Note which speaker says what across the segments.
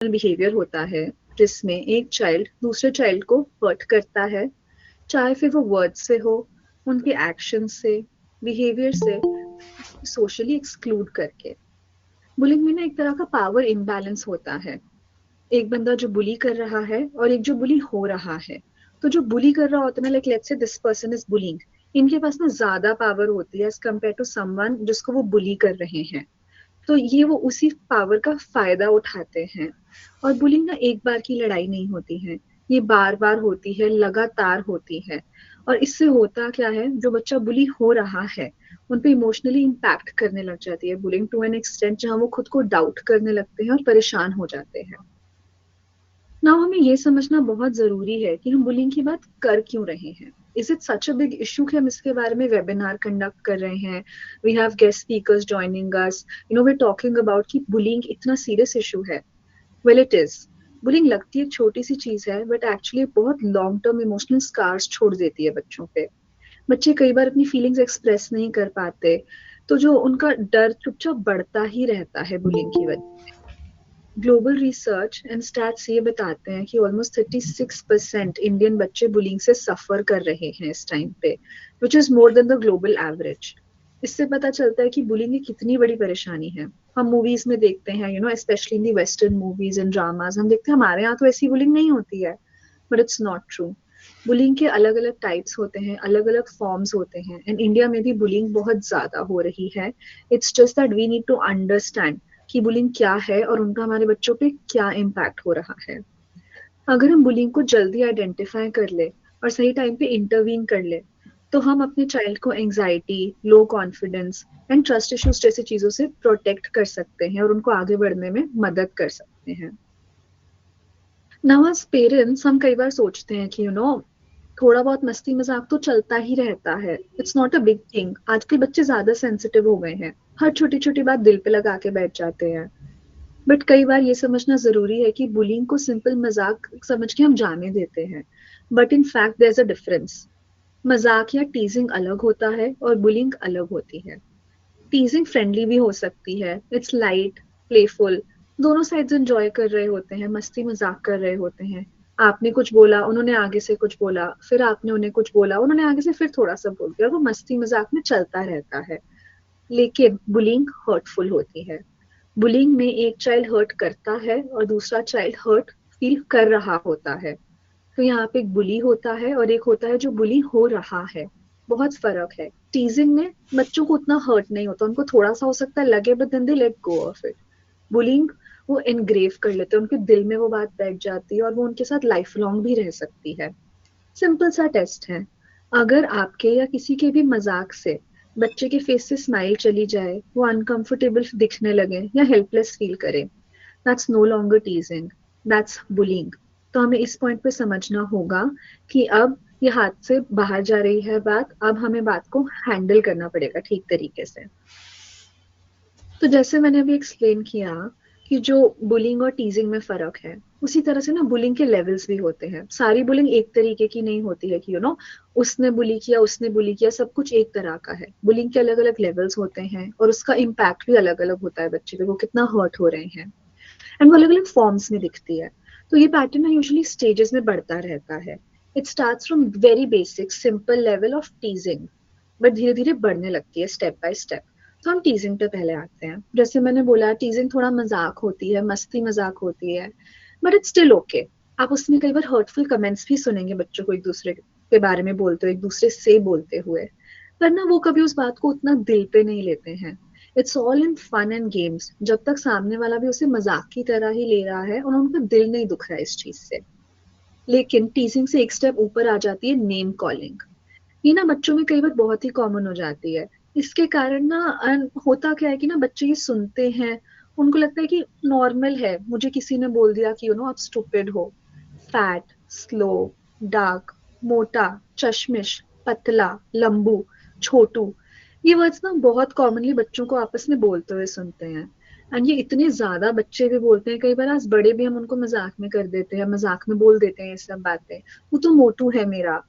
Speaker 1: Behaviour होता है जिसमें एक चाइल्ड दूसरे चाइल्ड को हर्ट करता है, चाहे फिर वो वर्ड से हो, उनके एक्शन से, बिहेवियर से, सोशली एक्सक्लूड करके। बुलिंग में ना एक तरह का पावर इम्बैलेंस होता है। एक बंदा जो बुली कर रहा है और एक जो बुली हो रहा है। तो जो बुली कर रहा होता है ना, like let's say this person is bullying, इनके पास ना ज्यादा पावर होती है एज कम्पेयर टू समवन जिसको वो बुली कर रहे हैं। तो ये वो उसी पावर का फायदा उठाते हैं। और बुलिंग ना एक बार की लड़ाई नहीं होती है, ये बार बार होती है, लगातार होती है। और इससे होता क्या है, जो बच्चा बुली हो रहा है उन पे इमोशनली इम्पैक्ट करने लग जाती है बुलिंग टू एन एक्सटेंट, जहां वो खुद को डाउट करने लगते हैं और परेशान हो जाते हैं। ना हमें ये समझना बहुत जरूरी है कि हम बुलिंग की बात कर क्यों रहे हैं। Is it such a big issue कि हम इसके बारे में वेबिनार कंडक्ट कर रहे हैं, we have guest speakers joining us, we talking about कि बुलिंग इतना सीरियस इशू है। Well it is. बुलिंग लगती है एक छोटी सी चीज है, बट एक्चुअली बहुत लॉन्ग टर्म इमोशनल स्कार्स छोड़ देती है बच्चों पे। बच्चे कई बार अपनी फीलिंग्स एक्सप्रेस नहीं कर पाते, तो जो उनका डर चुपचाप बढ़ता ही रहता है बुलिंग की वजह। ग्लोबल रिसर्च एंड स्टैट्स ये बताते हैं कि ऑलमोस्ट 36% इंडियन बच्चे बुलिंग से सफर कर रहे हैं इस टाइम पे, which is more than the global average. इससे पता चलता है कि बुलिंग एक कितनी बड़ी परेशानी है। हम मूवीज में देखते हैं, specially in the western movies and dramas, हम देखते हैं हमारे यहाँ तो ऐसी बुलिंग नहीं होती है, but it's not true. Bullying के अलग अलग टाइप्स होते हैं, अलग अलग फॉर्म्स होते हैं, एंड इंडिया में भी बुलिंग बहुत ज्यादा हो रही है। It's just that we need to understand कि बुलिंग क्या है और उनका हमारे बच्चों पे क्या इम्पैक्ट हो रहा है। अगर हम बुलिंग को जल्दी आइडेंटिफाई कर ले और सही टाइम पे इंटरवीन कर ले, तो हम अपने चाइल्ड को anxiety, low confidence and trust issues जैसी चीजों से प्रोटेक्ट कर सकते हैं और उनको आगे बढ़ने में मदद कर सकते हैं। नाउ एज पेरेंट्स हम कई बार सोचते हैं कि थोड़ा बहुत मस्ती मजाक तो चलता ही रहता है, it's not a big thing. आजकल बच्चे ज्यादा सेंसिटिव हो गए हैं, हर छोटी छोटी बात दिल पे लगा के बैठ जाते हैं। बट कई बार ये समझना जरूरी है कि बुलिंग को सिंपल मजाक समझ के हम जाने देते हैं, but in fact there is a difference. मजाक या टीजिंग अलग होता है और बुलिंग अलग होती है। टीजिंग फ्रेंडली भी हो सकती है, इट्स लाइट, प्लेफुल, दोनों साइड्स एंजॉय कर रहे होते हैं, मस्ती मजाक कर रहे होते हैं। आपने कुछ बोला, उन्होंने आगे से कुछ बोला, फिर आपने उन्हें कुछ बोला, उन्होंने आगे से फिर थोड़ा सा बोल दिया, और वो मस्ती मजाक में चलता रहता है। लेकिन बुलिंग हर्टफुल होती है। बुलिंग में एक चाइल्ड हर्ट करता है और दूसरा चाइल्ड हर्ट फील कर रहा होता है। तो यहाँ पे एक बुली होता है और एक होता है जो बुली हो रहा है। बहुत फर्क है। टीजिंग में बच्चों को उतना हर्ट नहीं होता, उनको थोड़ा सा हो सकता है लगे, but then they let go of it. Bullying वो एनग्रेव कर लेते हैं, उनके दिल में वो बात बैठ जाती है और वो उनके साथ लाइफ लॉन्ग भी रह सकती है। सिंपल सा टेस्ट है। अगर आपके या किसी के भी मजाक से बच्चे के फेस से स्माइल चली जाए, वो अनकंफर्टेबल दिखने लगे या हेल्पलेस फील करे, that's no longer teasing, that's bullying. तो हमें इस पॉइंट पे समझना होगा कि अब ये हाथ से बाहर जा रही है बात, अब हमें बात को हैंडल करना पड़ेगा ठीक तरीके से। तो जैसे मैंने अभी एक्सप्लेन किया कि जो बुलिंग और टीजिंग में फर्क है, उसी तरह से ना बुलिंग के लेवल्स भी होते हैं। सारी बुलिंग एक तरीके की नहीं होती है कि उसने बुली किया, सब कुछ एक तरह का है। बुलिंग के अलग अलग लेवल्स होते हैं और उसका इम्पैक्ट भी अलग अलग होता है बच्चे पे, वो कितना हर्ट हो रहे हैं, एंड वो अलग अलग फॉर्म्स में दिखती है। तो ये पैटर्न ना यूजुअली स्टेजेस में बढ़ता रहता है। It starts from very basic simple level of टीजिंग, but धीरे धीरे बढ़ने लगती है स्टेप बाय स्टेप। तो हम टीजिंग पे पहले आते हैं। जैसे मैंने बोला, टीजिंग थोड़ा मजाक होती है, मस्ती मजाक होती है, बट इट्स स्टिल ओके। आप उसमें कई बार हर्टफुल कमेंट्स भी सुनेंगे बच्चों को एक दूसरे के बारे में बोलते हुए, एक दूसरे से बोलते हुए, पर ना वो कभी उस बात को उतना दिल पे नहीं लेते हैं। It's all in fun and games, जब तक सामने वाला भी उसे मजाक की तरह ही ले रहा है और उनका दिल नहीं दुख रहा है इस चीज से। लेकिन टीजिंग से एक स्टेप ऊपर आ जाती है नेम कॉलिंग। ये ना बच्चों में कई बार बहुत ही कॉमन हो जाती है। इसके कारण ना होता क्या है कि ना बच्चे ये सुनते हैं, उनको लगता है कि नॉर्मल है, मुझे किसी ने बोल दिया कि आप स्टूपिड हो। फैट, स्लो, डार्क, मोटा, चश्मिश, पतला, लंबू, छोटू, ये वर्ड्स ना बहुत कॉमनली बच्चों को आपस में बोलते हुए सुनते हैं। एंड ये इतने ज्यादा बच्चे भी बोलते हैं, कई बार आज बड़े भी हम उनको मजाक में कर देते हैं, मजाक में बोल देते हैं ये सब बातें। वो तो मोटू है मेरा,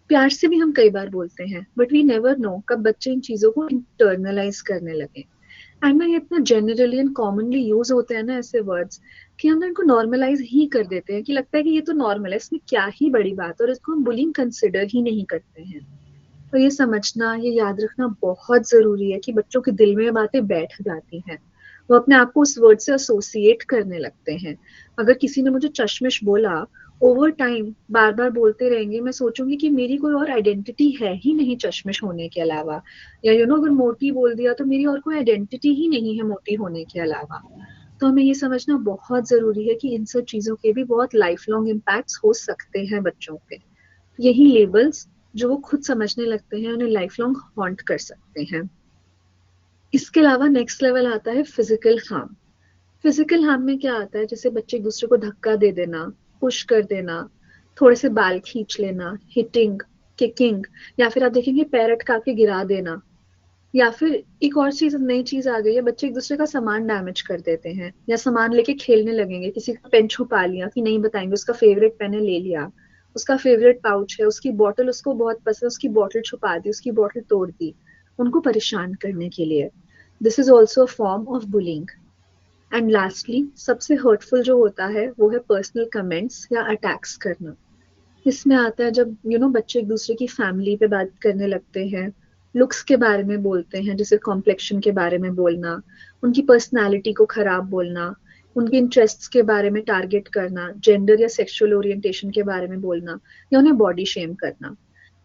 Speaker 1: प्यार से भी हम कई बार बोलते हैं, बट वी नेवर नो कब बच्चे इन चीजों को इंटरनलाइज करने लगे। एंड ना ये इतना जनरली एंड कॉमनली यूज होते हैं ना ऐसे वर्ड्स, कि हम ना इनको नॉर्मलाइज ही कर देते हैं, कि लगता है कि ये तो नॉर्मल है, इसमें क्या ही बड़ी बात है, और इसको हम बुलिंग कंसिडर ही नहीं करते हैं। तो ये समझना, ये याद रखना बहुत जरूरी है कि बच्चों के दिल में ये बातें बैठ जाती हैं, वो अपने आप को उस वर्ड से एसोसिएट करने लगते हैं। अगर किसी ने मुझे चश्मिश बोला, ओवर टाइम बार बार बोलते रहेंगे, मैं सोचूंगी कि मेरी कोई और आइडेंटिटी है ही नहीं चश्मिश होने के अलावा। या अगर मोटी बोल दिया तो मेरी और कोई आइडेंटिटी ही नहीं है मोटी होने के अलावा। तो हमें ये समझना बहुत जरूरी है कि इन सब चीजों के भी बहुत लाइफ लॉन्ग इम्पैक्ट्स हो सकते हैं बच्चों पे। यही लेबल्स जो वो खुद समझने लगते हैं उन्हें लाइफ लॉन्ग हॉन्ट कर सकते हैं। इसके अलावा नेक्स्ट लेवल आता है फिजिकल हार्म। फिजिकल हार्म में क्या आता है, जैसे बच्चे एक दूसरे को धक्का दे देना, पुश कर देना, थोड़े से बाल खींच लेना, हिटिंग, किकिंग, या फिर आप देखेंगे पैर अटका के गिरा देना। या फिर एक और चीज, नई चीज आ गई है, बच्चे एक दूसरे का सामान डैमेज कर देते हैं, या सामान लेके खेलने लगेंगे, किसी का पेन छुपा लिया कि नहीं बताएंगे, उसका फेवरेट पेन है ले लिया, उसका फेवरेट पाउच है, उसकी बॉटल उसको बहुत पसंद, उसकी बॉटल छुपा दी, उसकी बॉटल तोड़ दी, उनको परेशान करने के लिए। This is also a form of bullying. And lastly सबसे हर्टफुल जो होता है वो है पर्सनल कमेंट्स या अटैक्स करना। इसमें आता है जब बच्चे एक दूसरे की फैमिली पे बात करने लगते हैं, लुक्स के बारे में बोलते हैं, जैसे कॉम्प्लेक्शन के बारे में बोलना, उनकी पर्सनालिटी को खराब बोलना, उनके इंटरेस्ट्स के बारे में टारगेट करना, जेंडर या सेक्सुअल ओरिएंटेशन के बारे में बोलना, या उन्हें बॉडी शेम करना,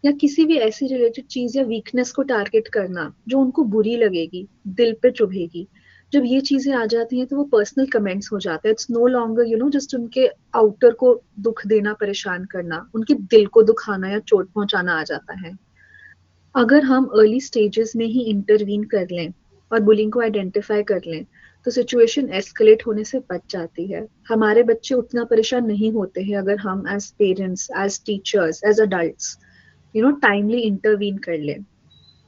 Speaker 1: या किसी भी ऐसी रिलेटेड चीज या वीकनेस को टारगेट करना जो उनको बुरी लगेगी, दिल पे चुभेगी। जब ये चीजें आ जाती हैं तो वो पर्सनल कमेंट्स हो जाते हैं। इट्स नो लॉन्गर जस्ट उनके आउटर को दुख देना, परेशान करना, उनके दिल को दुखाना या चोट पहुंचाना आ जाता है। अगर हम अर्ली स्टेजेस में ही इंटरवीन कर लें और बुलिंग को आइडेंटिफाई कर लें तो सिचुएशन एस्केलेट होने से बच जाती है। हमारे बच्चे उतना परेशान नहीं होते हैं अगर हम as parents, as teachers, as adults timely intervene कर लें।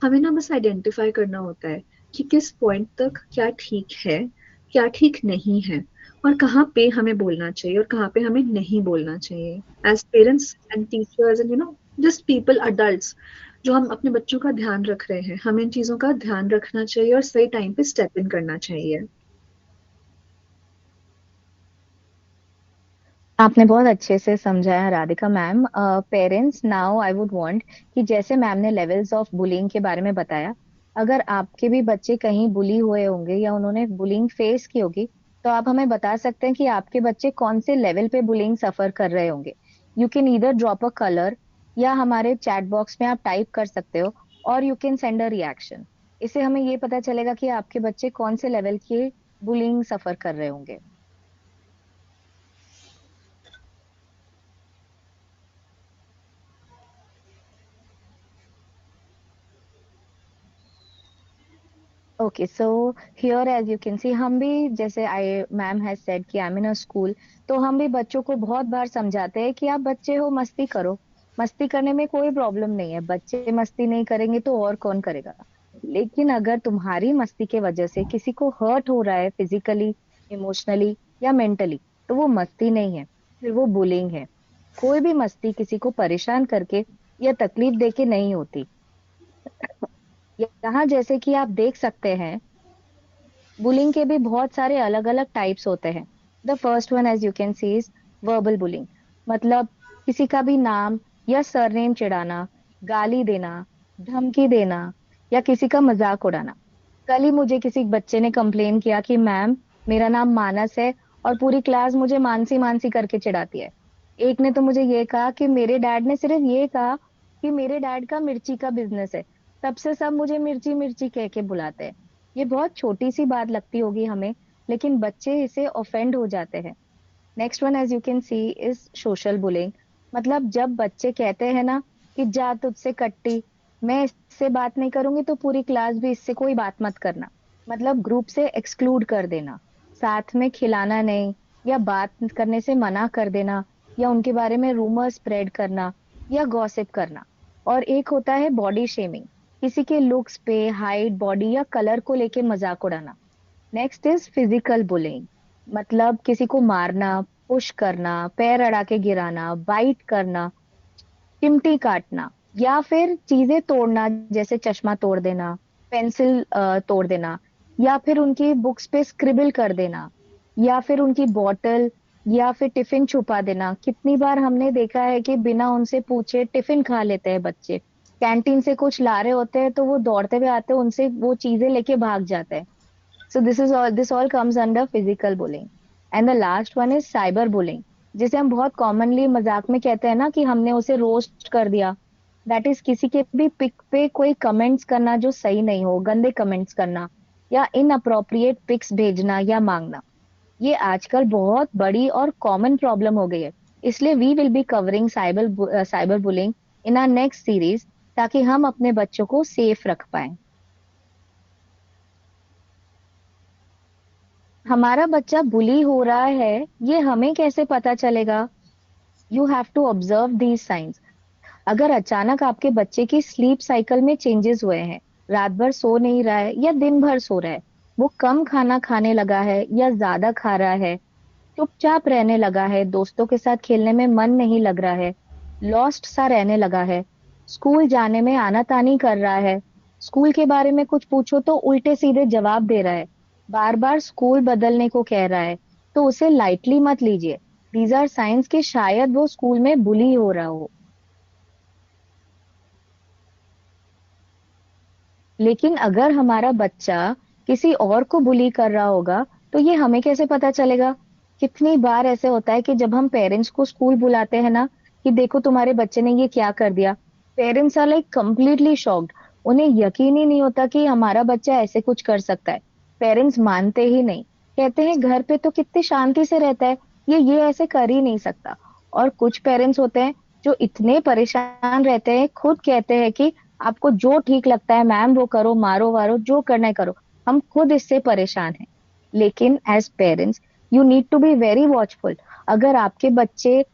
Speaker 1: हमें ना बस आइडेंटिफाई करना होता है कि किस पॉइंट तक क्या ठीक है, क्या ठीक नहीं है, और कहाँ पे हमें बोलना चाहिए और कहाँ पे हमें नहीं बोलना चाहिए। As parents and teachers and just people, adults, जो हम अपने बच्चों का ध्यान रख रहे हैं, हमें इन चीजों का ध्यान रखना चाहिए और सही टाइम पे स्टेप इन करना चाहिए।
Speaker 2: आपने बहुत अच्छे से समझाया Radhika ma'am. Parents, now I would want कि जैसे मैम ने लेवल्स ऑफ बुलिंग के बारे में बताया, अगर आपके भी बच्चे कहीं बुली हुए होंगे या उन्होंने बुलिंग फेस की होगी, तो आप हमें बता सकते हैं कि आपके बच्चे कौन से लेवल पे बुलिंग सफर कर रहे होंगे। You can either drop a colour या हमारे चैट बॉक्स में आप टाइप कर सकते हो, और you can send a reaction. इससे हमें ये पता चलेगा कि आपके बच्चे कौन से लेवल की बुलिंग सफर कर रहे होंगे। Okay, so here as you can see, हम भी जैसे आई मैम हैज सेड कि I am in a school, तो हम भी बच्चों को बहुत बार समझाते हैं कि आप बच्चे हो, मस्ती करो। मस्ती करने में कोई प्रॉब्लम नहीं है, बच्चे मस्ती नहीं करेंगे तो और कौन करेगा। लेकिन अगर तुम्हारी मस्ती के वजह से किसी को हर्ट हो रहा है फिजिकली, इमोशनली या मेंटली, तो वो मस्ती नहीं है, फिर वो बुलिंग है। कोई भी मस्ती किसी को परेशान करके या तकलीफ देके नहीं होती। यहाँ जैसे कि आप देख सकते हैं, बुलिंग के भी बहुत सारे अलग अलग टाइप्स होते हैं। The first one as you can see is verbal bullying. मतलब किसी का भी नाम या सरनेम चिढ़ाना, गाली देना, धमकी देना, या किसी का मजाक उड़ाना। कल ही मुझे किसी बच्चे ने कंप्लेन किया कि मैम, मेरा नाम मानस है और पूरी क्लास मुझे मानसी मानसी करके चिढ़ाती है। एक ने तो मुझे ये कहा कि मेरे डैड ने सिर्फ ये कहा कि मेरे डैड का मिर्ची का बिजनेस है, तब से सब मुझे मिर्ची मिर्ची कह के बुलाते हैं। ये बहुत छोटी सी बात लगती होगी हमें, लेकिन बच्चे इसे ऑफेंड हो जाते हैं। Next one as you can see is social bullying. मतलब जब बच्चे कहते हैं ना कि जा तुझसे कट्टी, मैं इससे बात नहीं करूंगी तो पूरी क्लास भी इससे कोई बात मत करना। मतलब ग्रुप से एक्सक्लूड कर देना, साथ में खिलाना नहीं, या बात करने से मना कर देना, या उनके बारे में रूमर स्प्रेड करना, या गॉसिप करना। और एक होता है बॉडी शेमिंग, किसी के लुक्स पे, हाइट, बॉडी या कलर को लेके मजाक उड़ाना। Next is physical bullying. मतलब किसी को मारना, पुश करना, पैर अड़ा के गिराना, बाइट करना, चिमटी काटना, या फिर चीजें तोड़ना, जैसे चश्मा तोड़ देना, पेंसिल तोड़ देना, या फिर उनकी बुक्स पे स्क्रिबल कर देना, या फिर उनकी बॉटल या फिर टिफिन छुपा देना। कितनी बार हमने देखा है कि बिना उनसे पूछे टिफिन खा लेते हैं बच्चे। कैंटीन से कुछ ला रहे होते हैं तो वो दौड़ते हुए आते हैं, उनसे वो चीजें लेके भाग जाते हैं। So this all comes under physical bullying. And the last one is cyber bullying, जिसे हम बहुत कॉमनली मजाक में कहते हैं ना कि हमने उसे रोस्ट कर दिया। दैट इज किसी के भी पिक पे कोई कमेंट्स करना जो सही नहीं हो, गंदे कमेंट्स करना या इनअप्रोप्रिएट पिक्स भेजना या मांगना। ये आजकल बहुत बड़ी और कॉमन प्रॉब्लम हो गई है। इसलिए we will be covering cyber bullying in our next series, ताकि हम अपने बच्चों को सेफ रख पाए। हमारा बच्चा बुली हो रहा है, ये हमें कैसे पता चलेगा? You have to observe these signs. अगर अचानक आपके बच्चे की स्लीप साइकिल में चेंजेस हुए हैं, रात भर सो नहीं रहा है या दिन भर सो रहा है, वो कम खाना खाने लगा है या ज्यादा खा रहा है, चुपचाप रहने लगा है, दोस्तों के साथ खेलने में मन नहीं लग रहा है, लॉस्ट सा रहने लगा है, स्कूल जाने में आनाकानी कर रहा है, स्कूल के बारे में कुछ पूछो तो उल्टे सीधे जवाब दे रहा है, बार बार स्कूल बदलने को कह रहा है, तो उसे लाइटली मत लीजिए। दीज आर साइंस कि शायद वो स्कूल में बुली हो रहा हो। लेकिन अगर हमारा बच्चा किसी और को बुली कर रहा होगा, तो ये हमें कैसे पता चलेगा? कितनी बार ऐसे होता है कि जब हम पेरेंट्स को स्कूल बुलाते हैं ना, कि देखो तुम्हारे बच्चे ने ये क्या कर दिया, parents are like completely shocked. उन्हें यकीन ही नहीं होता कि हमारा बच्चा ऐसे कुछ कर सकता है। पेरेंट्स मानते ही नहीं, कहते हैं घर पे तो कितनी शांति से रहता है, ये ऐसे कर ही नहीं सकता। और कुछ पेरेंट्स होते हैं जो इतने परेशान रहते हैं, खुद कहते हैं कि आपको जो ठीक लगता है मैम वो करो, मारो वारो जो करना है करो, हम खुद इससे परेशान हैं। लेकिन as parents you need to be very watchful. अगर आपके बच्चे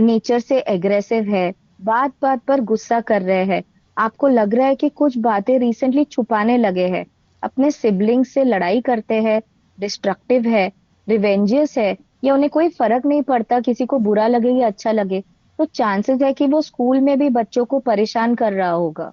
Speaker 2: नेचर से एग्रेसिव है, बात बात पर गुस्सा कर रहे हैं, आपको लग रहा है कि कुछ बातें रिसेंटली छुपाने लगे हैं, अपने सिबलिंग्स से लड़ाई करते हैं, डिस्ट्रक्टिव है, रिवेंजियस है, या उन्हें कोई फर्क नहीं पड़ता किसी को बुरा लगे या अच्छा लगे, तो चांसेस है कि वो स्कूल में भी बच्चों को परेशान कर रहा होगा।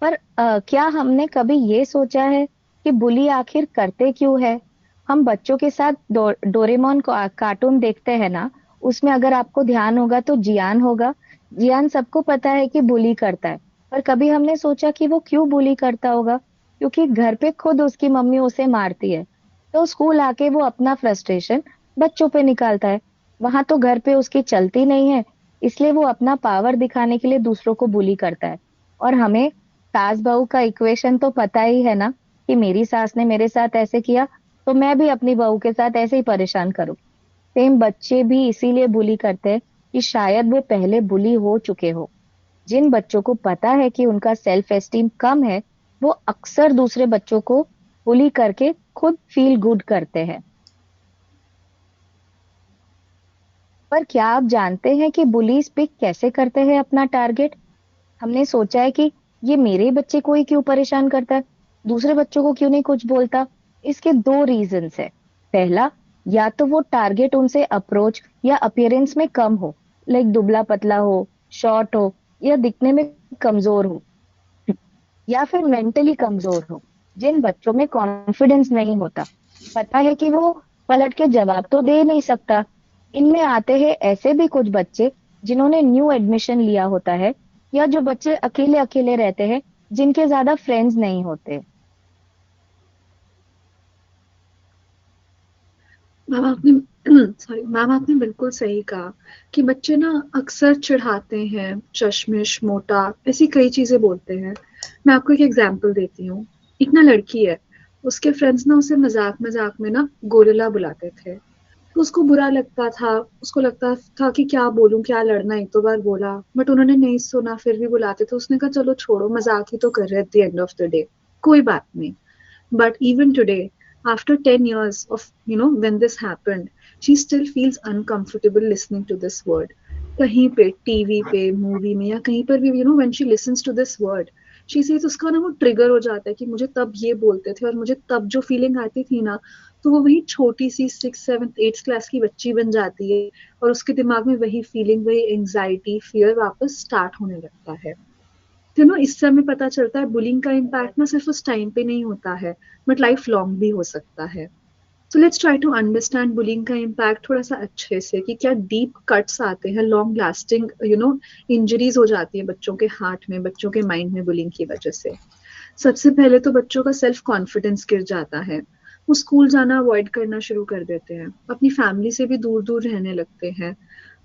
Speaker 2: पर क्या हमने कभी ये सोचा है कि बुली आखिर करते क्यों है? हम बच्चों के साथ डोरेमोन को कार्टून देखते हैं ना, उसमें अगर आपको ध्यान होगा तो जियान होगा। जियान सबको पता है कि बुली करता है, पर कभी हमने सोचा कि वो क्यों बुली करता होगा? क्योंकि घर पे खुद उसकी मम्मी उसे मारती है, तो स्कूल आके वो अपना फ्रस्ट्रेशन बच्चों पे निकालता है। वहां तो घर पे उसकी चलती नहीं है, इसलिए वो अपना पावर दिखाने के लिए दूसरों को बुली करता है। और हमें सास बहू का इक्वेशन तो पता ही है ना, कि मेरी सास ने मेरे साथ ऐसे किया तो मैं भी अपनी बहू के साथ ऐसे ही परेशान करूं। सेम बच्चे भी इसीलिए बुली करते हैं कि शायद वो पहले बुली हो चुके हो। जिन बच्चों को पता है कि उनका सेल्फ एस्टीम कम है, वो अक्सर दूसरे बच्चों को बुली करके खुद फील गुड करते हैं। पर क्या आप जानते हैं कि बुलीज पिक कैसे करते हैं अपना टारगेट? हमने सोचा है कि ये मेरे बच्चे को ही क्यों परेशान करता है, दूसरे बच्चों को क्यों नहीं कुछ बोलता। इसके दो रीजंस है। पहला, या तो वो टारगेट उनसे अप्रोच या अपीयरेंस में कम हो, लाइक दुबला पतला हो, शॉर्ट हो, या दिखने में कमजोर हो, या फिर मेंटली कमजोर हो। जिन बच्चों में कॉन्फिडेंस नहीं होता, पता है कि वो पलट के जवाब तो दे नहीं सकता। इनमें आते हैं ऐसे भी कुछ बच्चे जिन्होंने न्यू एडमिशन लिया होता है, या जो बच्चे अकेले अकेले रहते हैं, जिनके ज्यादा फ्रेंड्स नहीं होते।
Speaker 1: मैम आपने सॉरी मैम, आपने बिल्कुल सही कहा कि बच्चे ना अक्सर चिढ़ाते हैं, चश्मिश, मोटा, ऐसी कई चीजें बोलते हैं। मैं आपको एक एग्जांपल देती हूँ। एक ना लड़की है, उसके फ्रेंड्स ना उसे मजाक मजाक में ना गोरिल्ला बुलाते थे। तो उसको बुरा लगता था, उसको लगता था कि क्या बोलूं, क्या लड़ना, एक दो बार बोला बट उन्होंने नहीं सुना, फिर भी बुलाते थे। उसने कहा चलो छोड़ो, मजाक ही तो कर रहे, at the end of the day कोई बात नहीं। But even today, after 10 years of, when this happened, she still feels uncomfortable listening to this word. कहीं पे टीवी पे, मूवी में, या कहीं पर भी, when she listens to this word, she says उसका ना वो ट्रिगर हो जाता है कि मुझे तब ये बोलते थे और मुझे तब जो फीलिंग आती थी ना, तो वो वही छोटी सी 6th 7th 8th क्लास की बच्ची बन जाती है। और उसके दिमाग में वही फीलिंग, वही एंजाइटी, फियर वापस स्टार्ट होने लगता है। इससे हमें पता चलता है बुलिंग का इम्पैक्ट ना सिर्फ उस टाइम पे नहीं होता है, बट लाइफ लॉन्ग भी हो सकता है। So let's try to understand bullying का इम्पैक्ट थोड़ा सा अच्छे से, कि क्या डीप कट्स आते हैं, लॉन्ग लास्टिंग इंजरीज हो जाती है बच्चों के हार्ट में, बच्चों के माइंड में बुलिंग की वजह से। सबसे पहले तो बच्चों का सेल्फ कॉन्फिडेंस गिर जाता है। वो स्कूल जाना अवॉइड करना शुरू कर देते हैं, अपनी फैमिली से भी दूर दूर रहने लगते हैं।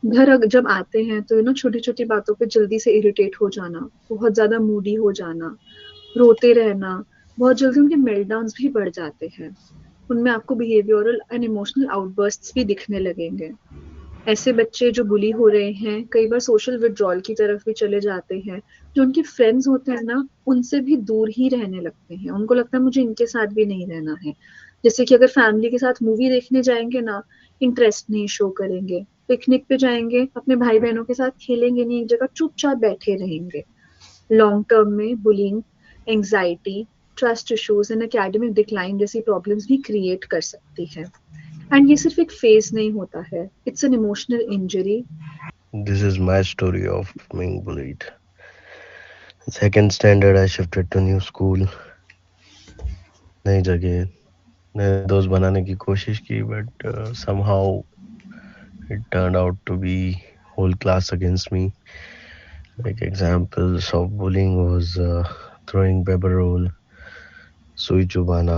Speaker 1: जब आते हैं तो छोटी छोटी बातों पे जल्दी से इरिटेट हो जाना, बहुत ज्यादा मूडी हो जाना, रोते रहना, बहुत जल्दी उनके मेल्टडाउन्स भी बढ़ जाते हैं। उनमें आपको बिहेवियरल एंड इमोशनल आउटबर्स्ट्स भी दिखने लगेंगे। ऐसे बच्चे जो बुली हो रहे हैं कई बार सोशल विड्रॉल की तरफ भी चले जाते हैं। जो उनके फ्रेंड्स होते हैं ना, उनसे भी दूर ही रहने लगते हैं, उनको लगता है मुझे इनके साथ भी नहीं रहना है। जैसे कि अगर फैमिली के साथ मूवी देखने जाएंगे ना, इंटरेस्ट नहीं शो करेंगे। पिकनिक पे जाएंगे, अपने भाई बहनों के साथ खेलेंगे नहीं, एक जगह चुपचाप बैठे रहेंगे। लॉन्ग टर्म में bullying anxiety, trust issues and academic decline जैसी प्रॉब्लम्स भी क्रिएट कर सकती है। एंड ये सिर्फ एक फेज नहीं होता है, it's an emotional injury.
Speaker 3: This is my story of being bullied. Second standard, I shifted to new school, नई जगह, नए दोस्त बनाने की कोशिश की, but somehow it turned out to be whole class against me. Like examples of bullying was throwing paper roll, सुई चुबाना,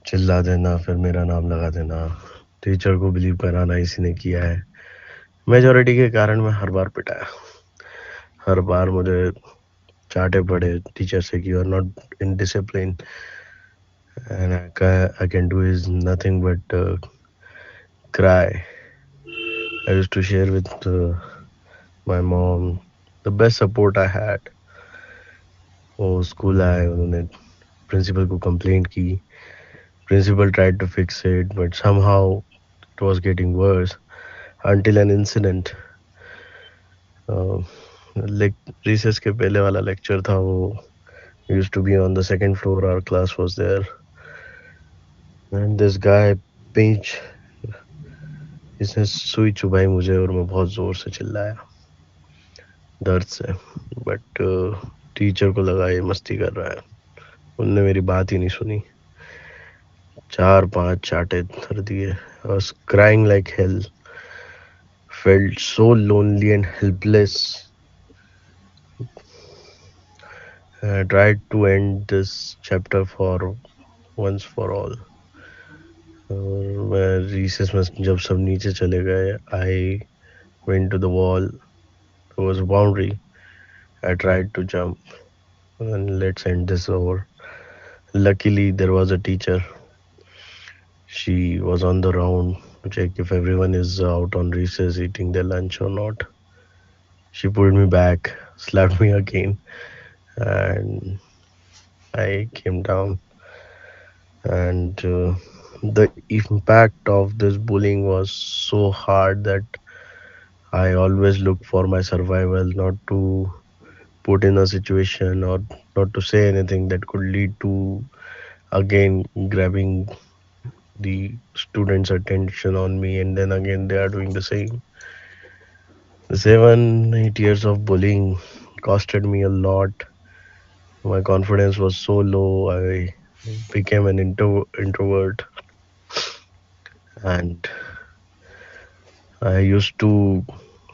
Speaker 3: चिल्ला देना, फिर मेरा नाम लगा देना, टीचर को बिलीव कराना इसी ने किया है। मेजोरिटी के कारण मैं हर बार पिटाया, हर बार मुझे चाटे पड़े टीचर से कि you are not in discipline, and I can do is nothing but cry. I used to share with my mom the best support I had. वो स्कूल आए, उन्होंने प्रिंसिपल को कंप्लेंट की, principal tried to fix it, but somehow it was getting worse until an incident. Like recess के पहले वाला lecture था वो, used to be on the second floor, our class was there, and this guy pinch, इसने सुई चुभाई मुझे और मैं बहुत जोर से चिल्लाया दर्द से, बट टीचर को लगा ये मस्ती कर रहा है, उनने मेरी बात ही नहीं सुनी, 4-5 चाटे धर दिए। I was crying like hell, felt so lonely and helpless. I tried to end this chapter for once for all. और मैं रिसेस में जब सब नीचे चले गए, I went to the wall, there was a boundary, I tried to jump and let's end this over. Luckily there was a teacher, she was on the round to check if everyone is out on recess eating their lunch or not. She pulled me back, slapped me again, and I came down. And the impact of this bullying was so hard that I always look for my survival, not to put in a situation or not to say anything that could lead to again grabbing the students' attention on me, and then again they are doing the same. 7-8 years of bullying costed me a lot. My confidence was so low. I became an introvert, and I used to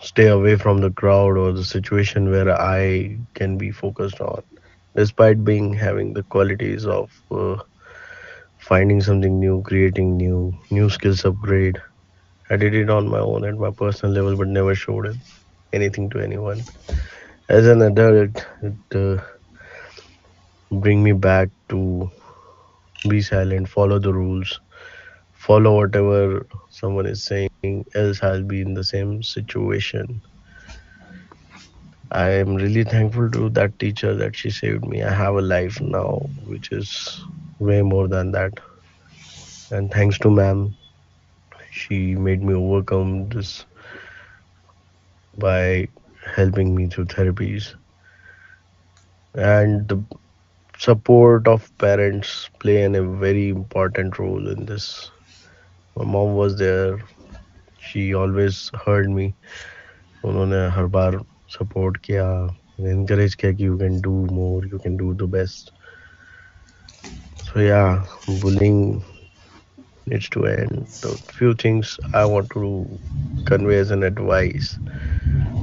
Speaker 3: stay away from the crowd or the situation where I can be focused on. Despite being having the qualities of finding something new, creating new skills upgrade, I did it on my own at my personal level, but never showed it anything to anyone. As an adult, it bring me back to be silent, follow the rules, follow whatever someone is saying, else I'll be in the same situation. I am really thankful to that teacher that she saved me. I have a life now, which is way more than that. And thanks to ma'am, she made me overcome this by helping me through therapies. And the support of parents play a very important role in this. My mom was there. She always heard me. उन्होंने हर बार support किया, encourage किया कि you can do more, you can do the best. So yeah, bullying needs to end. The few things I want to convey as an advice: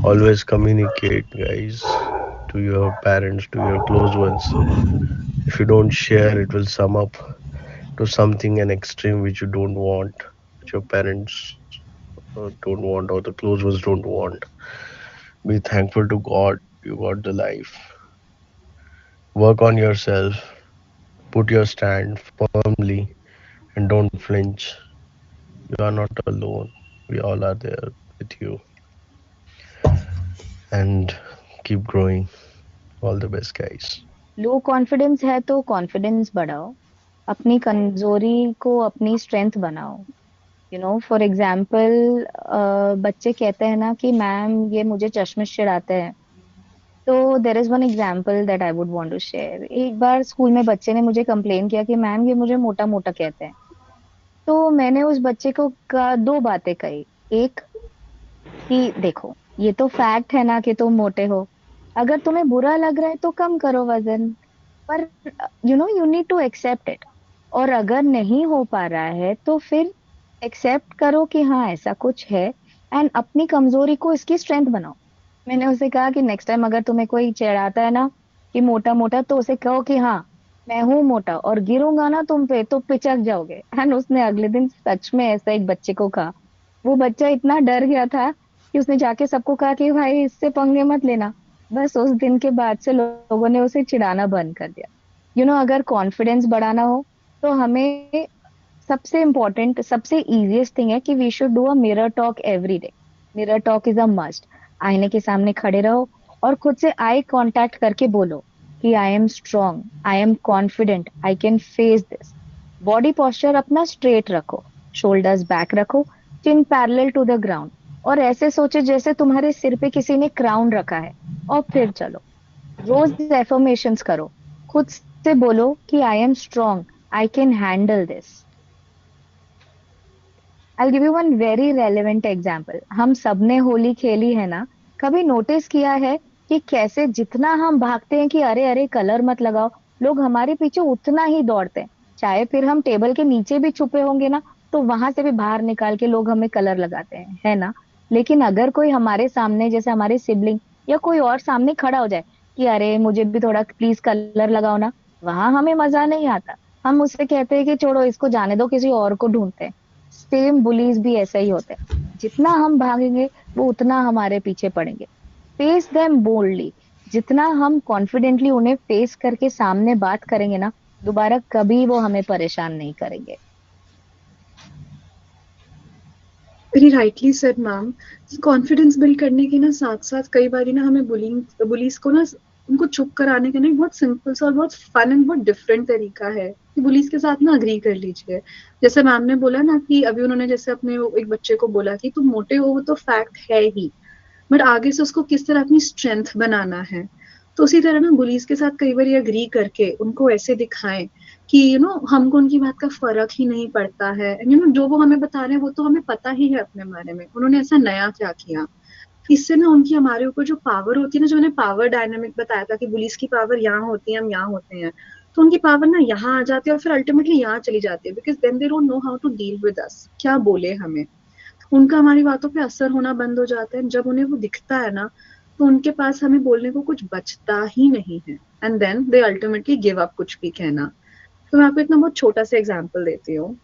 Speaker 3: always communicate, guys, to your parents, to your close ones. If you don't share, it will sum up to something an extreme which you don't want, which your parents don't want, or the close ones don't want. Be thankful to God you got the life. Work on yourself, put your stand firmly, and don't flinch. You are not alone. We all are there with you. And keep growing. All the best, guys.
Speaker 2: Low confidence है तो confidence बढ़ाओ, अपनी कमजोरी को अपनी strength बनाओ। For example, बच्चे कहते हैं ना कि मैम ये मुझे चश्मिश चिढ़ाते हैं। तो there is one example that I would want to share. एक बार स्कूल में बच्चे ने मुझे कंप्लेन किया कि मैम ये मुझे मोटा मोटा कहते हैं। तो मैंने उस बच्चे को दो बातें कही। एक, कि देखो ये तो फैक्ट है ना कि तुम मोटे हो, अगर तुम्हें बुरा लग रहा है तो कम करो वजन, पर you need to accept it. और अगर नहीं हो पा रहा है तो फिर एक्सेप्ट करो कि हाँ ऐसा कुछ है, एंड अपनी कमजोरी को इसकी स्ट्रेंथ बनाओ। मैंने उसे कहा कि नेक्स्ट टाइम अगर तुम्हें कोई चिढ़ाता है ना कि मोटा मोटा, तो उसे कहो कि हाँ मैं हूं मोटा, और गिरूंगा ना तुम पे तो पिचक जाओगे। एंड उसने अगले दिन सच में ऐसा एक बच्चे को कहा। वो बच्चा इतना डर गया था कि उसने जाके सबको कहा कि भाई इससे पंगे मत लेना। बस उस दिन के बाद से लोगों ने उसे चिढ़ाना बंद कर दिया। अगर कॉन्फिडेंस बढ़ाना हो तो हमें सबसे इम्पोर्टेंट, सबसे इजीएस्ट थिंग है कि we should do a mirror talk every day. Mirror talk is a must. आईने के सामने खड़े रहो और खुद से आई कांटेक्ट करके बोलो कि I am strong, I am confident, I can face this. Body posture अपना स्ट्रेट रखो, शोल्डर्स बैक रखो, चिन पैरेलल टू द ग्राउंड, और ऐसे सोचे जैसे तुम्हारे सिर पे किसी ने क्राउन रखा है। और फिर चलो, रोज एफर्मेशंस करो, खुद से बोलो कि I am strong, I can handle this. I'll give you one very relevant example. हम सबने होली खेली है ना? कभी नोटिस किया है कि कैसे जितना हम भागते हैं कि अरे अरे कलर मत लगाओ, लोग हमारे पीछे उतना ही दौड़ते हैं। चाहे फिर हम टेबल के नीचे भी छुपे होंगे ना, तो वहां से भी बाहर निकाल के लोग हमें कलर लगाते हैं, है ना? लेकिन अगर कोई हमारे सामने, जैसे हमारे सिबलिंग या कोई और सामने खड़ा हो जाए कि अरे मुझे भी थोड़ा प्लीज कलर लगाओ ना, वहां हमें मजा नहीं आता। हम उससे कहते हैं कि छोड़ो इसको, जाने दो, किसी और को ढूंढते हैं। सेम बुलीज भी ऐसा ही होते हैं। जितना हम भागेंगे वो उतना हमारे पीछे पड़ेंगे। Face them boldly. जितना हम कॉन्फिडेंटली उन्हें फेस करके सामने बात करेंगे ना, दोबारा कभी वो हमें परेशान नहीं करेंगे।
Speaker 1: Very rightly said ma'am. Confidence build करने के ना साथ साथ कई बार ना हमें बुलीज को ना उनको चुप कराने का ना बहुत सिंपल सा और बहुत फन एंड बहुत डिफरेंट तरीका है कि बुलीज के साथ ना अग्री कर लीजिए। जैसे मैम ने बोला ना कि अभी उन्होंने जैसे अपने एक बच्चे को बोला कि तुम मोटे हो, वो तो फैक्ट है ही, बट आगे से उसको किस तरह अपनी स्ट्रेंथ बनाना है। तो उसी तरह ना बुलीज के साथ कई बार अग्री करके उनको ऐसे दिखाएं कि हमको उनकी बात का फर्क ही नहीं पड़ता है। जो वो हमें बता रहे हैं वो तो हमें पता ही है अपने बारे में, उन्होंने ऐसा नया क्या किया। इससे ना उनकी हमारे ऊपर जो पावर होती है ना, जो मैंने पावर डायनामिक बताया था कि पुलिस की पावर यहाँ होती है, हम यहाँ होते हैं, तो उनकी पावर ना यहाँ आ जाती है और फिर अल्टीमेटली यहाँ चली जाती है, because then they don't know how to deal with us. क्या बोले हमें, उनका हमारी बातों पे असर होना बंद हो जाता है। जब उन्हें वो दिखता है ना, तो उनके पास हमें बोलने को कुछ बचता ही नहीं है, and then they ultimately give up कुछ भी कहना। तो मैं आपको इतना बहुत छोटा सा एग्जाम्पल देती हूँ।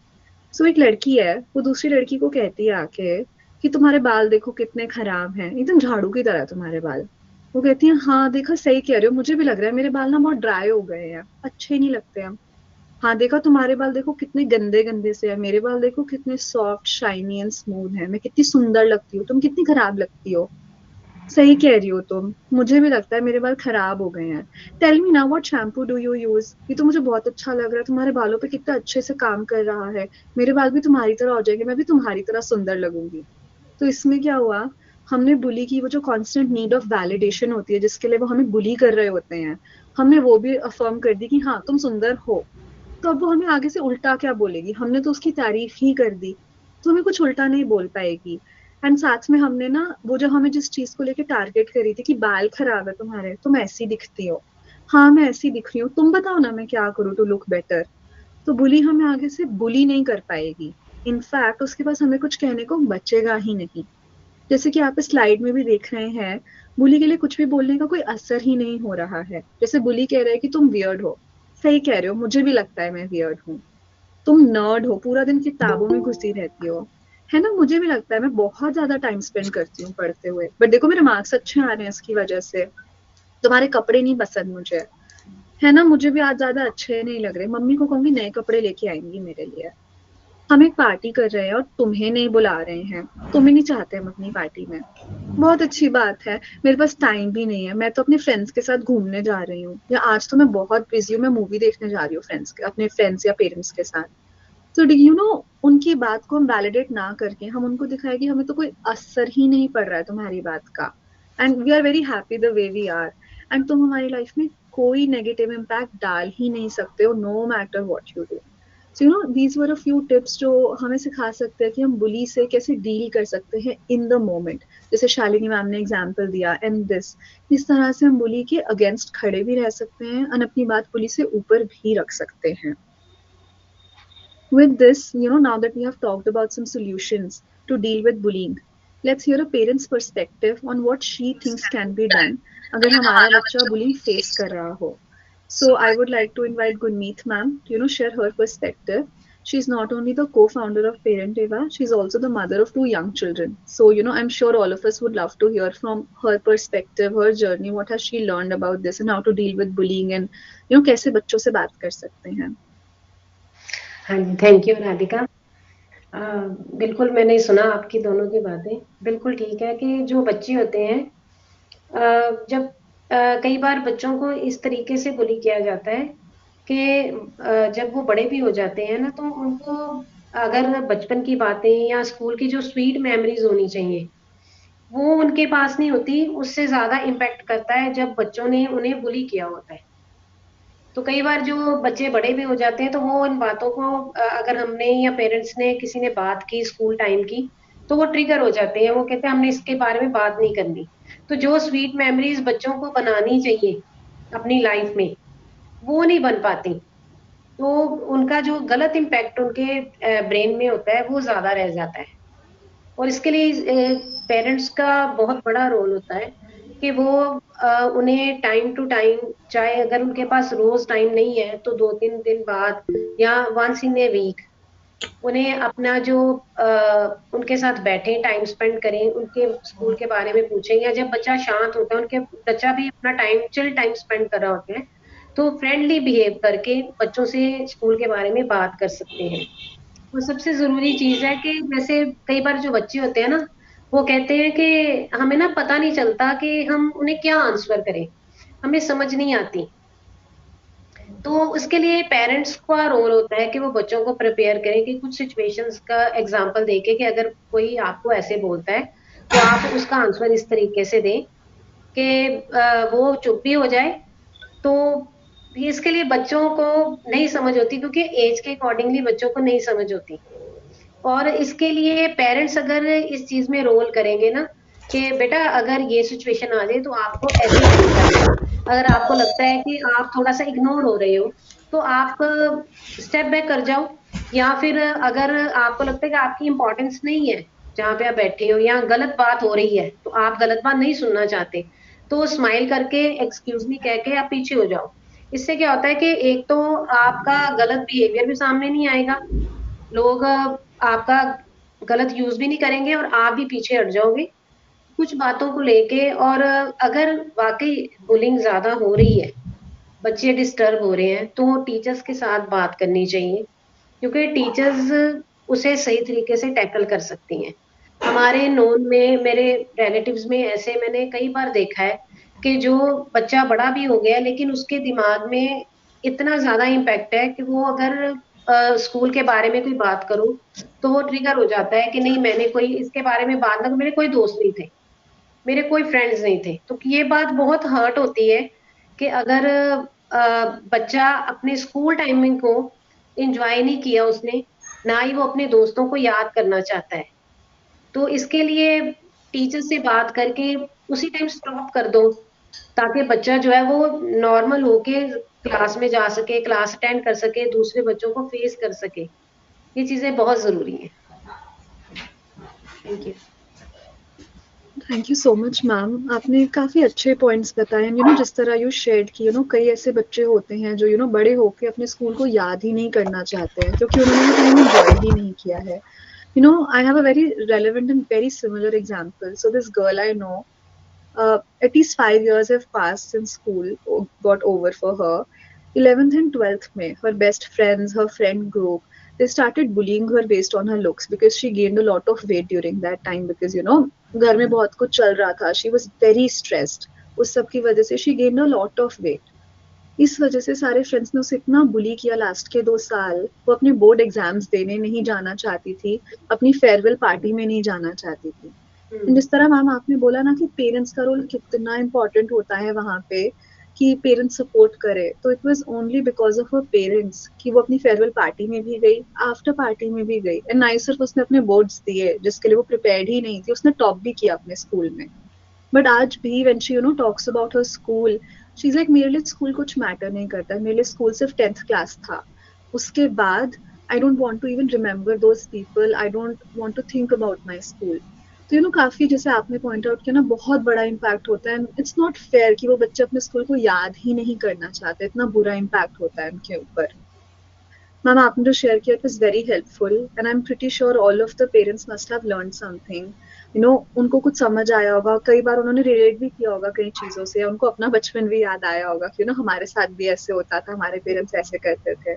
Speaker 1: सो एक लड़की है, वो दूसरी लड़की को कहती है आके कि तुम्हारे बाल देखो कितने खराब हैं, एकदम झाड़ू की तरह तुम्हारे बाल। वो कहती है हाँ देखा, सही कह रहे हो, मुझे भी लग रहा है मेरे बाल ना बहुत ड्राई हो गए हैं, अच्छे ही नहीं लगते हैं। हाँ देखा, तुम्हारे बाल देखो कितने गंदे गंदे से है, मेरे बाल देखो कितने सॉफ्ट शाइनी एंड स्मूथ है, मैं कितनी सुंदर लगती हूँ, तुम कितनी खराब लगती हो। सही कह रही हो तुम, मुझे भी लगता है मेरे बाल खराब हो गए हैं। टेल मी ना what shampoo do you use, ये तो मुझे बहुत अच्छा लग रहा है, तुम्हारे बालों पे कितना अच्छे से काम कर रहा है, मेरे बाल भी तुम्हारी तरह हो जाएंगे, मैं भी तुम्हारी तरह सुंदर लगूंगी। तो इसमें क्या हुआ, हमने बुली की वो जो कांस्टेंट नीड ऑफ वैलिडेशन होती है जिसके लिए वो हमें बुली कर रहे होते हैं, हमने वो भी अफर्म कर दी कि हाँ तुम सुंदर हो। तो अब वो हमें आगे से उल्टा क्या बोलेगी, हमने तो उसकी तारीफ ही कर दी, तो हमें कुछ उल्टा नहीं बोल पाएगी। एंड साथ में हमने ना वो जो हमें जिस चीज को लेके टारगेट करी थी कि बाल खराब है तुम्हारे, तुम ऐसी दिखती हो, हाँ मैं ऐसी दिख रही हूँ, तुम बताओ ना मैं क्या करूँ टू लुक बेटर, तो बुली हमें आगे से बुली नहीं कर पाएगी। इनफैक्ट उसके पास हमें कुछ कहने को बचेगा ही नहीं। जैसे कि आप इस स्लाइड में भी देख रहे हैं, बुली के लिए कुछ भी बोलने का कोई असर ही नहीं हो रहा है। जैसे बुली कह रहा है कि तुम वियर्ड हो, सही कह रहे हो, मुझे भी लगता है मैं वियर्ड हूँ। तुम नर्ड हो, पूरा दिन किताबों में घुसी रहती हो, है ना, मुझे भी लगता है, मैं बहुत ज्यादा टाइम स्पेंड करती हूँ पढ़ते हुए, बट देखो मेरे मार्क्स अच्छे आ रहे हैं इसकी वजह से। तुम्हारे कपड़े नहीं पसंद मुझे, है ना, मुझे भी आज ज्यादा अच्छे नहीं लग रहे, मम्मी को कहूंगी नए कपड़े लेके आएंगी मेरे लिए। हम एक पार्टी कर रहे हैं और तुम्हें नहीं बुला रहे हैं, तुम्हें नहीं चाहते हम अपनी पार्टी में, बहुत अच्छी बात है। मेरे पास टाइम भी नहीं है, मैं तो अपने फ्रेंड्स के साथ घूमने जा रही हूँ, या आज तो मैं बहुत बिजी हूँ, मैं मूवी देखने जा रही हूँ फ्रेंड्स के, अपने फ्रेंड्स या पेरेंट्स के साथ। तो यू नो, उनकी बात को हम वैलिडेट ना करके हम उनको दिखाए कि हमें तो कोई असर ही नहीं पड़ रहा है तुम्हारी बात का, and we are very happy the way we are, and तुम हमारी लाइफ में कोई नेगेटिव इम्पैक्ट डाल ही नहीं सकते हो, no matter what you do. So you know, these were a few tips जो हमें सिखा सकते हैं कि हम बुली से कैसे डील कर सकते हैं इन द मोमेंट। जैसे शालिनी मैम ने एग्जाम्पल दिया, एंड दिस, इस तरह से हम बुली के अगेंस्ट खड़े भी रह सकते हैं और अपनी बात बुली से ऊपर भी रख सकते हैं। With this, you know, now that we have talked about some solutions to deal with bullying, let's hear a parent's perspective on what she thinks can be done अगर हमारा बच्चा bullying face कर रहा हो. So I would like to invite Gurmeet ma'am to, you know, share her perspective. She's not only the co-founder of Parent Eva, she's also the mother of 2 young children. So, you know, I'm sure all of us would love to hear from her perspective, her journey, what has she learned about this and how to deal with bullying, and, you know, कैसे बच्चों से बात कर सकते हैं.
Speaker 4: हाँ जी, thank you Radhika. बिल्कुल मैंने सुना आपकी दोनों की बातें, बिल्कुल ठीक है कि जो बच्चे होते हैं जब कई बार बच्चों को इस तरीके से बुली किया जाता है कि जब वो बड़े भी हो जाते हैं ना, तो उनको अगर बचपन की बातें या स्कूल की जो स्वीट मेमोरीज होनी चाहिए, वो उनके पास नहीं होती, उससे ज़्यादा इम्पैक्ट करता है जब बच्चों ने उन्हें बुली किया होता है। तो कई बार जो बच्चे बड़े भी हो जाते हैं, तो वो इन बातों को अगर हमने या पेरेंट्स ने किसी ने बात की स्कूल टाइम की, तो वो ट्रिगर हो जाते हैं, वो कहते हैं हमने इसके बारे में बात नहीं करनी। तो जो स्वीट मेमोरीज बच्चों को बनानी चाहिए अपनी लाइफ में, वो नहीं बन पाती। तो उनका जो गलत इम्पैक्ट उनके ब्रेन में होता है, वो ज़्यादा रह जाता है। और इसके लिए पेरेंट्स का बहुत बड़ा रोल होता है कि वो उन्हें टाइम टू टाइम, चाहे अगर उनके पास रोज टाइम नहीं है तो 2-3 दिन बाद या वंस इन ए वीक उन्हें अपना जो उनके साथ बैठे टाइम स्पेंड करें, उनके स्कूल के बारे में पूछें, या जब बच्चा शांत होता है, उनके बच्चा भी अपना चिल टाइम स्पेंड कर रहा होता है, तो फ्रेंडली बिहेव करके बच्चों से स्कूल के बारे में बात कर सकते हैं। और सबसे ज़रूरी चीज़ है कि जैसे कई बार जो बच्चे होते हैं ना, वो कहते हैं कि हमें ना पता नहीं चलता कि हम उन्हें क्या आंसर करें, हमें समझ नहीं आती। तो उसके लिए पेरेंट्स का रोल होता है कि वो बच्चों को प्रिपेयर करें कि कुछ सिचुएशंस का एग्ज़ाम्पल देके कि अगर कोई आपको ऐसे बोलता है, तो आप उसका आंसर इस तरीके से दें कि वो चुप भी हो जाए। तो ये इसके लिए बच्चों को नहीं समझ होती, क्योंकि एज के अकॉर्डिंगली बच्चों को नहीं समझ होती। और इसके लिए पेरेंट्स अगर इस चीज़ में रोल करेंगे ना, कि बेटा अगर ये सिचुएशन आ जाए तो आपको ऐसे ही डील करना है। अगर आपको लगता है कि आप थोड़ा-सा इग्नोर हो रहे हो, तो आप स्टेप बैक कर जाओ, या फिर अगर आपको लगता है कि आपकी इम्पोर्टेंस नहीं है, जहाँ पे आप बैठे हो या गलत बात हो रही है, तो आप गलत बात नहीं सुनना चाहते, तो स्माइल करके एक्सक्यूज़ मी कह के आप पीछे हो जाओ। इससे क्या होता है कि एक तो आपका गलत बिहेवियर भी सामने नहीं आएगा, लोग आपका गलत यूज़ भी नहीं करेंगे और आप भी पीछे हट जाओगे कुछ बातों को लेके। और अगर वाक़ई बुलिंग ज़्यादा हो रही है, बच्चे डिस्टर्ब हो रहे हैं, तो टीचर्स के साथ बात करनी चाहिए, क्योंकि टीचर्स उसे सही तरीके से टैकल कर सकती हैं। हमारे नोन में, मेरे रिलेटिव्स में ऐसे मैंने कई बार देखा है कि जो बच्चा बड़ा भी हो गया है, लेकिन उसके दिमाग में इतना ज़्यादा इम्पैक्ट है कि वो अगर स्कूल के बारे में कोई बात करूँ, तो वो ट्रिगर हो जाता है कि नहीं, मैंने कोई इसके बारे में बात ना, मेरे कोई दोस्त नहीं थे, मेरे कोई फ्रेंड्स नहीं थे। तो ये बात बहुत हर्ट होती है कि अगर बच्चा अपने स्कूल टाइमिंग को एन्जॉय नहीं किया उसने, ना ही वो अपने दोस्तों को याद करना चाहता है। तो इसके लिए टीचर से बात करके उसी टाइम स्टॉप कर दो, ताकि बच्चा जो है वो नॉर्मल होके क्लास में जा सके, क्लास अटेंड कर सके, दूसरे बच्चों को फेस कर सके। ये चीजें बहुत जरूरी हैं। Thank you.
Speaker 1: Thank you so much ma'am, आपने काफ़ी अच्छे पॉइंट्स बताए। जिस तरह यू शेयर्ड कि कई ऐसे बच्चे होते हैं जो बड़े होके अपने स्कूल को याद ही नहीं करना चाहते हैं, क्योंकि उन्होंने वो टाइम एंजॉय ही नहीं किया है। I have a very relevant and very similar example. So this girl I know, at least 5 years have passed since school got over for her. 11th and 12th May, her best friends, her friend group, they started bullying her based on her looks because she gained a lot of weight during that time because घर में बहुत कुछ चल रहा था. She was very stressed. उस सब की वजह से she gained a lot of weight. इस वजह से सारे फ्रेंड्स ने उसे इतना बुली किया लास्ट के 2 साल. वो अपने बोर्ड एग्जाम्स देने नहीं जाना चाहती थी, अपनी फेयरवेल पार्टी में नहीं जाना चाहती थी. जिस तरह मैम आपने बोला ना कि पेरेंट्स का रोल कितना इम्पोर्टेंट होता है वहाँ पे, कि पेरेंट्स सपोर्ट करे, तो it was only because of her parents कि वो अपनी फेयरवेल पार्टी में भी गई, आफ्टर पार्टी में भी गई, एंड नाइ सिर्फ उसने अपने बोर्ड्स दिए जिसके लिए वो प्रिपेयर्ड ही नहीं थी, उसने टॉप भी किया अपने स्कूल में. बट आज भी when she talks about her school, she is like मेरे लिए स्कूल कुछ मैटर नहीं करता है, मेरे लिए स्कूल सिर्फ 10th क्लास था. उसके बाद I don't want to even remember those people, I don't want to think about my school. तो काफी जैसे आपने पॉइंट आउट किया ना, बहुत बड़ा इम्पैक्ट होता है. इट्स नॉट फेयर कि वो बच्चे अपने स्कूल को याद ही नहीं करना चाहते, इतना बुरा इम्पैक्ट होता है उनके ऊपर. मैम आपने जो शेयर किया it was very helpful and I am pretty sure all of the parents must have learned something. उनको कुछ समझ आया होगा, कई बार उन्होंने रिलेट भी किया होगा कई चीजों से, उनको अपना बचपन भी याद आया होगा कि हमारे साथ भी ऐसे होता था, हमारे पेरेंट्स ऐसे करते थे.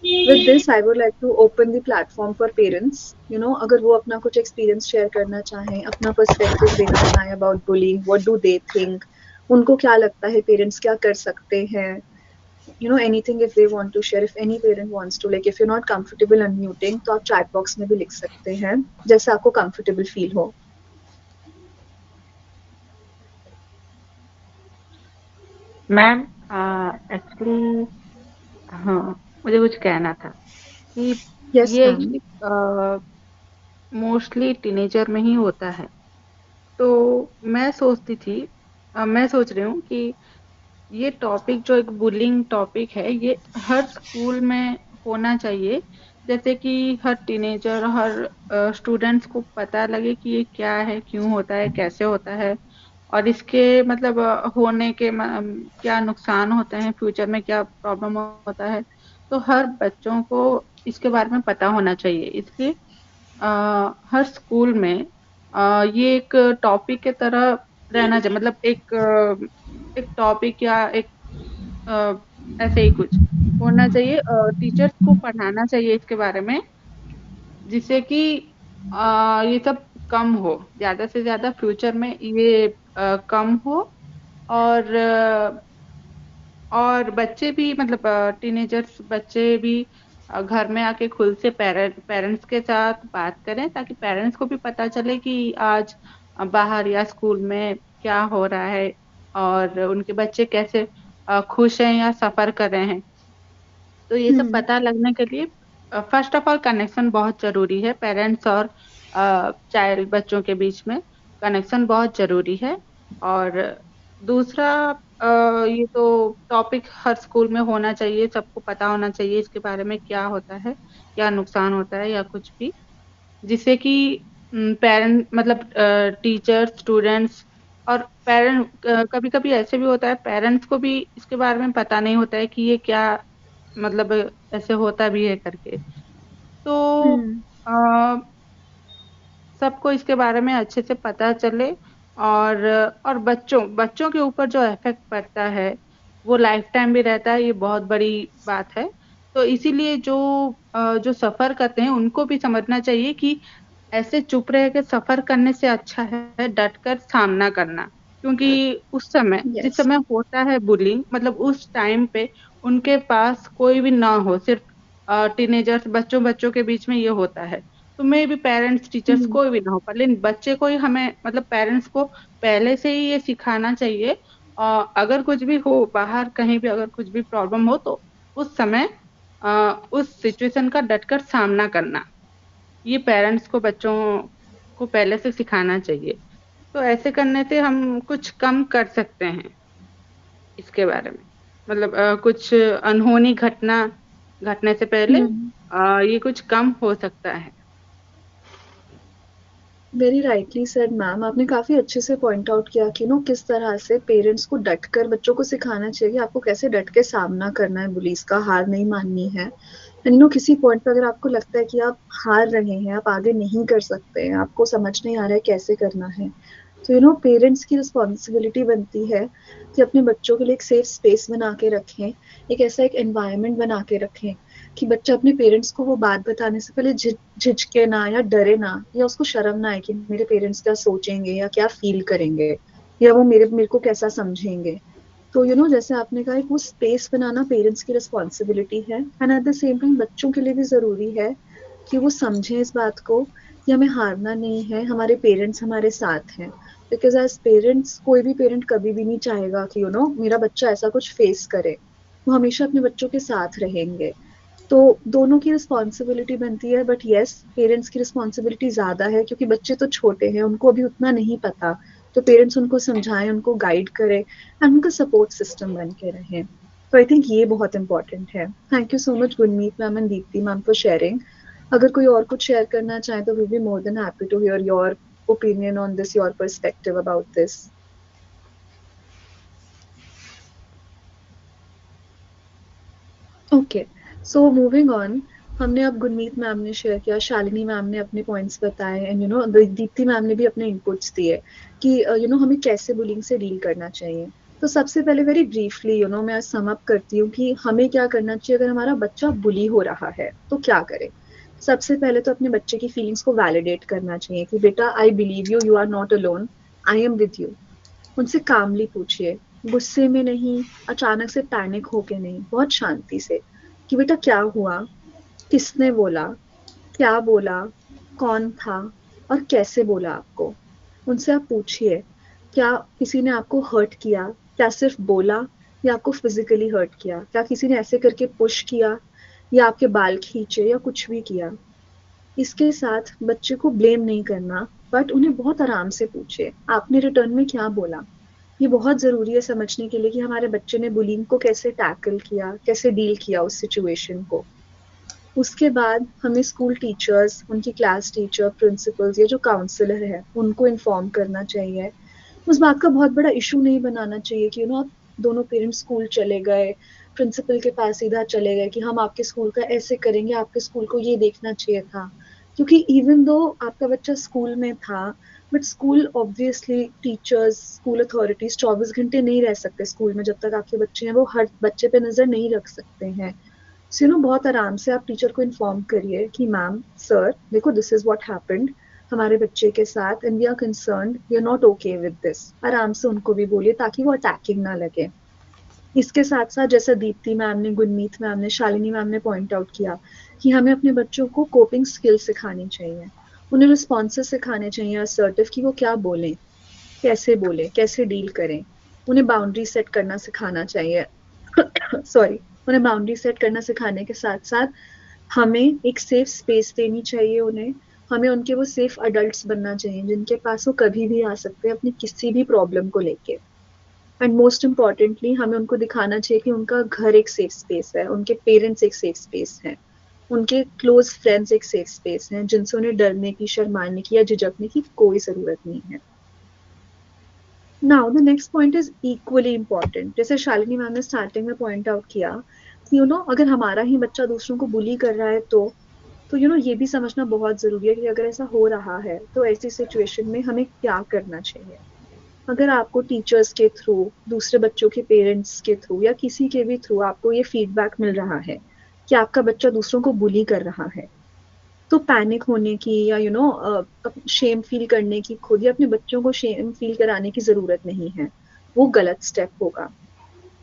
Speaker 1: With this, I would like to open the platform for parents. अगर वो अपना कुछ experience share करना चाहें, अपना perspective देना चाहें about bullying, what do they think? उनको क्या लगता है parents क्या कर सकते हैं? Anything if they want to share, if any parent wants to, like if you're not comfortable unmuting, तो आप chat box में भी लिख सकते हैं, जैसे आपको comfortable feel हो.
Speaker 5: मैम एक्चुअली हाँ, मुझे कुछ कहना था कि
Speaker 1: Yes,
Speaker 5: ये
Speaker 1: ma'am.
Speaker 5: एक्चुअली मोस्टली टीनेजर में ही होता है. तो मैं सोच रही हूँ कि ये टॉपिक जो एक बुलिंग टॉपिक है, ये हर स्कूल में होना चाहिए, जैसे कि हर टीनेजर, हर स्टूडेंट्स को पता लगे कि ये क्या है, क्यों होता है, कैसे होता है, और इसके मतलब होने के क्या नुकसान होते हैं, फ्यूचर में क्या प्रॉब्लम होता है. तो हर बच्चों को इसके बारे में पता होना चाहिए. इसलिए हर स्कूल में ये एक टॉपिक की तरह रहना चाहिए, मतलब एक टॉपिक या एक ऐसे ही कुछ होना चाहिए. टीचर्स को पढ़ाना चाहिए इसके बारे में, जिससे कि ये सब कम हो, ज़्यादा से ज़्यादा फ्यूचर में ये कम हो. और बच्चे भी मतलब टीनेजर्स बच्चे भी घर में आके खुद से पेरेंट्स के साथ बात करें, ताकि पेरेंट्स को भी पता चले कि आज बाहर या स्कूल में क्या हो रहा है और उनके बच्चे कैसे खुश हैं या सफ़र कर रहे हैं. तो ये सब पता लगने के लिए फर्स्ट ऑफ ऑल कनेक्शन बहुत ज़रूरी है. पेरेंट्स और चाइल्ड बच्चों के बीच में कनेक्शन बहुत ज़रूरी है. और दूसरा ये तो टॉपिक हर स्कूल में होना चाहिए, सबको पता होना चाहिए इसके बारे में, क्या होता है, क्या नुकसान होता है या कुछ भी, जिससे कि पेरेंट मतलब टीचर, स्टूडेंट्स और पेरेंट, कभी-कभी ऐसे भी होता है पेरेंट्स को भी इसके बारे में पता नहीं होता है कि ये क्या मतलब ऐसे होता भी है करके. तो अ, सबको इसके बारे में अच्छे से पता चले. और बच्चों के ऊपर जो इफ़ेक्ट पड़ता है, वो लाइफ़ टाइम भी रहता है, ये बहुत बड़ी बात है. तो इसीलिए जो सफ़र करते हैं, उनको भी समझना चाहिए कि ऐसे चुप रह के सफ़र करने से अच्छा है डट कर सामना करना. क्योंकि उस समय जिस
Speaker 1: Yes.
Speaker 5: समय होता है बुलिंग, मतलब उस टाइम पे उनके पास कोई भी ना हो, सिर्फ़ टीनेजर्स बच्चों के बीच में ये होता है. तो मेबी पेरेंट्स, टीचर्स कोई भी ना हो, पर लेकिन बच्चे को ही हमें मतलब पेरेंट्स को पहले से ही ये सिखाना चाहिए. अगर कुछ भी हो बाहर, कहीं भी अगर कुछ भी प्रॉब्लम हो, तो उस समय उस सिचुएशन का डटकर सामना करना. ये पेरेंट्स को बच्चों को पहले से सिखाना चाहिए। तो ऐसे करने से हम कुछ कम कर सकते हैं इसके बारे में। मतलब कुछ अनहोनी घटना घटने से पहले
Speaker 1: हम्म।
Speaker 5: ये कुछ कम हो सकता है।
Speaker 1: वेरी राइटली सेड मैम, आपने काफी अच्छे से पॉइंट आउट किया कि नो किस तरह से पेरेंट्स को डट कर बच्चों को सिखाना चाहिए कि आपको कैसे डट के सामना करना है, बुलीज का हार नहीं माननी है। एंड नो किसी पॉइंट पे अगर आपको लगता है कि आप हार रहे हैं, आप आगे नहीं कर सकते हैं, आपको समझ नहीं आ रहा है कैसे करना है, तो पेरेंट्स की रिस्पॉन्सिबिलिटी बनती है कि अपने बच्चों के लिए एक सेफ स्पेस बना के रखें, एक ऐसा एक एनवायरनमेंट बना के रखें कि बच्चा अपने पेरेंट्स को वो बात बताने से पहले झिझके ना या डरे ना, या उसको शर्म ना आए कि मेरे पेरेंट्स क्या सोचेंगे या क्या फील करेंगे, या वो मेरे मेरे को कैसा समझेंगे। तो जैसे आपने कहा, एक वो स्पेस बनाना पेरेंट्स की रिस्पॉन्सिबिलिटी है, and at the same time बच्चों के लिए भी जरूरी है कि वो समझें इस बात को कि हमें हारना नहीं है, हमारे पेरेंट्स हमारे साथ हैं। बिकॉज एज पेरेंट्स कोई भी पेरेंट कभी भी नहीं चाहेगा कि मेरा बच्चा ऐसा कुछ फेस करे। वो हमेशा अपने बच्चों के साथ रहेंगे। तो दोनों की रिस्पॉन्सिबिलिटी बनती है, बट यस, पेरेंट्स की रिस्पॉन्सिबिलिटी ज्यादा है क्योंकि बच्चे तो छोटे हैं, उनको अभी उतना नहीं पता। तो पेरेंट्स उनको समझाएं, उनको गाइड करें, एंड उनका सपोर्ट सिस्टम बन के रहें। तो आई थिंक ये बहुत इंपॉर्टेंट है। Thank you so much Gurmeet ma'am and Deepti ma'am for sharing. अगर कोई और कुछ शेयर करना चाहे तो we be more than happy to hear your opinion on this, your perspective about this. Okay, so moving on. हमने अब गुरमीत मैम ने शेयर किया, शालिनी मैम ने अपने पॉइंट्स बताए, एंड दीप्ति मैम ने भी अपने इनपुट्स दिए कि हमें कैसे बुलिंग से डील करना चाहिए। तो सबसे पहले वेरी ब्रीफली मैं सम अप करती हूँ कि हमें क्या करना चाहिए अगर हमारा बच्चा बुली हो रहा है तो क्या करें। सबसे पहले तो अपने बच्चे की फीलिंग्स को वैलिडेट करना चाहिए कि बेटा, I believe you, you are not alone, I am with you. उनसे कामली पूछिए, गुस्से में नहीं, अचानक से पैनिक होके नहीं, बहुत शांति से, कि बेटा क्या हुआ, किसने बोला, क्या बोला, कौन था, और कैसे बोला आपको। उनसे आप पूछिए, क्या किसी ने आपको हर्ट किया, क्या सिर्फ बोला, या आपको फिजिकली हर्ट किया, क्या किसी ने ऐसे करके पुश किया, या आपके बाल खींचे, या कुछ भी किया। इसके साथ बच्चे को ब्लेम नहीं करना, बट उन्हें बहुत आराम से पूछे, आपने रिटर्न में क्या बोला। ये बहुत जरूरी है समझने के लिए कि हमारे बच्चे ने बुलिंग को कैसे टैकल किया, कैसे डील किया उस सिचुएशन को। उसके बाद हमें स्कूल टीचर्स, उनकी क्लास टीचर, प्रिंसिपल्स या जो काउंसलर है उनको इन्फॉर्म करना चाहिए। उस बात का बहुत बड़ा इशू नहीं बनाना चाहिए कि आप दोनों पेरेंट्स स्कूल चले गए, प्रिंसिपल के पास सीधा चले गए कि हम आपके स्कूल का ऐसे करेंगे, आपके स्कूल को ये देखना चाहिए था। क्योंकि इवन दो आपका बच्चा स्कूल में था, but school obviously teachers, school authorities 24 घंटे नहीं रह सकते स्कूल में। जब तक आपके बच्चे हैं वो हर बच्चे पे नजर नहीं रख सकते हैं। सो बहुत आराम से आप टीचर को इन्फॉर्म करिए कि मैम, सर, देखो, दिस इज व्हाट हैपेंड हमारे बच्चे के साथ, and we are concerned, we are not okay with this. आराम से उनको भी बोलिए ताकि वो अटैकिंग ना लगे। इसके साथ साथ जैसा दीप्ति मैम ने, गुरमीत मैम ने, शालिनी मैम ने पॉइंट आउट किया कि हमें अपने बच्चों को कोपिंग स्किल्स सिखानी चाहिए, उन्हें रिस्पॉन्सेस सिखाने चाहिए असर्टिव, कि वो क्या बोलें, कैसे डील करें। उन्हें बाउंड्री सेट करना सिखाना चाहिए। सॉरी, उन्हें बाउंड्री सेट करना सिखाने के साथ साथ हमें एक सेफ स्पेस देनी चाहिए उन्हें। हमें उनके वो सेफ अडल्ट्स बनना चाहिए जिनके पास वो कभी भी आ सकते हैं अपनी किसी भी प्रॉब्लम को लेके। एंड मोस्ट इम्पॉर्टेंटली हमें उनको दिखाना चाहिए कि उनका घर एक सेफ स्पेस है, उनके पेरेंट्स एक सेफ स्पेस है, उनके क्लोज फ्रेंड्स एक सेफ स्पेस हैं जिनसे उन्हें डरने की, शर्माने की या झिझकने की कोई जरूरत नहीं है। Now the next point is equally important. जैसे शालिनी मैम ने स्टार्टिंग में पॉइंट आउट किया कि अगर हमारा ही बच्चा दूसरों को बुली कर रहा है तो ये भी समझना बहुत जरूरी है कि अगर ऐसा हो रहा है तो ऐसी सिचुएशन में हमें क्या करना चाहिए। अगर आपको टीचर्स के थ्रू, दूसरे बच्चों के पेरेंट्स के थ्रू या किसी के भी थ्रू आपको ये फीडबैक मिल रहा है कि आपका बच्चा दूसरों को बुली कर रहा है, तो पैनिक होने की या शेम फील करने की, खुद या अपने बच्चों को शेम फील कराने की जरूरत नहीं है। वो गलत स्टेप होगा।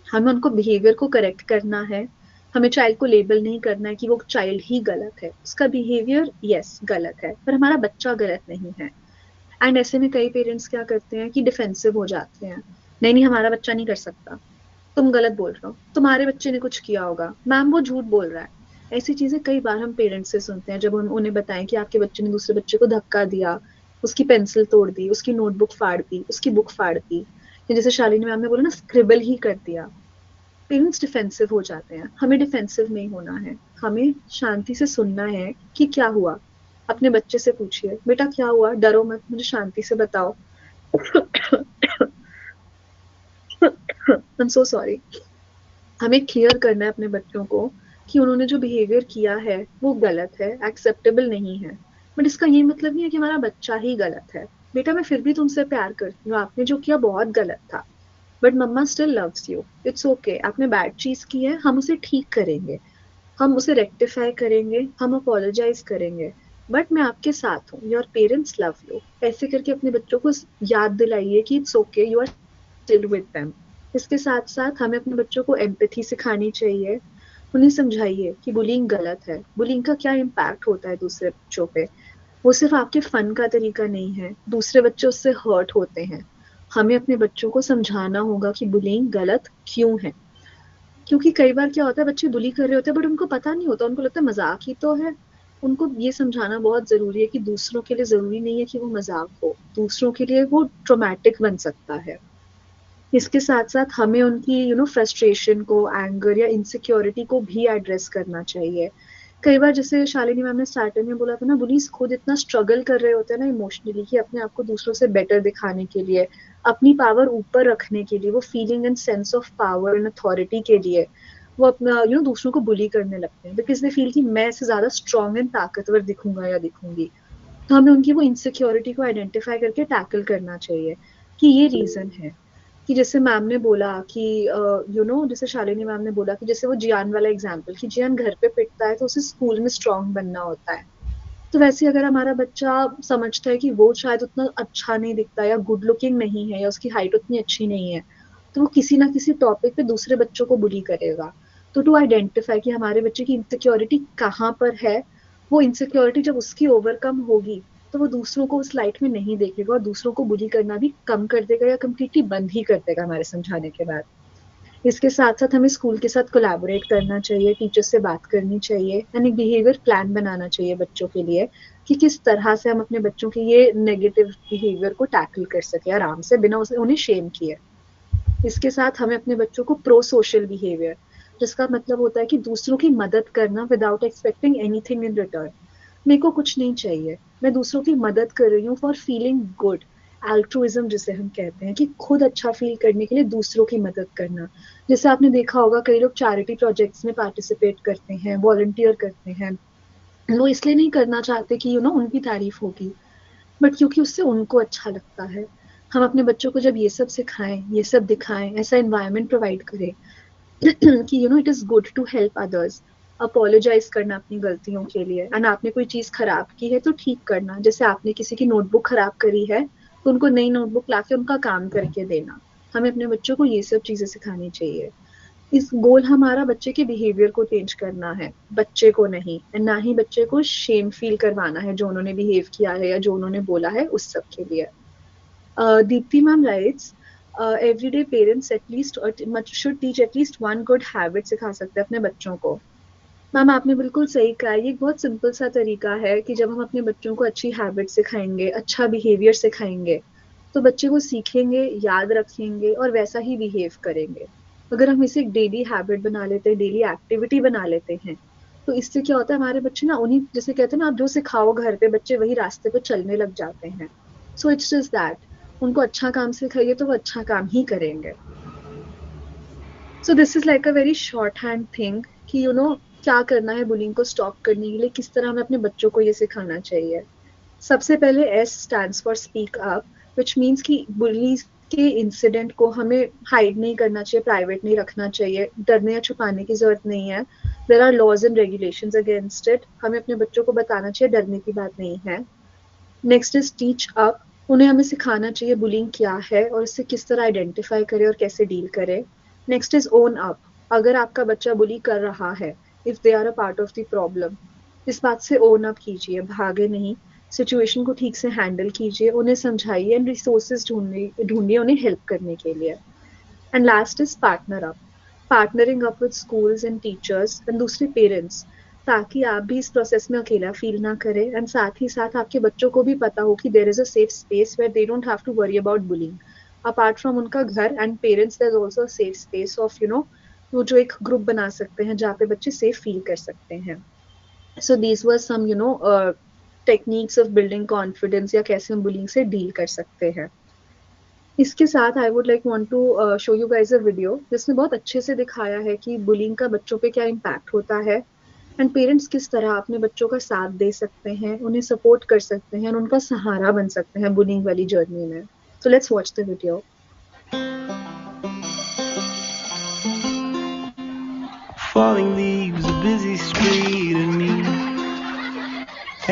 Speaker 1: हमें उनको बिहेवियर को करेक्ट करना है। हमें चाइल्ड को लेबल नहीं करना है कि वो चाइल्ड ही गलत है, उसका बिहेवियर यस गलत है, पर हमारा बच्चा गलत नहीं है। एंड ऐसे में कई पेरेंट्स क्या करते हैं कि डिफेंसिव हो जाते हैं, नहीं नहीं, हमारा बच्चा नहीं कर सकता, तुम गलत बोल रहे हो, तुम्हारे बच्चे ने कुछ किया होगा, मैम वो झूठ बोल रहा है। ऐसी चीजें कई बार हम पेरेंट्स से सुनते हैं जब हम उन्हें बताएं कि आपके बच्चे ने दूसरे बच्चे को धक्का दिया, उसकी पेंसिल तोड़ दी, उसकी नोटबुक फाड़ दी, उसकी बुक फाड़ दी, या जैसे शालिनी मैम ने बोला ना स्क्रिबल ही कर दिया। पेरेंट्स डिफेंसिव हो जाते हैं। हमें डिफेंसिव नहीं होना है, हमें शांति से सुनना है कि क्या हुआ। अपने बच्चे से पूछिए, बेटा क्या हुआ, डरो मत, मुझे शांति से बताओ। I'm so sorry। हमें क्लियर करना है अपने बच्चों को कि उन्होंने जो बिहेवियर किया है वो गलत है, एक्सेप्टेबल नहीं है। बट इसका ये मतलब नहीं है कि हमारा बच्चा ही गलत है। बेटा मैं फिर भी तुमसे प्यार करती हूँ, आपने जो किया बहुत गलत था, but mamma still loves you, it's okay. आपने बैड चीज की है, हम उसे ठीक करेंगे, हम उसे रेक्टिफाई करेंगे, हम अपोलोजाइज करेंगे, बट मैं आपके साथ हूँ, योर पेरेंट्स लव यू। ऐसे करके अपने बच्चों को याद दिलाइए कि it's okay, you are still with them. इसके साथ साथ हमें अपने बच्चों को एम्पैथी सिखानी चाहिए। उन्हें समझाइए कि बुलिंग गलत है, बुलिंग का क्या इम्पैक्ट होता है दूसरे बच्चों पे। वो सिर्फ आपके फन का तरीका नहीं है, दूसरे बच्चे उससे हर्ट होते हैं। हमें अपने बच्चों को समझाना होगा कि बुलिंग गलत क्यों है। क्योंकि कई बार क्या होता है, बच्चे बुली कर रहे होते हैं बट उनको पता नहीं होता, उनको लगता है मजाक ही तो है। उनको ये समझाना बहुत जरूरी है कि दूसरों के लिए जरूरी नहीं है कि वो मजाक हो, दूसरों के लिए वो ट्रॉमेटिक बन सकता है। इसके साथ साथ हमें उनकी फ्रस्ट्रेशन को, एंगर या इनसिक्योरिटी को भी एड्रेस करना चाहिए। कई बार जैसे शालिनी मैम ने स्टार्टिंग में बोला था ना, बुलीज खुद इतना स्ट्रगल कर रहे होते हैं ना इमोशनली कि अपने आप को दूसरों से बेटर दिखाने के लिए, अपनी पावर ऊपर रखने के लिए, वो feeling and sense of power and authority के लिए वो अपना दूसरों को बुली करने लगते हैं, बिकॉज दे फील कि मैं इससे ज्यादा स्ट्रॉन्ग एंड ताकतवर दिखूंगा या दिखूंगी। तो हमें उनकी वो इनसिक्योरिटी को आइडेंटिफाई करके टैकल करना चाहिए कि ये रीजन है। कि जैसे मैम ने बोला कि जैसे शालिनी मैम ने बोला कि जैसे वो जियान वाला एग्जाम्पल कि जियान घर पे पिटता है तो उसे स्कूल में स्ट्रांग बनना होता है। तो वैसे अगर हमारा बच्चा समझता है कि वो शायद उतना अच्छा नहीं दिखता या गुड लुकिंग नहीं है या उसकी हाइट उतनी अच्छी नहीं है, तो वो किसी ना किसी टॉपिक पे दूसरे बच्चों को बुली करेगा। तो टू आइडेंटिफाई कि हमारे बच्चे की इनसिक्योरिटी कहाँ पर है, वो इनसिक्योरिटी जब उसकी ओवरकम होगी तो वो दूसरों को उस लाइट में नहीं देखेगा और दूसरों को बुली करना भी कम कर देगा या कम्प्लीटली बंद ही कर देगा हमारे समझाने के बाद। इसके साथ साथ हमें स्कूल के साथ कोलैबोरेट करना चाहिए, टीचर से बात करनी चाहिए एंड एक बिहेवियर प्लान बनाना चाहिए बच्चों के लिए कि किस तरह से हम अपने बच्चों के ये नेगेटिव बिहेवियर को टैकल कर सके आराम से, बिना उन्हें शेम किए। इसके साथ हमें अपने बच्चों को प्रो सोशल बिहेवियर, जिसका मतलब होता है कि दूसरों की मदद करना without expecting anything in return. मेरे को कुछ नहीं चाहिए, मैं दूसरों की मदद कर रही हूँ फॉर फीलिंग गुड। एल्ट्रुइज्म जिसे हम कहते हैं कि खुद अच्छा फील करने के लिए दूसरों की मदद करना। जैसे आपने देखा होगा कई लोग चैरिटी प्रोजेक्ट्स में पार्टिसिपेट करते हैं, वॉलंटियर करते हैं। वो इसलिए नहीं करना चाहते कि उनकी तारीफ होगी, बट क्योंकि उससे उनको अच्छा लगता है। हम अपने बच्चों को जब ये सब सिखाएं, ये सब दिखाएं, ऐसा एनवायरनमेंट प्रोवाइड करें कि it is good to help others, apologise करना अपनी गलतियों के लिए, एंड आपने कोई चीज खराब की है तो ठीक करना। जैसे आपने किसी की नोटबुक खराब करी है तो उनको नई नोटबुक लाके उनका काम करके देना। हमें अपने बच्चों को ये सब चीजें सिखानी चाहिए। इस गोल हमारा बच्चे के बिहेवियर को चेंज करना है, बच्चे को नहीं, ना ही बच्चे को शेम फील करवाना है जो उन्होंने बिहेव किया है या जो उन्होंने बोला है उस सब के लिए। Deepti ma'am rights, everyday parents at least should teach at least one good habit सिखा सकते हैं अपने बच्चों को। मैम आपने बिल्कुल सही कहा, ये एक बहुत सिंपल सा तरीका है कि जब हम अपने बच्चों को अच्छी हैबिट सिखाएंगे, अच्छा बिहेवियर सिखाएंगे, तो बच्चे को सीखेंगे, याद रखेंगे और वैसा ही बिहेव करेंगे। अगर हम इसे एक डेली हैबिट बना लेते हैं, डेली एक्टिविटी बना लेते हैं, तो इससे क्या होता है, हमारे बच्चे ना उन्हीं, जैसे कहते हैं ना, आप जो सिखाओ घर पे बच्चे वही रास्ते पे चलने लग जाते हैं। सो इट्स जस्ट दैट, उनको अच्छा काम सिखाइए तो वो अच्छा काम ही करेंगे। So this is like a very short hand thing कि क्या करना है बुलिंग को स्टॉप करने के लिए, किस तरह हमें अपने बच्चों को ये सिखाना चाहिए। सबसे पहले S stands for speak up, which means कि बुलीज के इंसिडेंट को हमें हाइड नहीं करना चाहिए, प्राइवेट नहीं रखना चाहिए, डरने या छुपाने की जरूरत नहीं है। There are laws and regulations against it, हमें अपने बच्चों को बताना चाहिए डरने की बात नहीं है। नेक्स्ट इज टीच अप, उन्हें हमें सिखाना चाहिए बुलिंग क्या है और इससे किस तरह आइडेंटिफाई करे और कैसे डील करे। नेक्स्ट इज ओन अप, अगर आपका बच्चा बुली कर रहा है, if they are a part of the problem, इस बात से ओन अप कीजिए, भागे नहीं, सिचुएशन को ठीक से हैंडल कीजिए, उन्हें समझाइए एंड रिसोर्सेज ढूंढिए उन्हें हेल्प करने के लिए। And last is partner up, partnering up with schools and teachers and दूसरे पेरेंट्स ताकि आप भी इस प्रोसेस में अकेला फील ना करें, एंड साथ ही साथ आपके बच्चों को भी पता हो कि there is a safe space where they don't have to worry about bullying. Apart from उनका घर and parents, there is also a safe space of वो जो एक ग्रुप बना सकते हैं जहाँ पे बच्चे सेफ फील कर सकते हैं। So these were some techniques of building confidence, या कैसे हम बुलिंग से डील कर सकते हैं। इसके साथ I would like want to show you guys a video जिसमें बहुत अच्छे से दिखाया है कि बुलिंग का बच्चों पे क्या इम्पैक्ट होता है, एंड पेरेंट्स किस तरह अपने बच्चों का साथ दे सकते हैं, उन्हें सपोर्ट कर सकते हैं और उनका सहारा बन सकते हैं बुलिंग वाली जर्नी में। So let's watch the video.
Speaker 6: Falling leaves, a busy street, and me.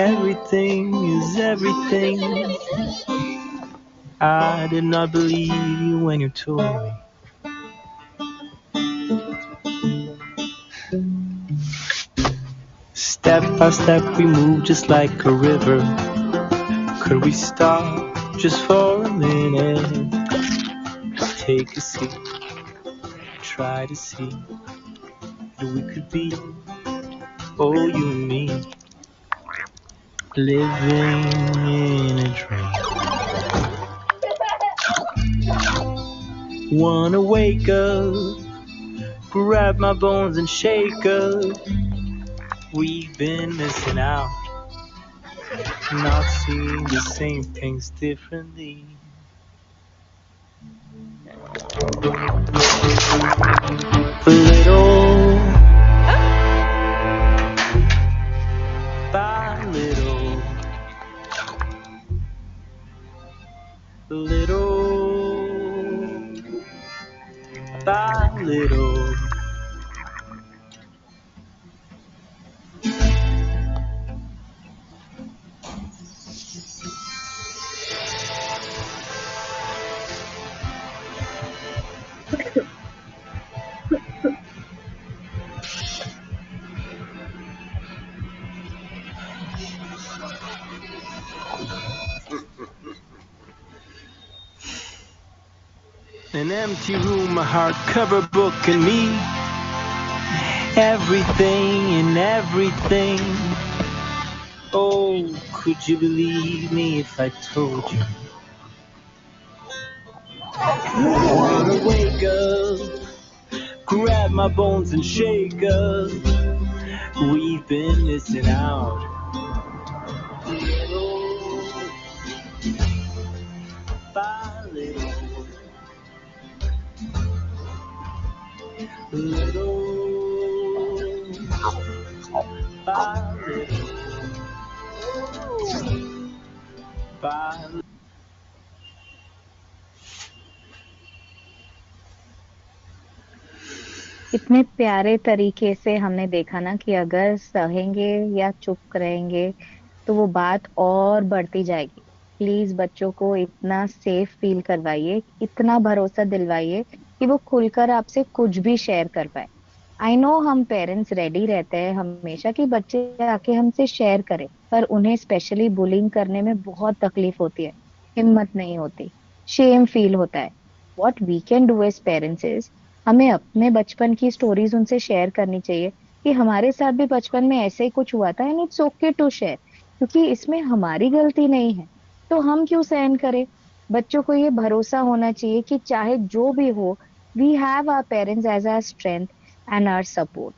Speaker 6: Everything is everything. I did not believe you when you told me. Step by step we move just like a river. Could we stop just for a minute? Take a seat, try to see who we could be. Oh, you and me, living in a dream. Wanna wake up, grab my bones and shake up. We've been missing out, not seeing the same things differently. Little by little, little by little. An empty room, a hardcover book, and me. Everything and everything. Oh, could you believe me if I told you? Wanna wake up, grab my bones and shake up. We've been missing out. Little by little. Little by little. By little.
Speaker 2: इतने प्यारे तरीके से हमने देखा ना कि अगर सहेंगे या चुप रहेंगे तो वो बात और बढ़ती जाएगी। प्लीज बच्चों को इतना सेफ फील करवाइए, इतना भरोसा दिलवाइए कि वो खुलकर आपसे कुछ भी शेयर कर पाए। आई नो हम पेरेंट्स रेडी रहते हैं हमेशा कि बच्चे आके हमसे शेयर करें, पर उन्हें स्पेशली बुलिंग करने में बहुत तकलीफ होती है, हिम्मत नहीं होती, शेम फील होता है। What we can do as parents is हमें अपने बचपन की स्टोरीज उनसे शेयर करनी चाहिए कि हमारे साथ भी बचपन में ऐसे ही कुछ हुआ था, and it's okay to share, क्योंकि इसमें हमारी गलती नहीं है, तो हम क्यों सहन करें। बच्चों को ये भरोसा होना चाहिए कि चाहे जो भी हो, we have our parents as our strength and our support.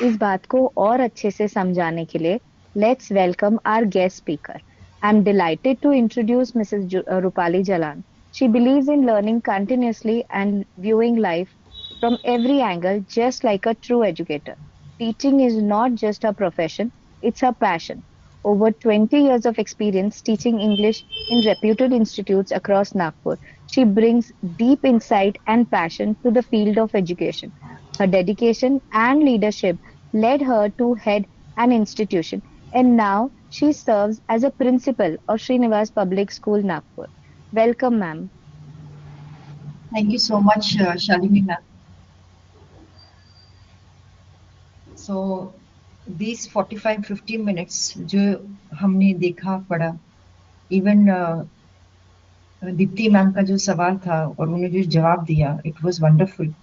Speaker 2: इस बात को और अच्छे से समझाने के लिए let's welcome our guest speaker. I am delighted to introduce Mrs Rupali Jalan. She believes in learning continuously and viewing life from every angle, just like a true educator. Teaching is not just a profession, it's a passion. Over 20 years of experience teaching English in reputed institutes across Nagpur, she brings deep insight and passion to the field of education. Her dedication and leadership led her to head an institution, and now she serves as a principal of Srinivas Public School, Nagpur. Welcome, ma'am.
Speaker 7: Thank you so much, Shalini ma'am. So, these 45-50 minutes जो हमने देखा पढ़ा, even Deepti ma'am का जो सवाल था और उन्होंने जो जवाब दिया, it was wonderful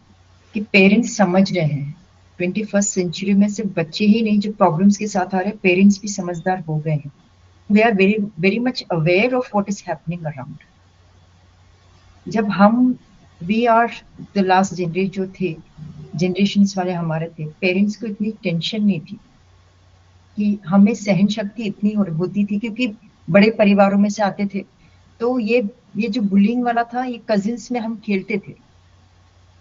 Speaker 7: कि पेरेंट्स समझ रहे हैं 21st सेंचुरी में सिर्फ बच्चे ही नहीं जो प्रॉब्लम्स के साथ आ रहे हैं, पेरेंट्स भी समझदार हो गए हैं. We are very very much aware of what is happening around. जब हम we are the last generation जो थे, जनरेशंस वाले हमारे थे, पेरेंट्स को इतनी टेंशन नहीं थी कि हमें सहन शक्ति इतनी होती थी क्योंकि बड़े परिवारों में से आते थे. तो ये जो बुलिंग वाला था, ये कजिन्स में हम खेलते थे.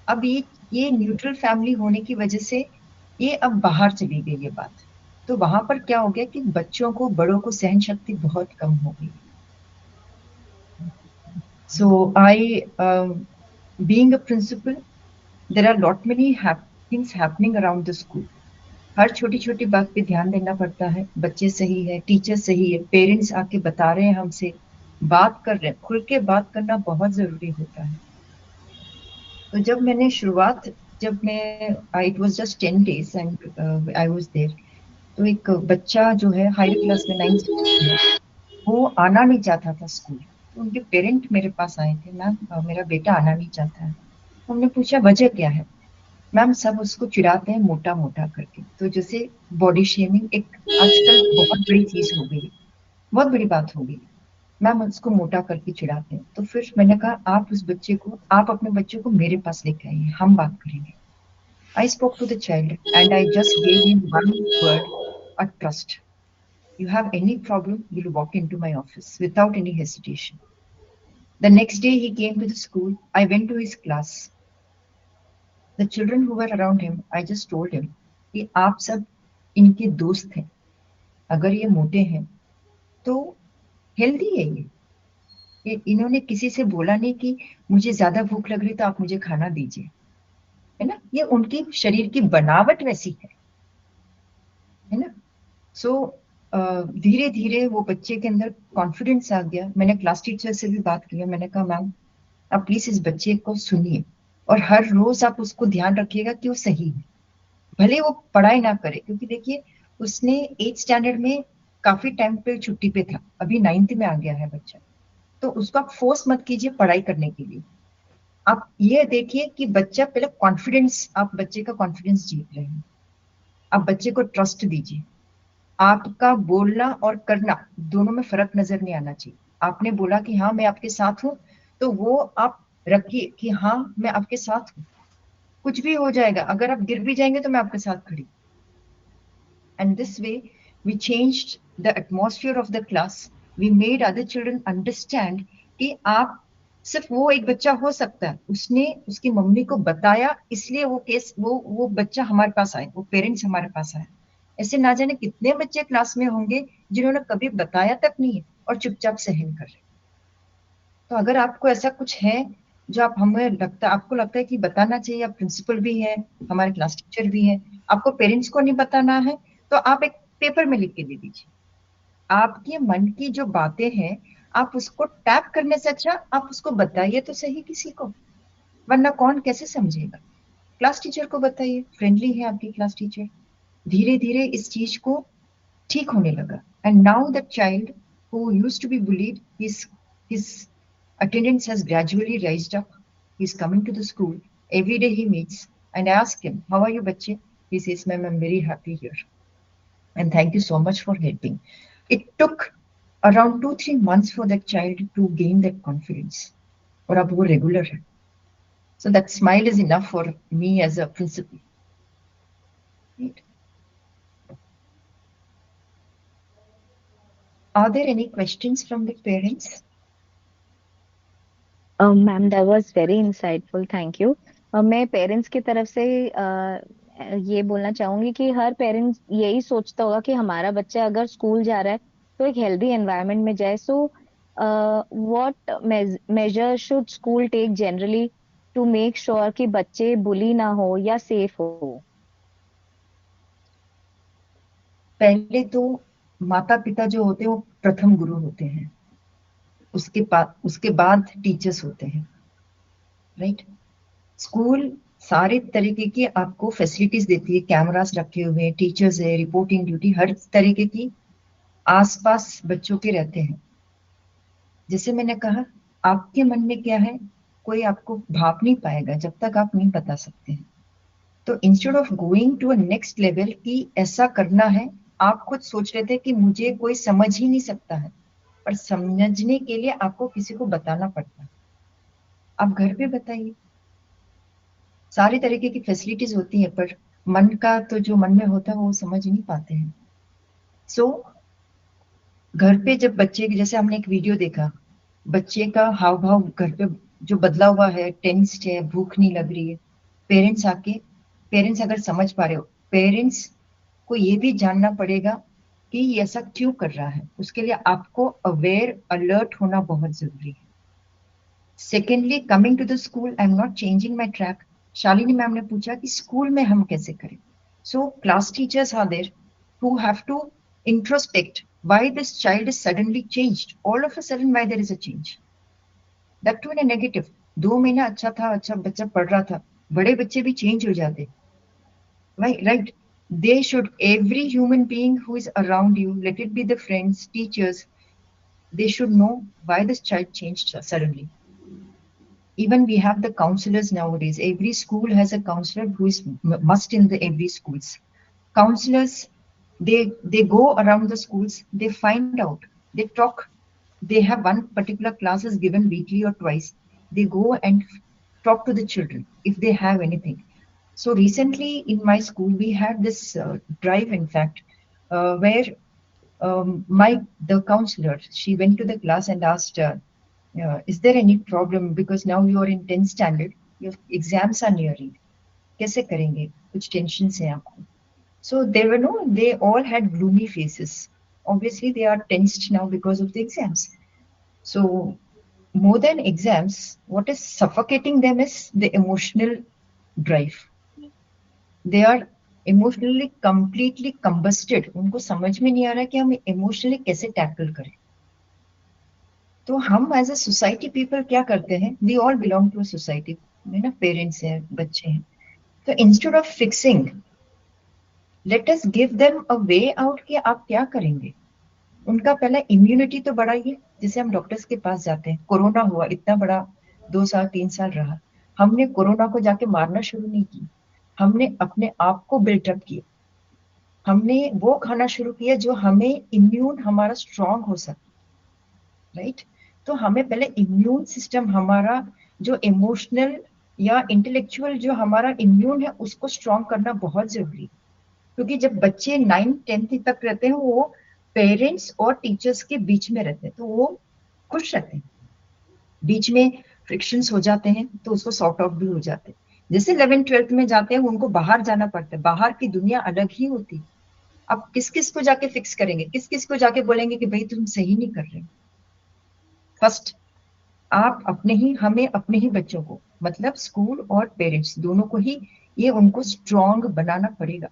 Speaker 7: अब ये न्यूट्रल फैमिली होने की वजह से ये अब बाहर चली गई ये बात. तो वहां पर क्या हो गया कि बच्चों को, बड़ों को सहन शक्ति बहुत कम हो गई. So being a principal, there are lot many things happening around the school. हर छोटी छोटी बात पे ध्यान देना पड़ता है. बच्चे सही है, टीचर सही है, पेरेंट्स आके बता रहे हैं हमसे, बात कर रहे हैं, खुल के बात करना बहुत जरूरी होता है. तो जब मैंने शुरुआत, जब मैं it was just 10 days and I was there, तो एक बच्चा जो है हायर क्लास में 9th में, वो आना नहीं चाहता था स्कूल. तो उनके पेरेंट मेरे पास आए थे, मैम मेरा बेटा आना नहीं चाहता है. हमने पूछा वजह क्या है. मैम सब उसको चिढ़ाते हैं मोटा मोटा करके. तो जैसे बॉडी शेमिंग एक आजकल बहुत बड़ी चीज हो गई, बहुत बड़ी बात हो गई. मैम उसको मोटा करके चिढ़ाते हैं. तो फिर मैंने कहा आप अपने बच्चे को मेरे पास लेके आइए, हम बात करेंगे. I spoke to the child and I just gave him one word, a trust. You have any problem, you'll walk into my office without any hesitation. The next day he came to the school. I went to his class. The children who were around him, I just told him कि आप सब इनके दोस्त हैं. अगर ये मोटे हैं तो हेल्दी है ये इन्होंने किसी से बोला नहीं कि मुझे ज्यादा भूख लग रही तो आप मुझे खाना दीजिए, है ना. ये उनकी शरीर की बनावट वैसी है ना. सो धीरे धीरे वो बच्चे के अंदर कॉन्फिडेंस आ गया. मैंने क्लास टीचर से भी बात की. मैंने कहा मैम आप प्लीज इस बच्चे को सुनिए और हर रोज आप उसको ध्यान रखिएगा कि वो सही है, भले वो पढ़ाई ना करे. क्योंकि देखिए उसने 8th स्टैंडर्ड में काफी टाइम पे छुट्टी पे था, अभी 9th में आ गया है बच्चा. तो उसको आप फोर्स मत कीजिए पढ़ाई करने के लिए. आप ये देखिए कि बच्चा पहले कॉन्फिडेंस, आप बच्चे का कॉन्फिडेंस जीत रहे हैं. आप बच्चे को ट्रस्ट दीजिए. आपका बोलना और करना दोनों में फर्क नजर नहीं आना चाहिए. आपने बोला कि हाँ मैं आपके साथ हूं, तो वो आप रखिए कि हाँ मैं आपके साथ हूं. कुछ भी हो जाएगा, अगर आप गिर भी जाएंगे तो मैं आपके साथ खड़ी. And this way we changed the atmosphere of the class. We made other children understand कि आप सिर्फ वो एक बच्चा हो सकता है. उसने उसकी मम्मी को बताया, इसलिए वो बच्चा हमारे पास आए, वो पेरेंट्स हमारे पास आए. ऐसे ना जाने कितने बच्चे क्लास में होंगे जिन्होंने कभी बताया तक नहीं है और चुपचाप सहन कर रहे. तो अगर आपको ऐसा कुछ है जो आपको लगता है कि बताना चाहिए, आप प्रिंसिपल भी है, हमारे क्लास टीचर भी है, आपको पेरेंट्स को नहीं बताना है, तो आप एक पेपर में लिख के दे दीजिए. आपके मन की जो बातें हैं आप उसको टैप करने से अच्छा आप उसको बताइए तो सही किसी को, वरना कौन कैसे समझेगा. क्लास टीचर को बताइए, फ्रेंडली है आपकी क्लास टीचर. धीरे धीरे इस चीज को ठीक होने लगा. And now the child who used to be bullied, his attendance has gradually raised up. He's coming to the school every day. He meets and I ask him, how are you bache? He says, ma'am, I'm very happy here and thank you so much for helping. It took around 2-3 months for that child to gain that confidence. और अब वो regular है. So that smile is enough for me as a principal. Right? Are there any questions from the parents?
Speaker 2: Ma'am that was very insightful, thank you. मैं parents की तरफ से ये बोलना चाहूंगी कि हर पेरेंट्स यही सोचता होगा कि हमारा बच्चा अगर स्कूल जा रहा है तो एक हेल्दी एनवायरनमेंट में जाए. So what measure should school take generally to make sure कि बच्चे बुली ना हो या सेफ हो?
Speaker 7: पहले तो माता पिता जो होते हैं वो प्रथम गुरु होते हैं, उसके बाद टीचर्स होते हैं. राइट. स्कूल सारे तरीके की आपको फैसिलिटीज देती है, कैमरास रखे हुए हैं, टीचर्स है, रिपोर्टिंग ड्यूटी, हर तरीके की आसपास बच्चों के रहते हैं. जैसे मैंने कहा, आपके मन में क्या है कोई आपको भाप नहीं पाएगा जब तक आप नहीं बता सकते हैं. तो instead of going to a next level कि ऐसा करना है, आप खुद सोच रहे थे कि मुझे कोई समझ ही नहीं सकता है, पर समझने के लिए आपको किसी को बताना पड़ता है। आप घर पे बताइए, सारी तरीके की फैसिलिटीज होती है, पर मन का तो जो मन में होता है वो समझ नहीं पाते हैं। सो घर पे जब बच्चे, जैसे हमने एक वीडियो देखा, बच्चे का हाव भाव घर पे जो बदला हुआ है, टेंस्ड है, भूख नहीं लग रही है, पेरेंट्स अगर समझ पा रहे हो, पेरेंट्स को ये भी जानना पड़ेगा कि ये ऐसा क्यों कर रहा है, उसके लिए आपको अवेयर अलर्ट होना बहुत जरूरी है। Secondly, coming to the school, I am not changing my track. Shalini ma'am ने पूछा कि स्कूल में हम कैसे करें। So class teachers are there who have to introspect why this child is suddenly changed. All of a sudden, why there is a change? That too in a negative. 2 महीना अच्छा था, अच्छा बच्चा पढ़ रहा था, बड़े बच्चे भी चेंज हो जाते, right? They should, every human being who is around you, let it be the friends, teachers, they should know why this child changed suddenly. Even we have the counselors nowadays. Every school has a counselor who is must in the every schools. Counselors, they go around the schools, they find out, they talk. They have one particular class is given weekly or twice. They go and talk to the children if they have anything. So recently in my school we had this drive, in fact, where the counselor, she went to the class and asked, is there any problem, because now you are in 10th standard, your exams are nearing, कैसे करेंगे, कुछ tensions हैं आपको? So they all had gloomy faces. Obviously they are tensed now because of the exams. So more than exams, what is suffocating them is the emotional drive. They are emotionally completely combusted. उनको समझ में नहीं आ रहा कि हम emotionally कैसे tackle करें। तो हम एज अ सोसाइटी पीपल क्या करते हैं, we all belong to a society, है ना, पेरेंट्स हैं, बच्चे हैं, तो instead of fixing, let us give them a way out कि आप क्या करेंगे। उनका पहले इम्यूनिटी तो बढ़ाइए, जैसे हम डॉक्टर्स के पास जाते हैं, कोरोना हुआ, इतना बड़ा 2 साल 3 साल रहा, हमने कोरोना को जाके मारना शुरू नहीं की, हमने अपने आप को बिल्टअप किया, हमने वो खाना शुरू किया जो हमें इम्यून हमारा स्ट्रांग हो सके, राइट? तो हमें पहले इम्यून सिस्टम हमारा जो इमोशनल या इंटेलेक्चुअल जो हमारा इम्यून है उसको स्ट्रांग करना बहुत जरूरी, क्योंकि जब बच्चे 9th-10th तक रहते हैं वो पेरेंट्स और टीचर्स के बीच में रहते हैं, तो वो खुश रहते हैं, बीच में फ्रिक्शंस हो जाते हैं तो उसको सॉर्ट आउट भी हो जाते हैं। जैसे 11th-12th में जाते हैं उनको बाहर जाना पड़ता है, बाहर की दुनिया अलग ही होती है। अब किस किस को जाके फिक्स करेंगे, किस किस को जाके बोलेंगे कि भाई तुम सही नहीं कर रहे। फर्स्ट आप हमें अपने ही बच्चों को, मतलब स्कूल और पेरेंट्स दोनों को ही ये उनको स्ट्रांग बनाना पड़ेगा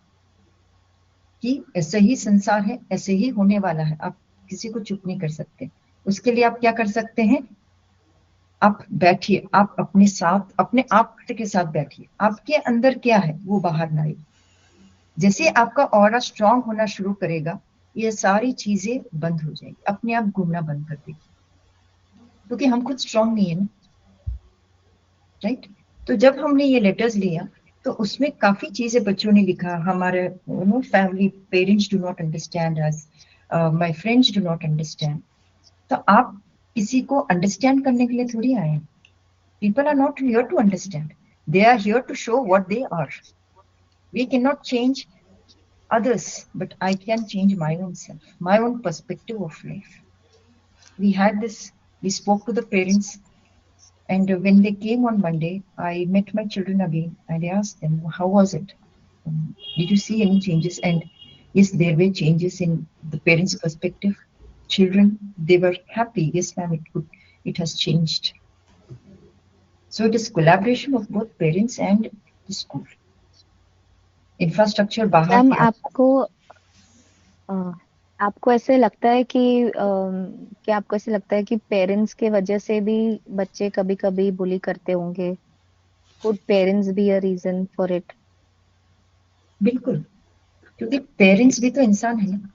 Speaker 7: कि ऐसे ही संसार है, ऐसे ही होने वाला है, आप किसी को चुप नहीं कर सकते। उसके लिए आप क्या कर सकते हैं, आप बैठिए, आप अपने साथ, अपने आप के साथ बैठिए, आपके अंदर क्या है वो बाहर ना आए। जैसे आपका ऑरा स्ट्रांग होना शुरू करेगा, ये सारी चीजें बंद हो जाएगी, अपने आप घूमना बंद कर देगी, क्योंकि हम खुद स्ट्रांग नहीं है ना, राइट? तो जब हमने ये लेटर्स लिया तो उसमें काफी चीजें बच्चों ने लिखा, हमारे family parents do not understand us, my friends do not understand. तो आप किसी को अंडरस्टैंड करने के लिए थोड़ी आए हैं, people are not here to understand, they are here to show what they are. We can not change others, but I can change my own self, my own perspective of life. We spoke to the parents, and when they came on Monday, I met my children again and I asked them, how was it? Did you see any changes? And yes, there were changes in the parents' perspective. Children, they were happy. Yes, ma'am, it has changed. So it is collaboration of both parents and the school. Infrastructure बाहर
Speaker 2: ma'am
Speaker 7: के,
Speaker 2: आपको ऐसे लगता है कि क्या आपको ऐसे लगता है कि पेरेंट्स के वजह से भी बच्चे कभी कभी बुली करते होंगे? Would parents be a reason for it?
Speaker 7: बिल्कुल, क्योंकि पेरेंट्स भी तो इंसान है ना,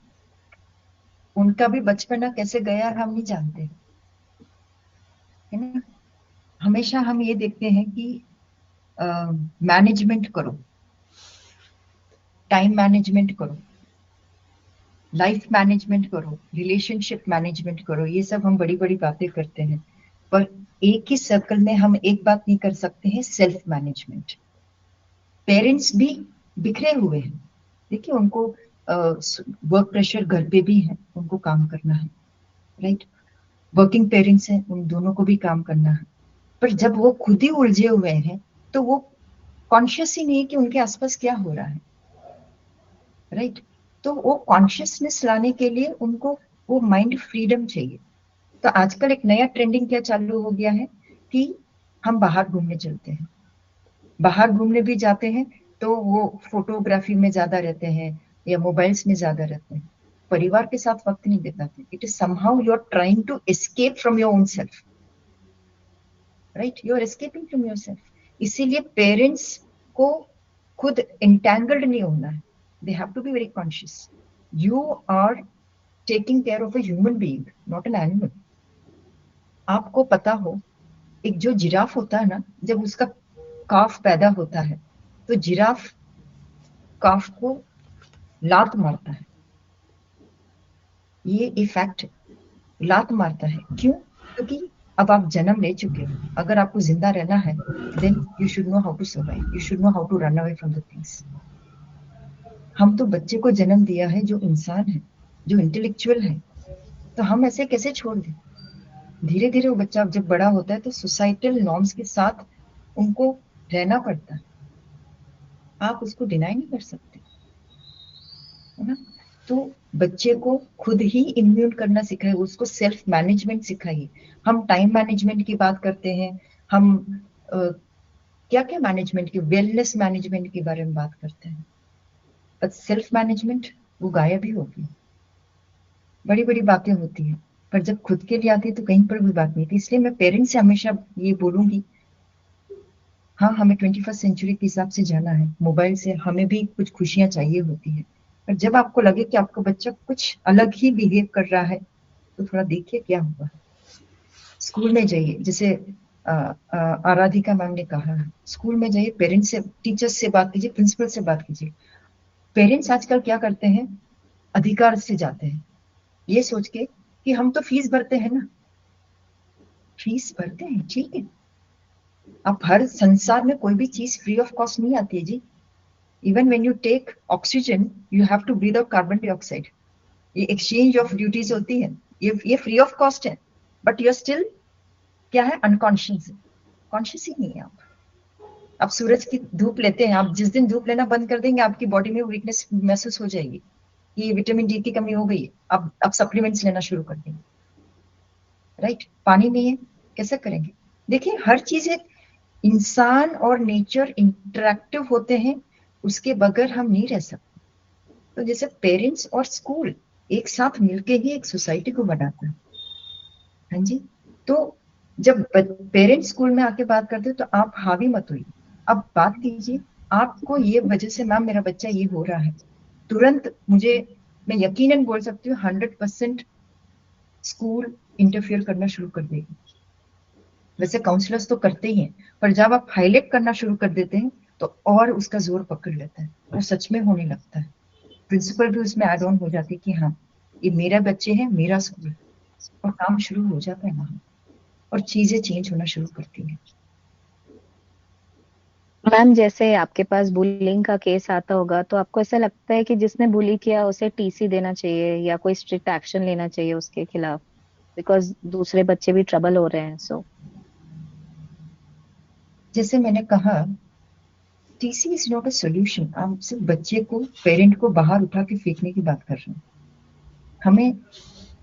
Speaker 7: उनका भी बचपना कैसे गया हम नहीं जानते, है ना। हमेशा हम ये देखते हैं कि मैनेजमेंट करो, टाइम मैनेजमेंट करो, लाइफ मैनेजमेंट करो, रिलेशनशिप मैनेजमेंट करो। ये सब हम बड़ी बड़ी बातें करते हैं, पर एक ही सर्कल में हम एक बात नहीं कर सकते हैं, सेल्फ मैनेजमेंट। पेरेंट्स भी बिखरे हुए हैं, देखिए उनको वर्क प्रेशर घर पे भी है, उनको काम करना है, राइट। वर्किंग पेरेंट्स हैं, उन दोनों को भी काम करना है, पर जब वो खुद ही उलझे हुए हैं तो वो कॉन्शियस ही नहीं है कि उनके आसपास क्या हो रहा है, राइट। तो वो कॉन्शियसनेस लाने के लिए उनको वो माइंड फ्रीडम चाहिए। तो आजकल एक नया ट्रेंडिंग क्या चालू हो गया है कि हम बाहर घूमने चलते हैं, बाहर घूमने भी जाते हैं तो वो फोटोग्राफी में ज्यादा रहते हैं या मोबाइल्स में ज्यादा रहते हैं, परिवार के साथ वक्त नहीं बिताते। It is somehow you are trying to escape from your own self, right, you are escaping from your self. इसीलिए पेरेंट्स को खुद एंटैंगल्ड नहीं होना है, they have to be very conscious. You are taking care of a human being, not an animal. आपको पता हो, एक जो जिराफ होता है ना, जब उसका काफ पैदा होता है तो जिराफ काफ को लात मारता है, ये एक फैक्ट है, लात मारता है। क्यों? क्योंकि अब आप जन्म ले चुके हो, अगर आपको जिंदा रहना है then you should know how to survive, you should know how to run away from the things. हम तो बच्चे को जन्म दिया है जो इंसान है, जो इंटेलेक्चुअल है, तो हम ऐसे कैसे छोड़ दें? धीरे धीरे वो बच्चा जब बड़ा होता है तो सोसाइटल नॉर्म्स के साथ उनको रहना पड़ता है, आप उसको डिनाई नहीं कर सकते, है ना। तो बच्चे को खुद ही इम्यून करना सिखाइए, उसको सेल्फ मैनेजमेंट सिखाइए। हम टाइम मैनेजमेंट की बात करते हैं, हम क्या क्या मैनेजमेंट की, वेलनेस मैनेजमेंट के बारे में बात करते हैं, पर सेल्फ मैनेजमेंट वो गायब ही होगी। बड़ी बड़ी बातें होती हैं, पर जब खुद के लिए आती है तो कहीं पर भी बात नहीं थी। इसलिए मैं पेरेंट्स से हमेशा ये बोलूंगी, हाँ हमें 21st सेंचुरी के हिसाब से जाना है, मोबाइल से हमें भी कुछ खुशियां चाहिए होती है, पर जब आपको लगे कि आपका बच्चा कुछ अलग ही बिहेव कर रहा है तो थोड़ा देखिए क्या हुआ। स्कूल में जाइए, जैसे आराधिका मैम ने कहा, स्कूल में जाइए, पेरेंट्स से, टीचर्स से बात कीजिए, प्रिंसिपल से बात कीजिए। पेरेंट्स आजकल क्या करते हैं, अधिकार से जाते हैं, ये सोच के कि हम तो फीस भरते हैं ना, फीस भरते हैं ठीक है, अब हर संसार में कोई भी चीज फ्री ऑफ कॉस्ट नहीं आती है जी। Even when you take oxygen you have to breathe out carbon dioxide, ये एक्सचेंज ऑफ ड्यूटीज होती है, ये फ्री ऑफ कॉस्ट है, बट यू आर स्टिल क्या है, अनकॉन्शियस, कॉन्शियस ही नहीं है आप सूरज की धूप लेते हैं, आप जिस दिन धूप लेना बंद कर देंगे आपकी बॉडी में वीकनेस महसूस हो जाएगी, ये विटामिन डी की कमी हो गई है, अब सप्लीमेंट्स लेना शुरू कर देंगे, राइट। पानी नहीं है, कैसे करेंगे? देखिए हर चीज है, इंसान और नेचर इंटरेक्टिव होते हैं, उसके बगैर हम नहीं रह सकते। तो जैसे पेरेंट्स और स्कूल एक साथ मिलके ही एक सोसाइटी को बनाता है, हाँ जी। तो जब पेरेंट्स स्कूल में आके बात करते तो आप हावी मत होइए, अब बात कीजिए, आपको ये वजह से मैम मेरा बच्चा ये हो रहा है, तुरंत मुझे, मैं यकीनन बोल सकती हूँ 100% स्कूल इंटरफियर करना शुरू कर देगी। वैसे काउंसलर्स तो करते ही हैं, पर जब आप हाईलाइट करना शुरू कर देते हैं तो और उसका जोर पकड़ लेता है, वो सच में होने लगता है। प्रिंसिपल भी उसमें एड ऑन हो जाती है कि हाँ ये मेरा बच्चे हैं, मेरा स्कूल, और काम शुरू हो जाता है वहां, और चीजें चेंज होना शुरू करती हैं।
Speaker 2: मैम जैसे आपके पास बुलिंग का केस आता होगा तो आपको ऐसा लगता है कि जिसने बुली किया उसे टीसी देना चाहिए या कोई स्ट्रिक्ट एक्शन लेना चाहिए उसके खिलाफ, बिकॉज दूसरे बच्चे भी ट्रबल हो रहे हैं। सो
Speaker 7: जैसे मैंने कहा, TC is not a solution. आप सिर्फ बच्चे को, पेरेंट को बाहर उठा के फेंकने की बात कर रहे हैं। हमें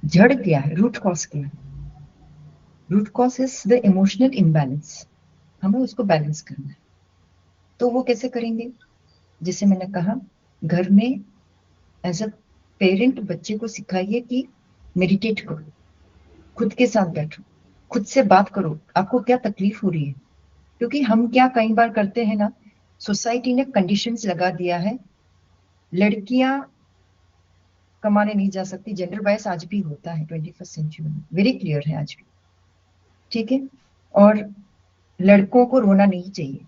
Speaker 7: जड़ क्या है, रूट कॉज क्या है? Root cause is the emotional imbalance, हमें उसको बैलेंस करना है। तो वो कैसे करेंगे? जैसे मैंने कहा, घर में एज अ पेरेंट बच्चे को सिखाइए कि मेडिटेट करो, खुद के साथ बैठो, खुद से बात करो, आपको क्या तकलीफ हो रही है। क्योंकि हम क्या कई बार करते हैं ना, सोसाइटी ने कंडीशंस लगा दिया है, लड़कियां कमाने नहीं जा सकती, जेंडर बायस आज भी होता है 21st सेंचुरी में, वेरी क्लियर है आज भी, ठीक है। और लड़कों को रोना नहीं चाहिए,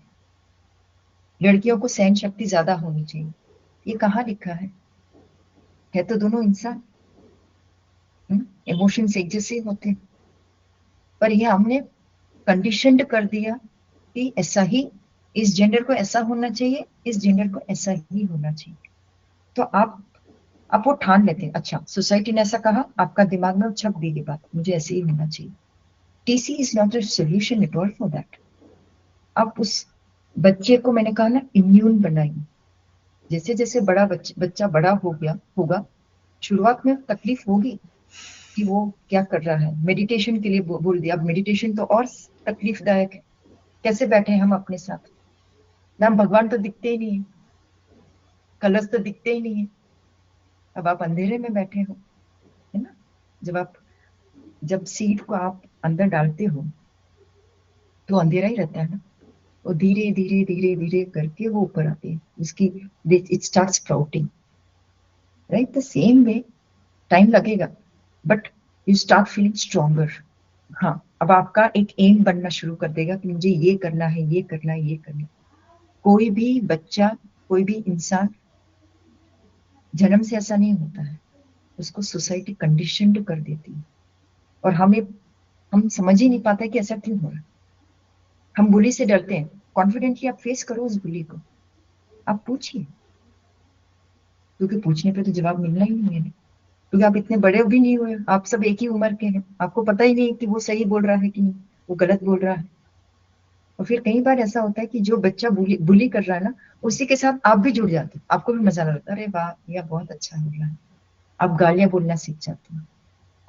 Speaker 7: लड़कियों को सहन शक्ति ज्यादा होनी चाहिए। ये कहाँ लिखा है तो दोनों इंसान, इमोशंस एक जैसे होते हैं, पर ये हमने कंडीशनड कर दिया कि ऐसा ही, इस जेंडर को ऐसा होना चाहिए, इस जेंडर को ऐसा ही होना चाहिए। तो आप वो ठान लेते हैं, अच्छा सोसाइटी ने ऐसा कहा, आपका दिमाग में छप गई ये बात, मुझे ऐसे ही होना चाहिए। TC is not a solution at all for that. आप उस बच्चे को, मैंने कहा ना, इम्यून बनाइए। जैसे जैसे बच्चा बड़ा हो गया होगा, शुरुआत में तकलीफ होगी कि वो क्या कर रहा है, मेडिटेशन के लिए बोल दिया, अब मेडिटेशन तो और तकलीफदायक है। कैसे बैठे हम अपने साथ, ना भगवान तो दिखते ही नहीं है, कलर्स तो दिखते ही नहीं है, अब आप अंधेरे में बैठे हो, है ना। जब सीड को आप अंदर डालते हो तो अंधेरा ही रहता है ना, और धीरे धीरे धीरे धीरे करके वो ऊपर आती है, उसकी it start sprouting, right. The same way time लगेगा, but you start feeling stronger. हाँ, अब आपका एक एम बनना शुरू कर देगा कि मुझे ये करना है, ये करना है, ये करना है। कोई भी बच्चा, कोई भी इंसान जन्म से ऐसा नहीं होता है, उसको सोसाइटी कंडीशनड कर देती है, और हम समझ ही नहीं पाते कि ऐसा क्यों हो रहा है। हम बुली से डरते हैं, कॉन्फिडेंटली आप फेस करो उस बुली को, आप पूछिए, क्योंकि पूछने पे तो जवाब मिलना ही नहीं है, क्योंकि आप इतने बड़े भी नहीं हुए, आप सब एक ही उम्र के हैं, आपको पता ही नहीं कि वो सही बोल रहा है कि नहीं, वो गलत बोल रहा है। और फिर कई बार ऐसा होता है कि जो बच्चा बुली कर रहा है ना, उसी के साथ आप भी जुड़ जाते हो, आपको भी मजा लगता है, अरे वाह यह बहुत अच्छा हो रहा है। आप गालियां बोलना सीख जाते हो,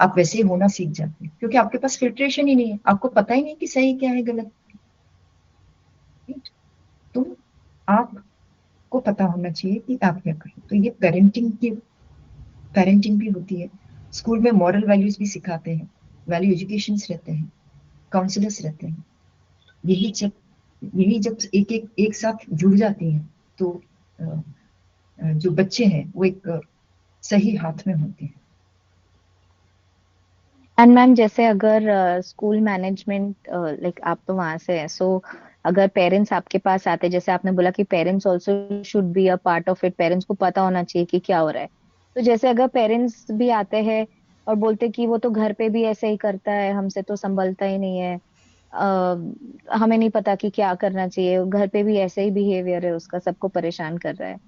Speaker 7: आप वैसे ही होना सीख जाते हैं, क्योंकि आपके पास फिल्ट्रेशन ही नहीं है, आपको पता ही नहीं कि सही क्या है गलत। तो आपको पता होना चाहिए कि आप क्या करें। तो ये पेरेंटिंग भी होती है। स्कूल में मॉरल वैल्यूज भी सिखाते हैं, वैल्यू एजुकेशंस रहते हैं, काउंसलर्स रहते हैं। यही जब एक साथ जुड़ जाती हैं, तो जो बच्चे हैं वो एक सही हाथ में होते हैं।
Speaker 2: एंड मैम, जैसे अगर स्कूल मैनेजमेंट, लाइक आप तो वहां से हैं, सो अगर पेरेंट्स आपके पास आते, जैसे आपने बोला कि parents also should be a part of it, parents को पता होना चाहिए कि क्या हो रहा है। तो जैसे अगर पेरेंट्स भी आते हैं और बोलते कि वो तो घर पे भी ऐसे ही करता है, हमसे तो संभलता ही नहीं है, हमें नहीं पता कि क्या करना चाहिए, घर पे भी ऐसे ही बिहेवियर है उसका, सबको परेशान कर रहा है,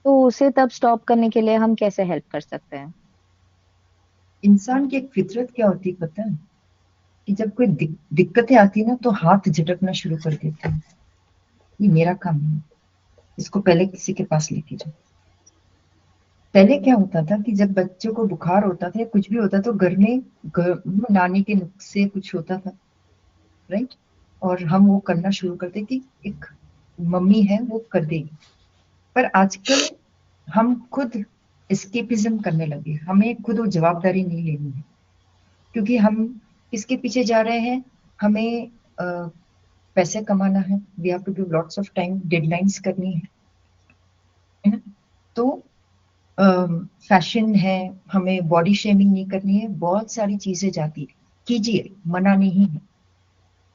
Speaker 2: तो उसे तब स्टॉप करने के लिए हम कैसे हेल्प कर सकते हैं?
Speaker 7: इंसान की एक फितरत क्या होती है पता है, कि जब कोई दिक्कतें आती है ना, तो हाथ झटकना शुरू कर देते हैं, ये मेरा काम नहीं है, इसको पहले किसी के पास लेके जाओ। पहले क्या होता था कि जब बच्चों को बुखार होता था या कुछ भी होता तो घर में नानी के नुस्खे कुछ होता था, राइट, और हम वो करना शुरू करते कि एक मम्मी है वो कर देगी। पर आजकल हम खुद एस्केपिज्म करने लगे, हमें खुद वो जवाबदारी नहीं लेनी है, क्योंकि हम किसके पीछे जा रहे हैं, हमें पैसे कमाना है, we have to give lots of time, deadlines करनी है ना। तो फैशन है, हमें बॉडी शेमिंग नहीं करनी है, बहुत सारी चीजें जाती है, कीजिए, मना नहीं है,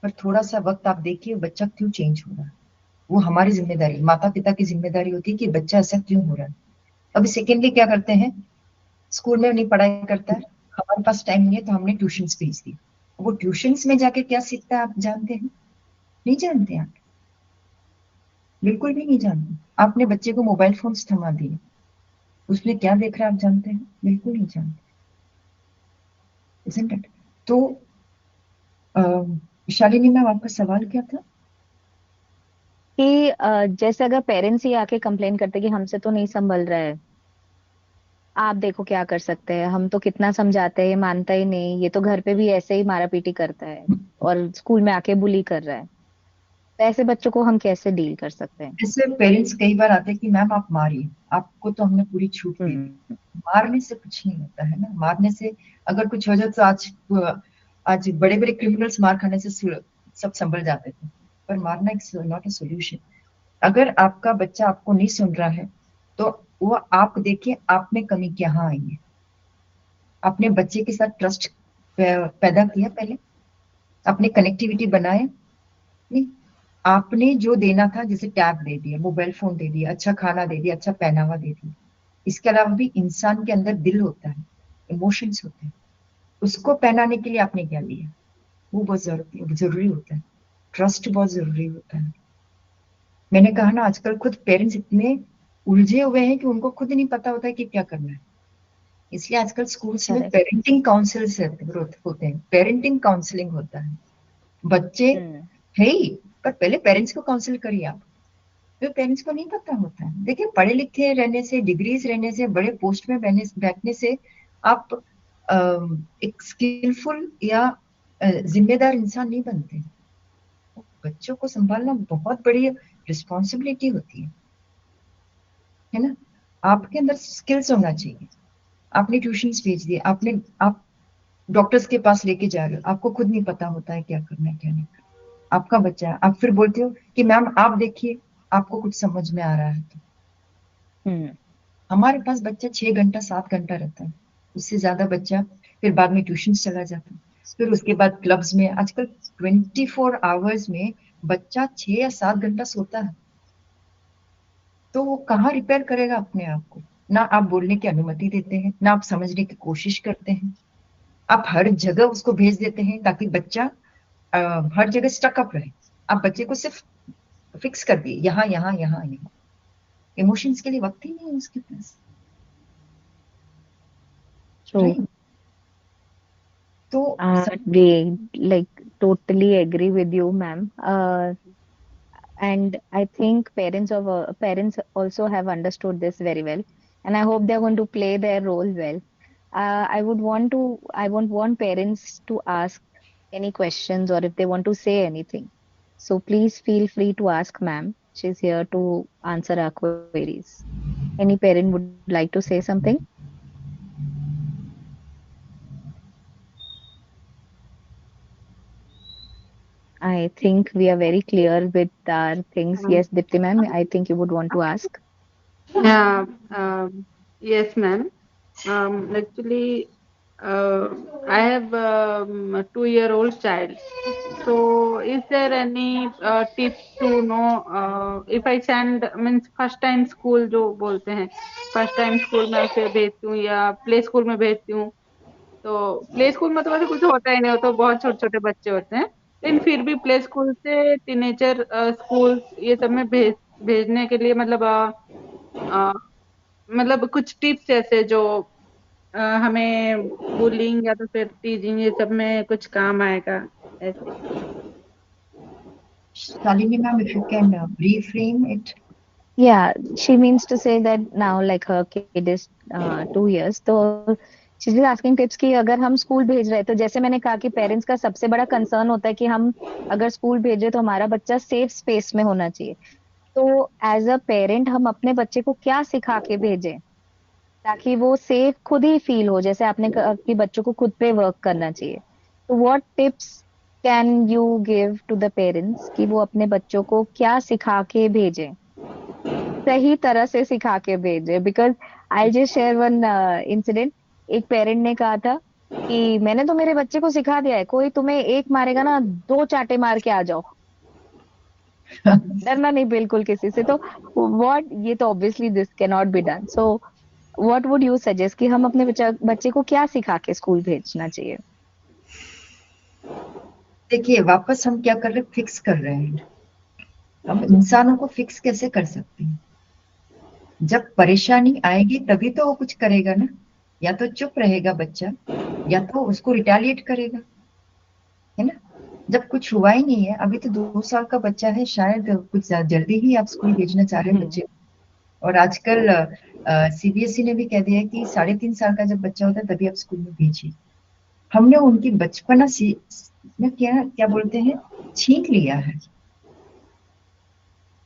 Speaker 7: पर थोड़ा सा वक्त आप देखिए बच्चा क्यों चेंज हो रहा है। वो हमारी जिम्मेदारी, माता पिता की जिम्मेदारी होती है कि बच्चा ऐसा क्यों हो रहा है। अभी सेकेंडली क्या करते हैं, स्कूल में नहीं पढ़ाई करता है, हमारे पास टाइम नहीं है तो हमने ट्यूशंस भेज दी। वो ट्यूशंस में जाके क्या सीखता है आप जानते हैं? नहीं जानते आप, बिल्कुल भी नहीं जानते। आपने बच्चे को मोबाइल फोन्स थमा दिए, उसमें क्या देख रहा है आप जानते हैं? बिल्कुल नहीं जानते, isn't it? तो शालिनी मैम, आपका सवाल क्या था?
Speaker 2: कि जैसे अगर पेरेंट्स ही आके कंप्लेन करते कि हमसे तो नहीं संभल रहा है, आप देखो क्या कर सकते हैं, हम तो कितना समझाते हैं, ये मानता ही नहीं, ये तो घर पे भी ऐसे ही मारा पीटी करता है और स्कूल में आके बुली कर रहा है, तो ऐसे बच्चों को हम कैसे डील कर सकते हैं?
Speaker 7: ऐसे पेरेंट्स कई बार आते हैं कि मैम आप मारिए, आपको तो हमने पूरी छूट दे दी।
Speaker 2: हम्म।
Speaker 7: मारने से कुछ नहीं होता है ना, मारने से अगर कुछ हो जाए तो आज बड़े बड़े क्रिमिनल्स मार खाने से सब संभल जाते थे, पर मारना इट्स नॉट अ सोल्यूशन। अगर आपका बच्चा आपको नहीं सुन रहा है तो वो आप देखिए आप में कमी कहाँ आई है। आपने बच्चे के साथ ट्रस्ट पैदा किया, पहले आपने कनेक्टिविटी बनाया नहीं, आपने जो देना था, जैसे टैब दे दिया, मोबाइल फोन दे दिया, अच्छा खाना दे दिया, अच्छा पहनावा दे दिया, इसके अलावा भी इंसान के अंदर दिल होता है, इमोशंस होते हैं, उसको पहनाने के लिए आपने क्या दिया? वो बहुत जरूरी होता है। ट्रस्ट बहुत जरूरी होता है। मैंने कहा ना, आजकल खुद पेरेंट्स इतने उलझे हुए हैं कि उनको खुद नहीं पता होता है कि क्या करना है। इसलिए आजकल स्कूल्स में
Speaker 2: करेक्ट।
Speaker 7: पेरेंटिंग काउंसिल्स होते हैं, पेरेंटिंग काउंसलिंग होता है। बच्चे है ही, पर पहले पेरेंट्स को काउंसिल करिए आप। तो पेरेंट्स को नहीं पता होता है। देखिए, पढ़े लिखे रहने से, डिग्रीज रहने से, बड़े पोस्ट में बैठने से आप एक स्किलफुल या जिम्मेदार इंसान नहीं बनते। बच्चों को संभालना बहुत बड़ी रिस्पॉन्सिबिलिटी होती है ना। आपके अंदर स्किल्स होना चाहिए। आपने ट्यूशंस भेज दिए, आप डॉक्टर्स के पास लेके जा रहे हो, आपको खुद नहीं पता होता है क्या करना है क्या नहीं करना। आपका बच्चा है, आप फिर बोलते हो कि मैम आप देखिए, आपको कुछ समझ में आ रहा है तो। हमारे पास बच्चा 6 घंटा 7 घंटा रहता है, उससे ज्यादा बच्चा फिर बाद में ट्यूशन चला जाता है, फिर उसके बाद क्लब्स में। आजकल 24 आवर्स में बच्चा 6 या 7 घंटा सोता है, तो वो कहाँ रिपेयर करेगा अपने आप को? ना आप बोलने की अनुमति देते हैं, ना आप समझने की कोशिश करते हैं। आप हर जगह उसको भेज देते हैं ताकि बच्चा हर जगह स्टक अप रहे। आप बच्चे को सिर्फ फिक्स कर दिए, यहाँ यहाँ यहाँ यहाँ। इमोशंस के लिए वक्त ही नहीं है उसके पास।
Speaker 2: ट्रू।
Speaker 7: राइट। तो
Speaker 2: We like totally agree with you, ma'am. And I think parents also have understood this very well, and I hope they're going to play their role well. I won't want parents to ask any questions or if they want to say anything. So please feel free to ask, ma'am. She's here to answer our queries. Any parent would like to say something? I think we are very clear with our things. Yes, Dipti ma'am, I think you would want to ask.
Speaker 5: Yeah, yes, ma'am. Actually, I have a 2-year-old child. So, is there any tips to know if I send means first time school जो बोलते हैं first time school में उसे भेजती हूँ या play school में भेजती हूँ, तो प्ले स्कूल में तो वैसे कुछ होता ही नहीं, हो तो बहुत छोटे छोटे बच्चे होते हैं, लेकिन फिर भी प्ले स्कूल से टीनेजर स्कूल ये सब में भेजने के लिए मतलब कुछ टिप्स ऐसे जो हमें बुलिंग या तो फिर टीजिंग ये सब में कुछ काम आएगा ऐसे।
Speaker 7: Shalini ma'am, if you can reframe it.
Speaker 2: Yeah, she means to say that now like her kid is 2 years, तो she's just asking tips कि अगर हम स्कूल भेज रहे हैं तो जैसे मैंने कहा कि पेरेंट्स का सबसे बड़ा कंसर्न होता है कि हम अगर स्कूल भेजे तो हमारा बच्चा सेफ स्पेस में होना चाहिए। तो एज अ पेरेंट हम अपने बच्चे को क्या सिखा के भेजें ताकि वो सेफ खुद ही फील हो, जैसे आपने कहा कि बच्चों को खुद पे वर्क करना चाहिए। तो what tips can you give to the parents कि वो अपने बच्चों को क्या सिखा के भेजें, सही तरह से सिखा के भेजे? Because I just share one incident. एक पेरेंट ने कहा था कि मैंने तो मेरे बच्चे को सिखा दिया है, कोई तुम्हें एक मारेगा ना 2 चांटे मार के आ जाओ, डरना नहीं बिल्कुल किसी से। तो व्हाट, ये तो obviously this can not be done. So what would you suggest कि हम अपने बच्चे को क्या सिखा के स्कूल भेजना चाहिए?
Speaker 7: देखिए, वापस हम क्या कर रहे हैं, फिक्स कर रहे हैं। हम इंसानों को फिक्स कैसे कर सकते हैं? जब परेशानी आएगी तभी तो वो कुछ करेगा ना। या तो चुप रहेगा बच्चा, या तो उसको रिटेलिएट करेगा, है ना। जब कुछ हुआ ही नहीं है, अभी तो 2 साल का बच्चा है, शायद कुछ जल्दी ही आप स्कूल भेजना चाह रहे हैं बच्चे। और आजकल सीबीएसई ने भी कह दिया है कि 3.5 साल का जब बच्चा होता है तभी आप स्कूल में भेजिए। हमने उनकी बचपना में क्या बोलते हैं, छीन लिया है।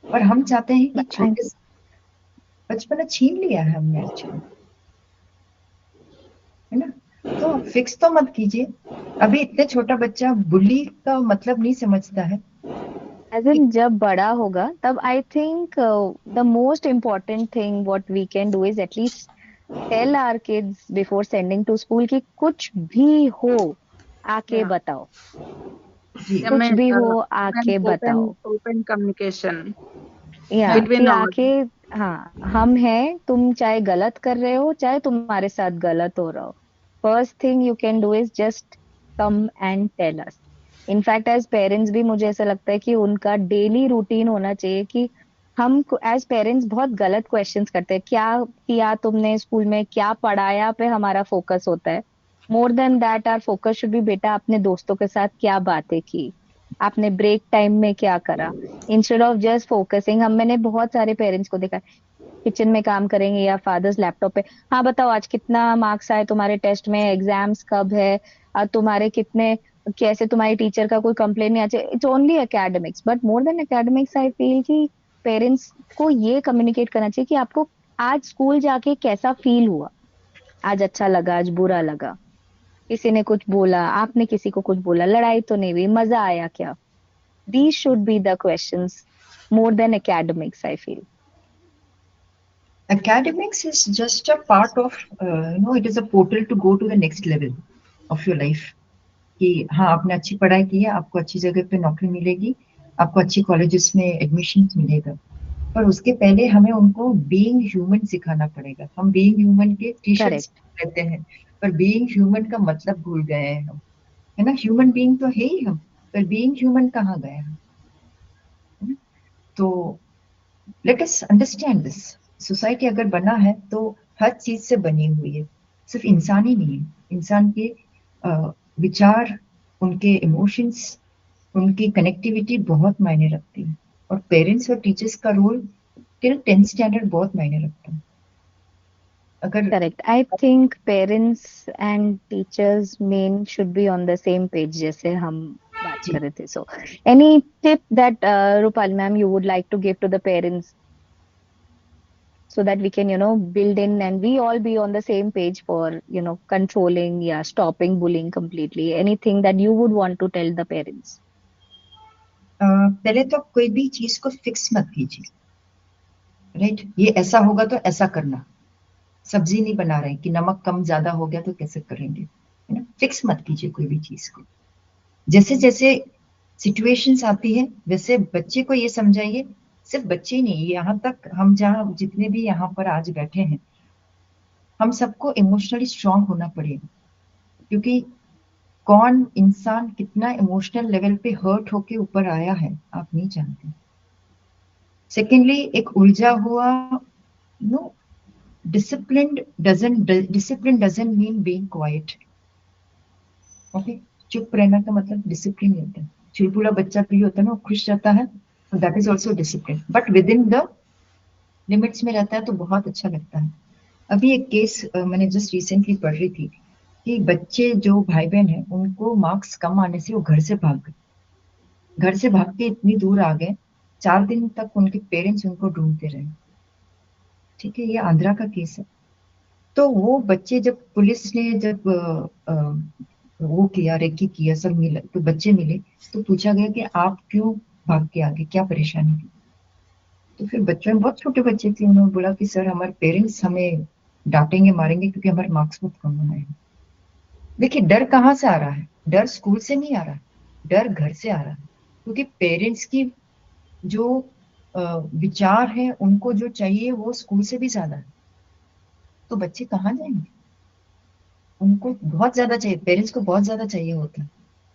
Speaker 7: और हम चाहते हैं कि छोटे बचपना छीन लिया है हमने एक्चुअली, है ना। तो फिक्स तो मत कीजिए। अभी इतने छोटा बच्चा बुली का मतलब नहीं समझता है।
Speaker 2: एज इन जब बड़ा होगा तब I think the most important thing what we can do is at least tell our kids before sending to school कि कुछ भी हो आके बताओ।
Speaker 7: जी
Speaker 5: या
Speaker 2: कुछ
Speaker 5: मैं
Speaker 2: भी हो आके
Speaker 5: ओपन
Speaker 2: बताओ,
Speaker 5: ओपन कम्युनिकेशन
Speaker 2: या
Speaker 5: बिटवीन
Speaker 2: कि
Speaker 5: ऑल।
Speaker 2: आके, हाँ हम हैं, तुम चाहे गलत कर रहे हो चाहे तुम्हारे साथ गलत हो रहा हो, first thing you can do is just come and tell us. In fact as parents भी मुझे ऐसा लगता है कि उनका डेली रूटीन होना चाहिए कि हम एज पेरेंट्स बहुत गलत क्वेश्चंस करते हैं, क्या किया तुमने स्कूल में, क्या पढ़ाया पे हमारा फोकस होता है। More than that our focus should be, बेटा आपने दोस्तों के साथ क्या बातें की, आपने ब्रेक टाइम में क्या करा, इंस्टेड ऑफ जस्ट फोकसिंग। हम, मैंने बहुत सारे पेरेंट्स को देखा है, किचन में काम करेंगे या फादर्स लैपटॉप पे, हाँ बताओ आज कितना मार्क्स आए तुम्हारे टेस्ट में, एग्जाम्स कब है, तुम्हारे कितने, कैसे तुम्हारी टीचर का कोई कंप्लेन नहीं आचे। It's only academics, but more than academics I feel कि पेरेंट्स को ये कम्युनिकेट करना चाहिए कि आपको आज स्कूल जाके कैसा फील हुआ, आज अच्छा लगा, आज बुरा लगा, किसी ने कुछ बोला, आपने किसी को कुछ बोला, लड़ाई तो नहीं हुई, मजा आया क्या। These should be the questions more than academics, I feel.
Speaker 7: academics is just a part of it is a portal to go to the next level of your life. कि हाँ आपने अच्छी पढ़ाई की है, आपको अच्छी जगह पे नौकरी मिलेगी, आपको अच्छी कॉलेजेस में एडमिशन मिलेगा, पर उसके पहले हमें उनको बीइंग ह्यूमन सिखाना पड़ेगा। हम बीइंग ह्यूमन के टी-शर्ट्स
Speaker 2: Correct.
Speaker 7: रहते हैं, पर बीइंग ह्यूमन का मतलब भूल गए हैं हम, है ना। ह्यूमन बीइंग तो है ही हम, पर बीइंग ह्यूमन कहाँ गए हम, है ना? तो let us understand this. Society अगर बना है तो हर चीज से बनी हुई है, सिर्फ इंसान ही नहीं है। इंसान के विचार, उनके इमोशंस, उनकी कनेक्टिविटी बहुत मायने रखती है, और पेरेंट्स और टीचर्स का रोल टिल 10th स्टैंडर्ड बहुत मायने रखता है। अगर
Speaker 2: Correct. I think parents and teachers main should be on the same page जैसे हम बात
Speaker 7: जी
Speaker 2: कर रहे थे. So, any tip that Rupal ma'am you would like to give to the parents so that we can, build in and we all be on the same page for, controlling, yeah, stopping bullying completely. Anything that you would want to tell the parents?
Speaker 7: पहले तो कोई भी चीज को fix मत कीजिए, right. ये ऐसा होगा तो ऐसा करना। सब्जी नहीं बना रहे कि नमक कम ज्यादा हो गया तो कैसे करेंगे, है ना। फिक्स मत कीजिए कोई भी चीज को। जैसे जैसे सिचुएशंस आती है वैसे बच्चे को ये समझाइए। सिर्फ बच्चे ही नहीं, यहाँ तक हम जहाँ जितने भी यहाँ पर आज बैठे हैं, हम सबको इमोशनली स्ट्रांग होना पड़ेगा, क्योंकि कौन इंसान कितना इमोशनल लेवल पे हर्ट होके ऊपर आया है आप नहीं जानते। सेकेंडली, एक उलझा हुआ, no, discipline doesn't mean being quiet. Okay, चुप रहना का मतलब डिसिप्लिन नहीं होता है। चुलबुला बच्चा भी होता है ना, वो खुश रहता है, that is also discipline, but with in the limits में रहता है तो बहुत अच्छा लगता है। अभी एक केस मैंने जस्ट रिसेंटली पढ़ रही थी कि बच्चे जो भाई बहन हैं उनको मार्क्स कम आने से वो घर से भाग गए। घर से भाग के इतनी दूर आ गए, 4 दिन तक उनके पेरेंट्स उनको ढूंढते रहे। ठीक है, ये आंध्रा का केस है। तो वो बच्चे, जब पुलिस ने जब वो किया, रेकी किया, सब मिला तो बच्चे मिले, तो पूछा गया कि आप क्यों भाग के आगे, क्या परेशानी थी। तो फिर बच्चों में, बहुत छोटे बच्चे थे, उन्होंने बोला कि सर हमारे पेरेंट्स हमें डांटेंगे मारेंगे क्योंकि हमारे मार्क्स बहुत कम आए हैं। देखिए, डर कहाँ से आ रहा है? डर स्कूल से नहीं आ रहा, डर घर से आ रहा है, क्योंकि पेरेंट्स की जो विचार है, उनको जो चाहिए वो स्कूल से भी ज्यादा है। तो बच्चे कहाँ जाएंगे? उनको बहुत ज्यादा चाहिए, पेरेंट्स को बहुत ज्यादा चाहिए होता है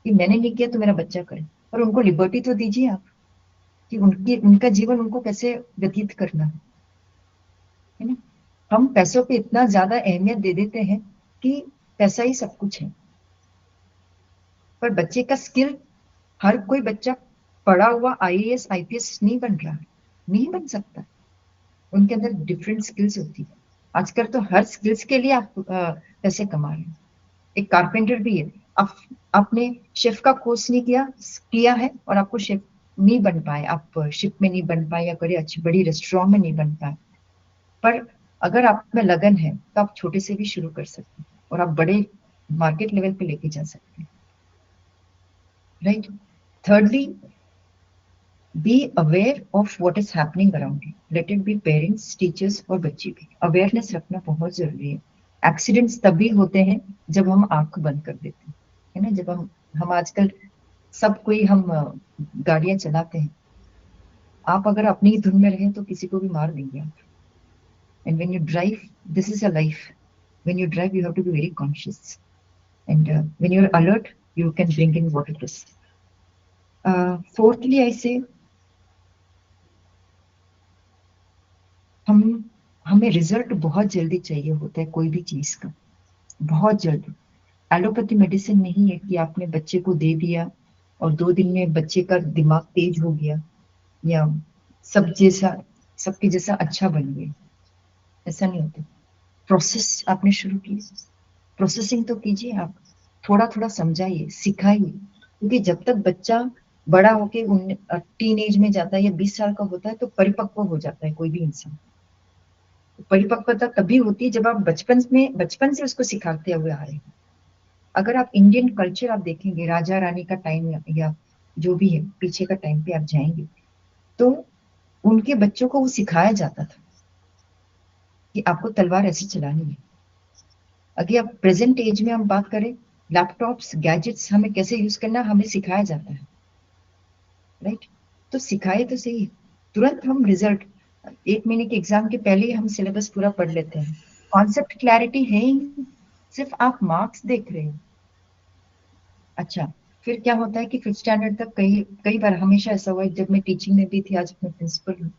Speaker 7: कि मैंने नहीं किया तो मेरा बच्चा करे। और उनको लिबर्टी तो दीजिए आप, कि उनका जीवन उनको कैसे व्यतीत करना है ना। हम पैसों पे इतना ज्यादा अहमियत दे देते हैं कि पैसा ही सब कुछ है, पर बच्चे का स्किल, हर कोई बच्चा पढ़ा हुआ आईएएस आईपीएस नहीं बन रहा है, नहीं बन सकता। उनके अंदर डिफरेंट स्किल्स होती है। आजकल तो हर स्किल्स के लिए आप पैसे कमा रहे हैं। एक कारपेंटर भी है, आप आपने शेफ का कोर्स नहीं किया है और आपको शेफ नहीं बन पाए, आप शिप में नहीं बन पाए या कोई अच्छी बड़ी रेस्टोरेंट में नहीं बन पाए, पर अगर आप में लगन है तो आप छोटे से भी शुरू कर सकते हैं और आप बड़े मार्केट लेवल पे लेके जा सकते हैं, right. Thirdly, be aware of what is happening around you, let it be parents, teachers और बच्चे भी। अवेयरनेस रखना बहुत जरूरी है। एक्सीडेंट्स तभी होते हैं जब हम आंख बंद कर देते हैं, है ना। जब हम आजकल सब कोई हम गाड़ियां चलाते हैं, आप अगर अपनी ही धुन में रहें तो किसी को भी मार देंगे आप। And when you drive, this is a life, when you drive you have to be very conscious, and when you are alert you can bring in what it is. Fourthly I say हमें result बहुत जल्दी चाहिए होता है कोई भी चीज का, बहुत जल्दी। एलोपैथी मेडिसिन नहीं है कि आपने बच्चे को दे दिया और 2 दिन में बच्चे का दिमाग तेज हो गया या सबके जैसा अच्छा बन गया, ऐसा नहीं होता। प्रोसेस आपने शुरू की, प्रोसेसिंग तो कीजिए आप, थोड़ा थोड़ा समझाइए, सिखाइए, क्योंकि जब तक बच्चा बड़ा होके टीन एज में जाता है या 20 साल का होता है तो परिपक्व हो जाता है कोई भी इंसान। परिपक्वता तभी होती है जब आप बचपन से उसको सिखाते हुए आ रहे हैं। अगर आप इंडियन कल्चर आप देखेंगे, राजा रानी का टाइम या जो भी है पीछे का टाइम पे आप जाएंगे तो उनके बच्चों को वो सिखाया जाता था कि आपको तलवार ऐसे चलानी है। अगर आप प्रेजेंट एज में हम बात करें, लैपटॉप्स गैजेट्स हमें कैसे यूज करना हमें सिखाया जाता है, राइट? तो सिखाए तो सही, तुरंत हम रिजल्ट 1 महीने के एग्जाम के पहले ही हम सिलेबस पूरा पढ़ लेते हैं, कॉन्सेप्ट क्लैरिटी है ही नहीं, सिर्फ आप मार्क्स देख रहे हो। अच्छा, फिर क्या होता है कि 5th स्टैंडर्ड तक कई कई बार हमेशा ऐसा हुआ है, जब मैं टीचिंग में भी थी, आज मैं प्रिंसिपल हूँ,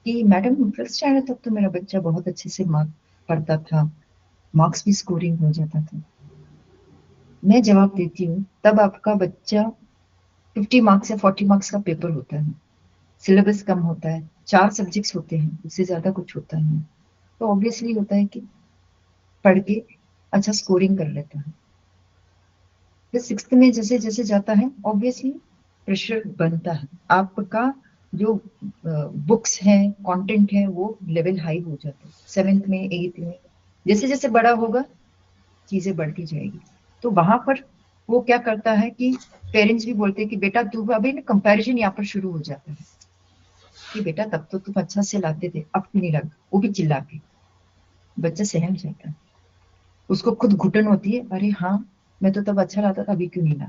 Speaker 7: कि मैडम 5th स्टैंडर्ड तक तो मेरा बच्चा बहुत अच्छे से मार्क पढ़ता था, मार्क्स भी स्कोरिंग हो जाता था। मैं जवाब देती हूँ तब आपका बच्चा 50 मार्क्स या 40 मार्क्स का पेपर होता है, सिलेबस कम होता है, 4 सब्जेक्ट्स होते हैं, उससे ज्यादा कुछ होता नहीं, तो ऑब्वियसली होता है कि पढ़ के अच्छा स्कोरिंग कर लेता है। फिर 6th में जैसे जैसे जाता है ऑब्वियसली प्रेशर बनता है, आपका जो बुक्स हैं, कंटेंट है, वो लेवल हाई हो जाता है। 7th में, 8th में जैसे जैसे बड़ा होगा चीजें बढ़ती जाएगी, तो वहां पर वो क्या करता है कि पेरेंट्स भी बोलते हैं कि बेटा तू, अभी ना कंपैरिजन यहाँ पर शुरू हो जाता है कि बेटा तब तो तुम अच्छा से लाते थे, अब क्यों नहीं लगा, वो भी चिल्ला के। बच्चा सहम जाता है, उसको खुद घुटन होती है, अरे हाँ मैं तो तब अच्छा लाता था, अभी क्यों नहीं ला।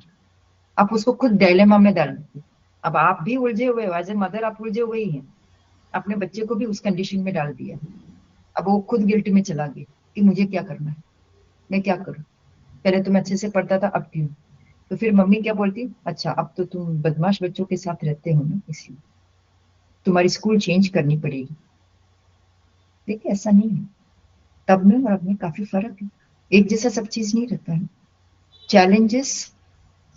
Speaker 7: आप उसको खुद डायलेमा में डाल देते, अब आप भी उलझे हुए हो, एज ए मदर आप उलझे हुए ही हैं, अपने बच्चे को भी उस कंडीशन में डाल दिया। अब वो खुद गिल्ट में चला गया कि मुझे क्या करना है, मैं क्या करूं, पहले तो मैं अच्छे से पढ़ता था, अब क्यों। तो फिर मम्मी क्या बोलती, अच्छा अब तो तुम बदमाश बच्चों के साथ रहते हो ना, इसलिए तुम्हारी स्कूल चेंज करनी पड़ेगी। देखिए ऐसा नहीं है, तब में और अब में काफी फर्क है, एक जैसा सब चीज नहीं रहता है। challenges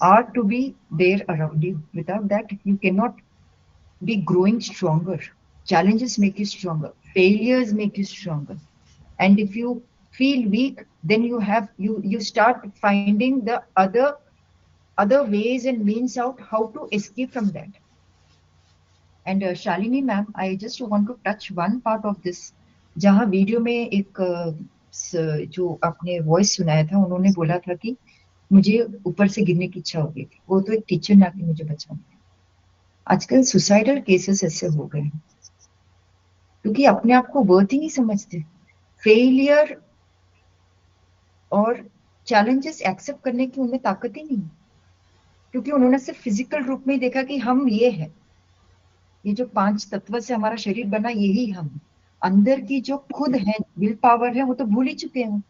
Speaker 7: are to be there around you, without that you cannot be growing stronger. Challenges make you stronger, failures make you stronger, and if you feel weak then you start finding the other ways and means out how to escape from that. And Shalini ma'am, I just want to touch one part of this, जहाँ video में एक जो आपने voice सुनाया था, उन्होंने बोला था कि मुझे ऊपर से गिरने की इच्छा हो गई थी, वो तो एक टीचर ने आके मुझे बचाया। आजकल सुसाइडल केसेस ऐसे हो गए हैं क्योंकि अपने आप को वर्थ ही नहीं समझते, फेलियर और चैलेंजेस एक्सेप्ट करने की उनमें ताकत ही नहीं, क्योंकि उन्होंने सिर्फ फिजिकल रूप में ही देखा कि हम ये है, ये जो 5 तत्व से हमारा शरीर बना यही हम, अंदर की जो खुद है विल पावर है वो तो भूल ही चुके हैं।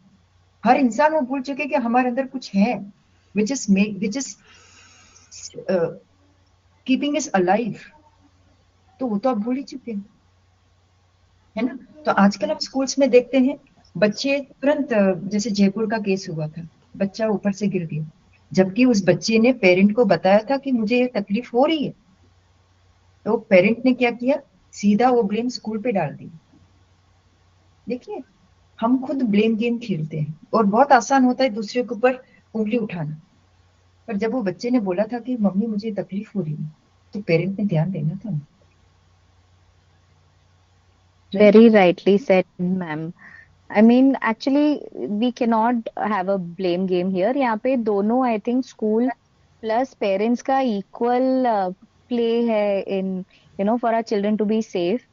Speaker 7: हर इंसान वो भूल चुके कि हमारे अंदर कुछ है which is keeping us alive, तो वो तो आप भूल ही चुके हैं, है ना। तो आजकल हम स्कूल्स में देखते हैं बच्चे तुरंत, जैसे जयपुर का केस हुआ था, बच्चा ऊपर से गिर गया, जबकि उस बच्चे ने पेरेंट को बताया था कि मुझे ये तकलीफ हो रही है, तो पेरेंट ने क्या किया, सीधा वो ब्लेम स्कूल पे डाल दिया। देखिए हम खुद ब्लेम गेम खेलते हैं और बहुत आसान होता है दूसरे के ऊपर उंगली उठाना, पर जब वो बच्चे ने बोला था कि मम्मी मुझे तकलीफ हो रही है, तो पेरेंट ने ध्यान देना था।
Speaker 2: Very rightly said, ma'am. I mean, actually, we cannot have a blame game here. यहाँ पे दोनों, I think, school plus parents का equal play है in, for our children to be safe.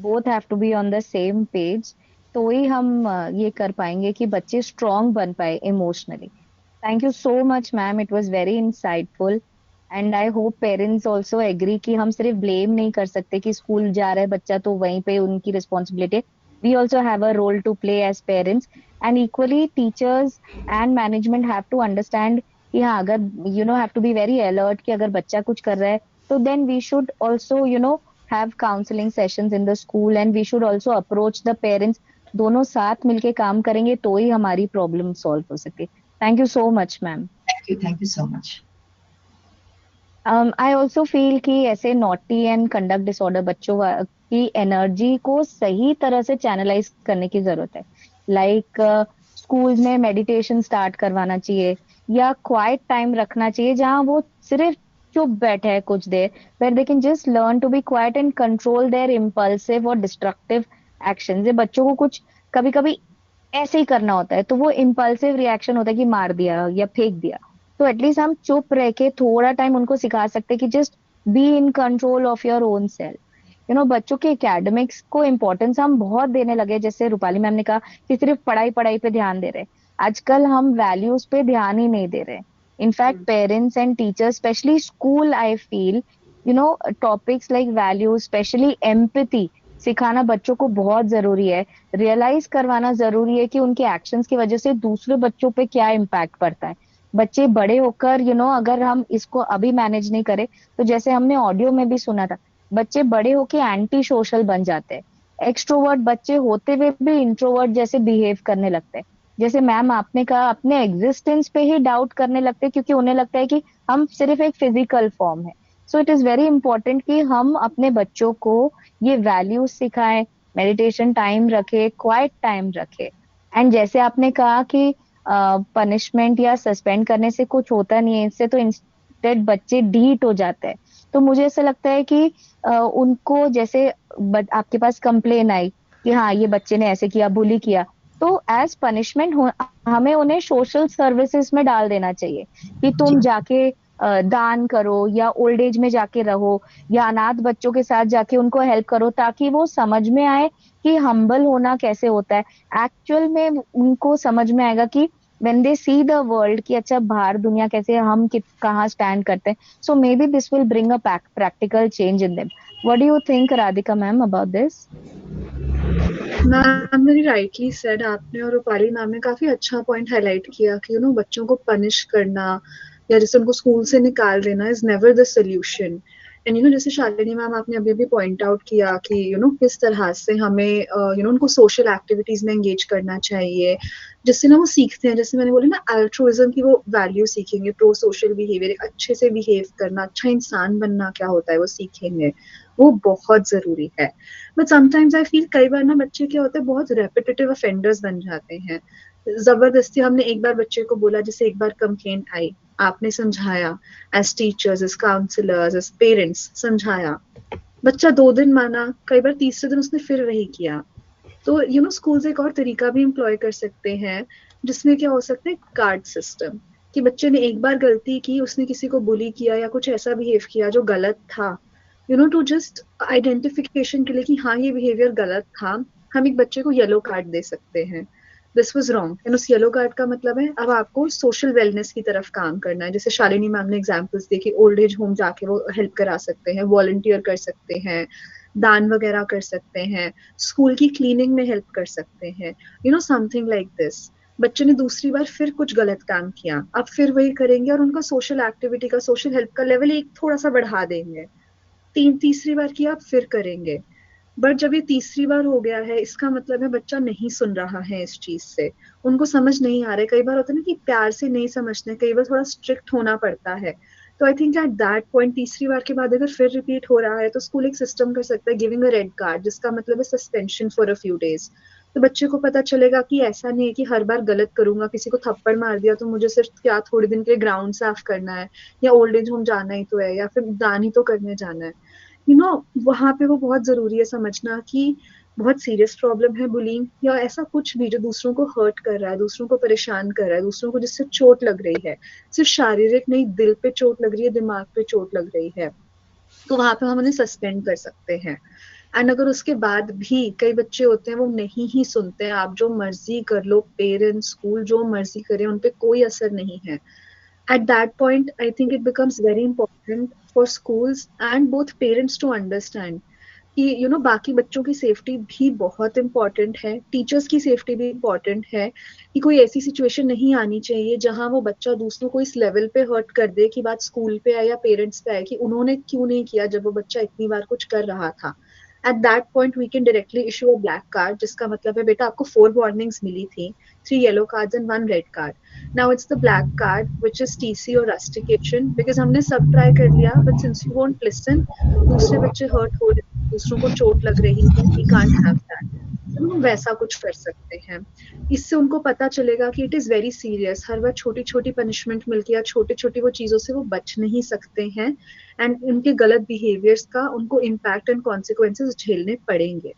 Speaker 2: Both have to be on the same page. तो ही हम ये कर पाएंगे कि बच्चे strong बन पाए emotionally. Thank you so much, ma'am. It was very insightful. And I hope parents also agree कि हम सिर्फ ब्लेम नहीं कर सकते कि स्कूल जा रहा है बच्चा तो वहीं पे उनकी responsibility. We also have a role to play as parents, and equally teachers and management have to understand कि हाँ, अगर have to be very alert कि अगर बच्चा कुछ कर रहा है तो then we should also have counseling sessions in the school, and we should also approach the parents। दोनों साथ मिलके काम करेंगे तो ही हमारी प्रॉब्लम सॉल्व हो सकती है। Thank you so much ma'am.
Speaker 7: Thank you so much.
Speaker 2: I also feel कि ऐसे नॉटी एंड कंडक्ट डिसऑर्डर बच्चों की एनर्जी को सही तरह से चैनलाइज करने की जरूरत है। लाइक स्कूल में मेडिटेशन स्टार्ट करवाना चाहिए, या क्वाइट टाइम रखना चाहिए जहां वो सिर्फ चुप बैठे हैं कुछ देर, where they can just learn to be quiet and control their impulsive और destructive actions। ये बच्चों को कुछ कभी कभी ऐसे ही करना होता है तो वो इम्पल्सिव रिएक्शन होता है कि मार दिया या फेंक दिया। तो एटलीस्ट हम चुप रह के थोड़ा टाइम उनको सिखा सकते हैं कि just be in control of your own self. बच्चों के एकेडमिक्स को इम्पोर्टेंस हम बहुत देने लगे, जैसे रूपाली मैम ने कहा कि सिर्फ पढ़ाई पढ़ाई पे ध्यान दे रहे। आजकल हम वैल्यूज पे ध्यान ही नहीं दे रहे। In fact parents and teachers, specially school, I feel topics like values, specially empathy सिखाना बच्चों को बहुत जरूरी है। रियलाइज करवाना जरूरी है कि उनके एक्शंस की वजह से दूसरे बच्चों पे क्या इम्पैक्ट पड़ता है। बच्चे बड़े होकर अगर हम इसको अभी मैनेज नहीं करें तो जैसे हमने ऑडियो में भी सुना था, बच्चे बड़े होके एंटी सोशल बन जाते हैं। एक्सट्रोवर्ट बच्चे होते हुए भी इंट्रोवर्ट जैसे बिहेव करने लगते हैं। जैसे मैम आपने कहा, अपने एग्जिस्टेंस पे ही डाउट करने लगते हैं क्योंकि उन्हें लगता है कि हम सिर्फ एक फिजिकल फॉर्म है। So it is very important कि हम अपने बच्चों को ये वैल्यूज सिखाएं, मेडिटेशन टाइम रखे, क्वाइट टाइम रखे। एंड जैसे आपने कहा कि पनिशमेंट या सस्पेंड करने से कुछ होता नहीं है, इससे तो इंस्टेड बच्चे ढीठ हो जाते हैं। तो मुझे ऐसा लगता है कि उनको जैसे आपके पास कंप्लेन आई कि हाँ ये बच्चे ने ऐसे किया, बुली किया, तो एज पनिशमेंट हमें उन्हें सोशल सर्विसेज में डाल देना चाहिए कि तुम जाके दान करो, या ओल्ड एज में जाके रहो, या अनाथ बच्चों के साथ जाके उनको हेल्प करो, ताकि वो समझ में आए कि हम्बल होना कैसे होता है। एक्चुअल में उनको समझ में आएगा कि when they see the world कि अच्छा बाहर दुनिया कैसे है, हम कहाँ स्टैंड करते हैं। So maybe this will bring a practical change in them. What do you think, Radhika ma'am, about this?
Speaker 1: Ma'am very rightly said आपने, और रूपाली मैम ने काफी अच्छा पॉइंट हाईलाइट किया कि बच्चों को पनिश करना या जैसे उनको स्कूल से निकाल देना is never the solution. And जैसे शालिनी मैम आपने अभी अभी पॉइंट आउट किया कि किस तरह से हमें उनको सोशल एक्टिविटीज में एंगेज करना चाहिए, जिससे ना वो सीखते हैं। जैसे मैंने बोला ना, अल्ट्रुइज्म की वो वैल्यू सीखेंगे, प्रो सोशल बिहेवियर, अच्छे से बिहेव करना, अच्छा इंसान बनना क्या होता है वो सीखेंगे। वो बहुत जरूरी है। बट समटाइम्स आई फील कई बार ना बच्चे क्या होते हैं, बहुत रेपिटेटिव ऑफेंडर्स बन जाते हैं। जबरदस्ती हमने एक बार बच्चे को बोला, जैसे एक बार कंप्लेंट आई, आपने समझाया, as teachers, as counsellors, as parents समझाया, बच्चा 2 दिन माना, कई बार तीसरे दिन उसने फिर वही किया। तो स्कूल एक और तरीका भी एम्प्लॉय कर सकते हैं, जिसमें क्या हो सकता है, कार्ड सिस्टम, कि बच्चे ने एक बार गलती की, उसने किसी को बुली किया या कुछ ऐसा बिहेव किया जो गलत था, टू जस्ट आइडेंटिफिकेशन के लिए कि हाँ ये बिहेवियर गलत था, हम एक बच्चे को येलो कार्ड दे सकते हैं, दिस वाज रॉन्ग। एंड उस येलो कार्ड का मतलब है अब आपको सोशल वेलनेस की तरफ काम करना है। जैसे शालिनी मैम ने एग्जांपल्स देखी, ओल्ड एज होम जाके वो हेल्प करा सकते हैं, वॉलंटियर कर सकते हैं, दान वगैरह कर सकते हैं, स्कूल की क्लीनिंग में हेल्प कर सकते हैं, समथिंग लाइक दिस। बच्चे ने दूसरी बार फिर कुछ गलत काम किया, अब फिर वही करेंगे और उनका सोशल एक्टिविटी का, सोशल हेल्प का लेवल एक थोड़ा सा बढ़ा देंगे। तीसरी बार किया, आप फिर करेंगे। बट जब ये तीसरी बार हो गया है, इसका मतलब है बच्चा नहीं सुन रहा है इस चीज से, उनको समझ नहीं आ रहा है। कई बार होता है ना कि प्यार से नहीं समझते, कई बार थोड़ा स्ट्रिक्ट होना पड़ता है। तो I think eight that point, तीसरी बार के बाद अगर फिर रिपीट हो रहा है, तो स्कूल एक सिस्टम कर सकता है, गिविंग अ रेड कार्ड, जिसका मतलब है suspension for a few days. तो बच्चे को पता चलेगा कि ऐसा नहीं है कि हर बार गलत करूंगा, किसी को थप्पड़ मार दिया तो मुझे सिर्फ क्या थोड़े दिन के लिए ग्राउंड साफ करना है, या ओल्ड एज होम जाना ही तो है, या फिर दान ही तो करने जाना है। वहां पे वो बहुत जरूरी है समझना कि बहुत सीरियस प्रॉब्लम है बुलिंग, या ऐसा कुछ भी जो दूसरों को हर्ट कर रहा है, दूसरों को परेशान कर रहा है, दूसरों को जिससे चोट लग रही है, सिर्फ शारीरिक नहीं, दिल पे चोट लग रही है, दिमाग पे चोट लग रही है, तो वहां पे हम उन्हें सस्पेंड कर सकते हैं। एंड अगर उसके बाद भी कई बच्चे होते हैं वो नहीं ही सुनते हैं, आप जो मर्जी कर लो, पेरेंट्स, स्कूल जो मर्जी करे, उनपे कोई असर नहीं है, At that point, I think it becomes very important for schools and both parents to understand कि बाकी बच्चों की सेफ्टी भी बहुत इम्पोर्टेंट है, टीचर्स की सेफ्टी भी इम्पोर्टेंट है, कि कोई ऐसी सिचुएशन नहीं आनी चाहिए जहां वो बच्चा दूसरों को इस लेवल पे हर्ट कर दे कि बात स्कूल पे आए या पेरेंट्स पे आए कि उन्होंने क्यों नहीं किया जब वो बच्चा इतनी बार कुछ कर रहा था। At that point we can directly issue a black card, जिसका मतलब है बेटा आपको 4 वार्निंग्स मिली थी, 3 yellow cards and 1 red card. Now it's the black card which is TC और रस्टिकेशन, बिकॉज हमने सब ट्राई कर लिया but since you won't listen, दूसरे बच्चे हर्ट हो रहे, दूसरों को चोट लग रही है, वी कांट हैव दैट। तो हम वैसा कुछ कर सकते हैं। इससे उनको पता चलेगा कि इट इज वेरी सीरियस, हर बार छोटी छोटी पनिशमेंट मिलती है, छोटी छोटी वो चीजों से वो बच नहीं सकते हैं, एंड उनके गलत बिहेवियर्स का उनको इम्पैक्ट एंड कॉन्सिक्वेंसेस झेलने पड़ेंगे।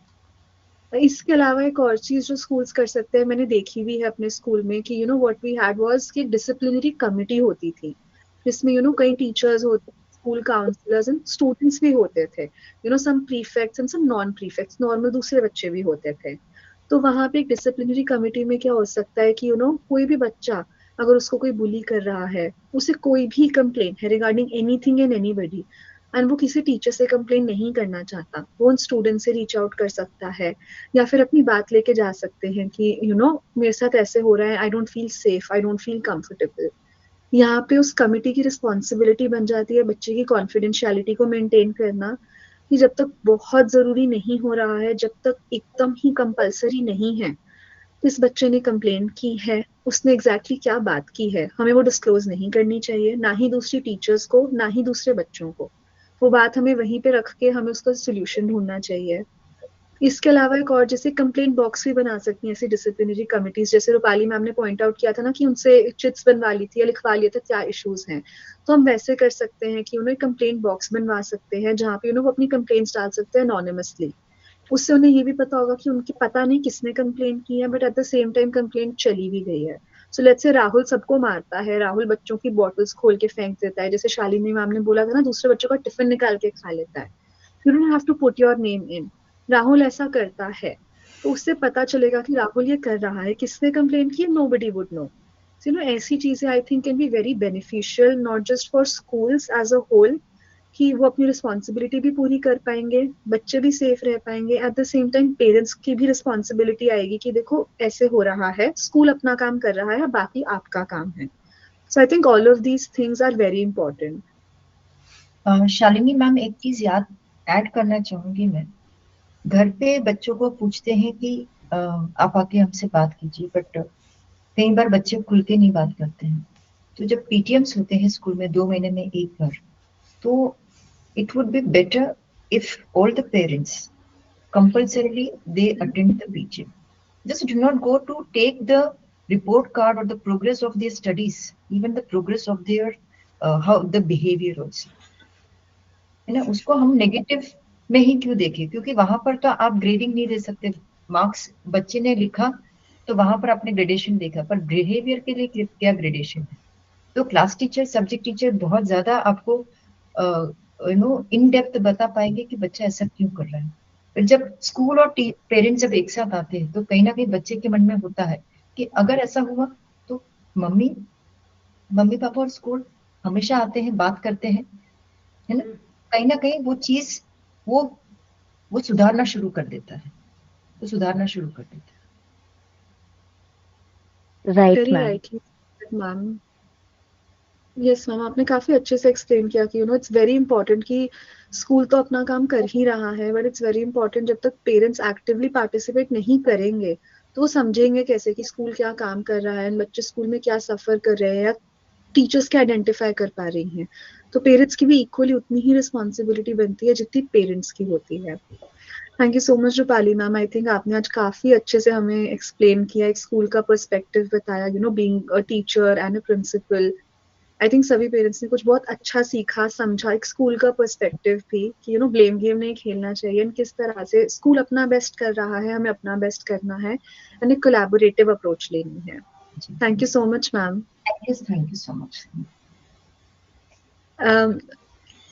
Speaker 1: इसके अलावा एक और चीज जो स्कूल्स कर सकते हैं, मैंने देखी भी है अपने स्कूल में कि व्हाट वी हैड वाज कि डिसिप्लिनरी कमिटी होती थी, जिसमें कई टीचर्स होते, स्कूल काउंसलर्स एंड स्टूडेंट्स भी होते थे, some prefects and some non prefects, normal दूसरे बच्चे भी होते थे। तो वहां पे एक डिसिप्लिनरी कमिटी में क्या हो सकता है कि कोई भी बच्चा अगर उसको कोई बुली कर रहा है, उसे कोई भी कंप्लेन है regarding anything and anybody, and वो किसी टीचर से कंप्लेन नहीं करना चाहता, वो उन स्टूडेंट से रीच आउट कर सकता है या फिर अपनी बात लेके जा सकते हैं कि मेरे साथ ऐसे हो रहा है, I don't feel safe, I don't feel comfortable. यहाँ पे उस कमिटी की रिस्पॉन्सिबिलिटी बन जाती है बच्चे की कॉन्फिडेंशियलिटी को मेंटेन करना, कि जब तक बहुत जरूरी नहीं हो रहा है, जब तक एकदम ही कंपलसरी नहीं है, इस बच्चे ने कंप्लेन की है, उसने एग्जैक्टली क्या बात की है, हमें वो डिस्क्लोज नहीं करनी चाहिए, ना ही दूसरी टीचर्स को, ना ही दूसरे बच्चों को। वो बात हमें वहीं पे रख के हमें उसका सोल्यूशन ढूंढना चाहिए। इसके अलावा एक और जैसे कंप्लेंट बॉक्स भी बना सकती हैं ऐसी डिसिप्लिनरी कमिटीज, जैसे रूपाली मैम ने पॉइंट आउट किया था ना कि उनसे चिट्स बनवा ली थी या लिखवा लिया था क्या इश्यूज हैं, तो हम वैसे कर सकते हैं कि उन्हें कंप्लेंट बॉक्स बनवा सकते हैं जहाँ पे वो अपनी कंप्लेंट्स डाल सकते हैं अनोनिमसली। उससे उन्हें ये भी पता होगा कि उनकी पता नहीं किसने कंप्लेन की है, but at the same time complaint चली भी गई है। सो लेट्स से राहुल सबको मारता है, राहुल बच्चों की बॉटल्स खोल के फेंक देता है, जैसे शालिनी मैम ने बोला था ना, दूसरे बच्चों का टिफिन निकाल के खा लेता है, you don't have to put your name in, Rahul ऐसा करता है, तो उससे पता चलेगा कि राहुल ये कर रहा है, किसने कंप्लेन की, नोबडी वुड नो। ऐसी चीजें I think can be very beneficial, not just for schools as a whole, कि वो अपनी रिस्पॉन्सिबिलिटी भी पूरी कर पाएंगे, बच्चे भी सेफ रह पाएंगे, at the same time parents की भी रिस्पॉन्सिबिलिटी आएगी कि देखो ऐसे हो रहा है, स्कूल अपना काम कर रहा है, बाकी आपका काम है। So I think all of these things are very important.
Speaker 7: Shalini ma'am, एक चीज याद ऐड करना चाहूंगी मैं, घर पे बच्चों को पूछते हैं कि आप आके हमसे बात कीजिए, बट कई बार बच्चे खुल के नहीं बात करते हैं। तो जब पीटीएम्स होते हैं स्कूल में 2 महीने में एक बार, तो it would be better if all the parents compulsorily they attend the PTM. Just do not go to take the report card or the progress of their studies, even the progress of their how the behavior also, है ना। उसको हम negative में ही क्यों देखें, क्योंकि वहां पर तो आप ग्रेडिंग नहीं दे सकते, मार्क्स बच्चे ने लिखा तो वहां पर आपने ग्रेडेशन देखा, पर बिहेवियर के लिए क्या ग्रेडेशन है। तो क्लास टीचर, सब्जेक्ट टीचर बहुत ज्यादा आपको इन डेप्थ बता पाएंगे कि बच्चा ऐसा क्यों कर रहा है। पर जब स्कूल और पेरेंट्स जब एक साथ आते हैं, तो कहीं ना कहीं बच्चे के मन में होता है कि अगर ऐसा हुआ तो मम्मी पापा और स्कूल हमेशा आते हैं, बात करते हैं, है ना कहीं वो चीज वो सुधारना शुरू कर देता है,
Speaker 2: राइट
Speaker 1: मैम। यस मैम, आपने काफी अच्छे से एक्सप्लेन किया कि इट्स वेरी इंपॉर्टेंट कि स्कूल तो अपना काम कर ही रहा है, बट इट्स वेरी इंपॉर्टेंट जब तक पेरेंट्स एक्टिवली पार्टिसिपेट नहीं करेंगे तो वो समझेंगे कैसे कि स्कूल क्या काम कर रहा है, बच्चे स्कूल में क्या सफर कर रहे हैं या टीचर्स क्या आइडेंटिफाई कर पा रही हैं। तो पेरेंट्स की भी इक्वली उतनी ही रिस्पॉन्सिबिलिटी बनती है जितनी पेरेंट्स की होती है। Thank you so much Rupali ma'am, I think आपने आज काफी अच्छे से हमें एक्सप्लेन किया, एक स्कूल का पर्सपेक्टिव बताया, being a teacher and a principal. I think सभी पेरेंट्स ने कुछ बहुत अच्छा सीखा, समझा, एक स्कूल का पर्सपेक्टिव भी कि ब्लेम गेम नहीं खेलना चाहिए, किस तरह से स्कूल अपना बेस्ट कर रहा है, हमें अपना बेस्ट करना है, एंड एक कोलैबोरेटिव अप्रोच लेनी है। Thank you so much ma'am.
Speaker 7: Thank you so much.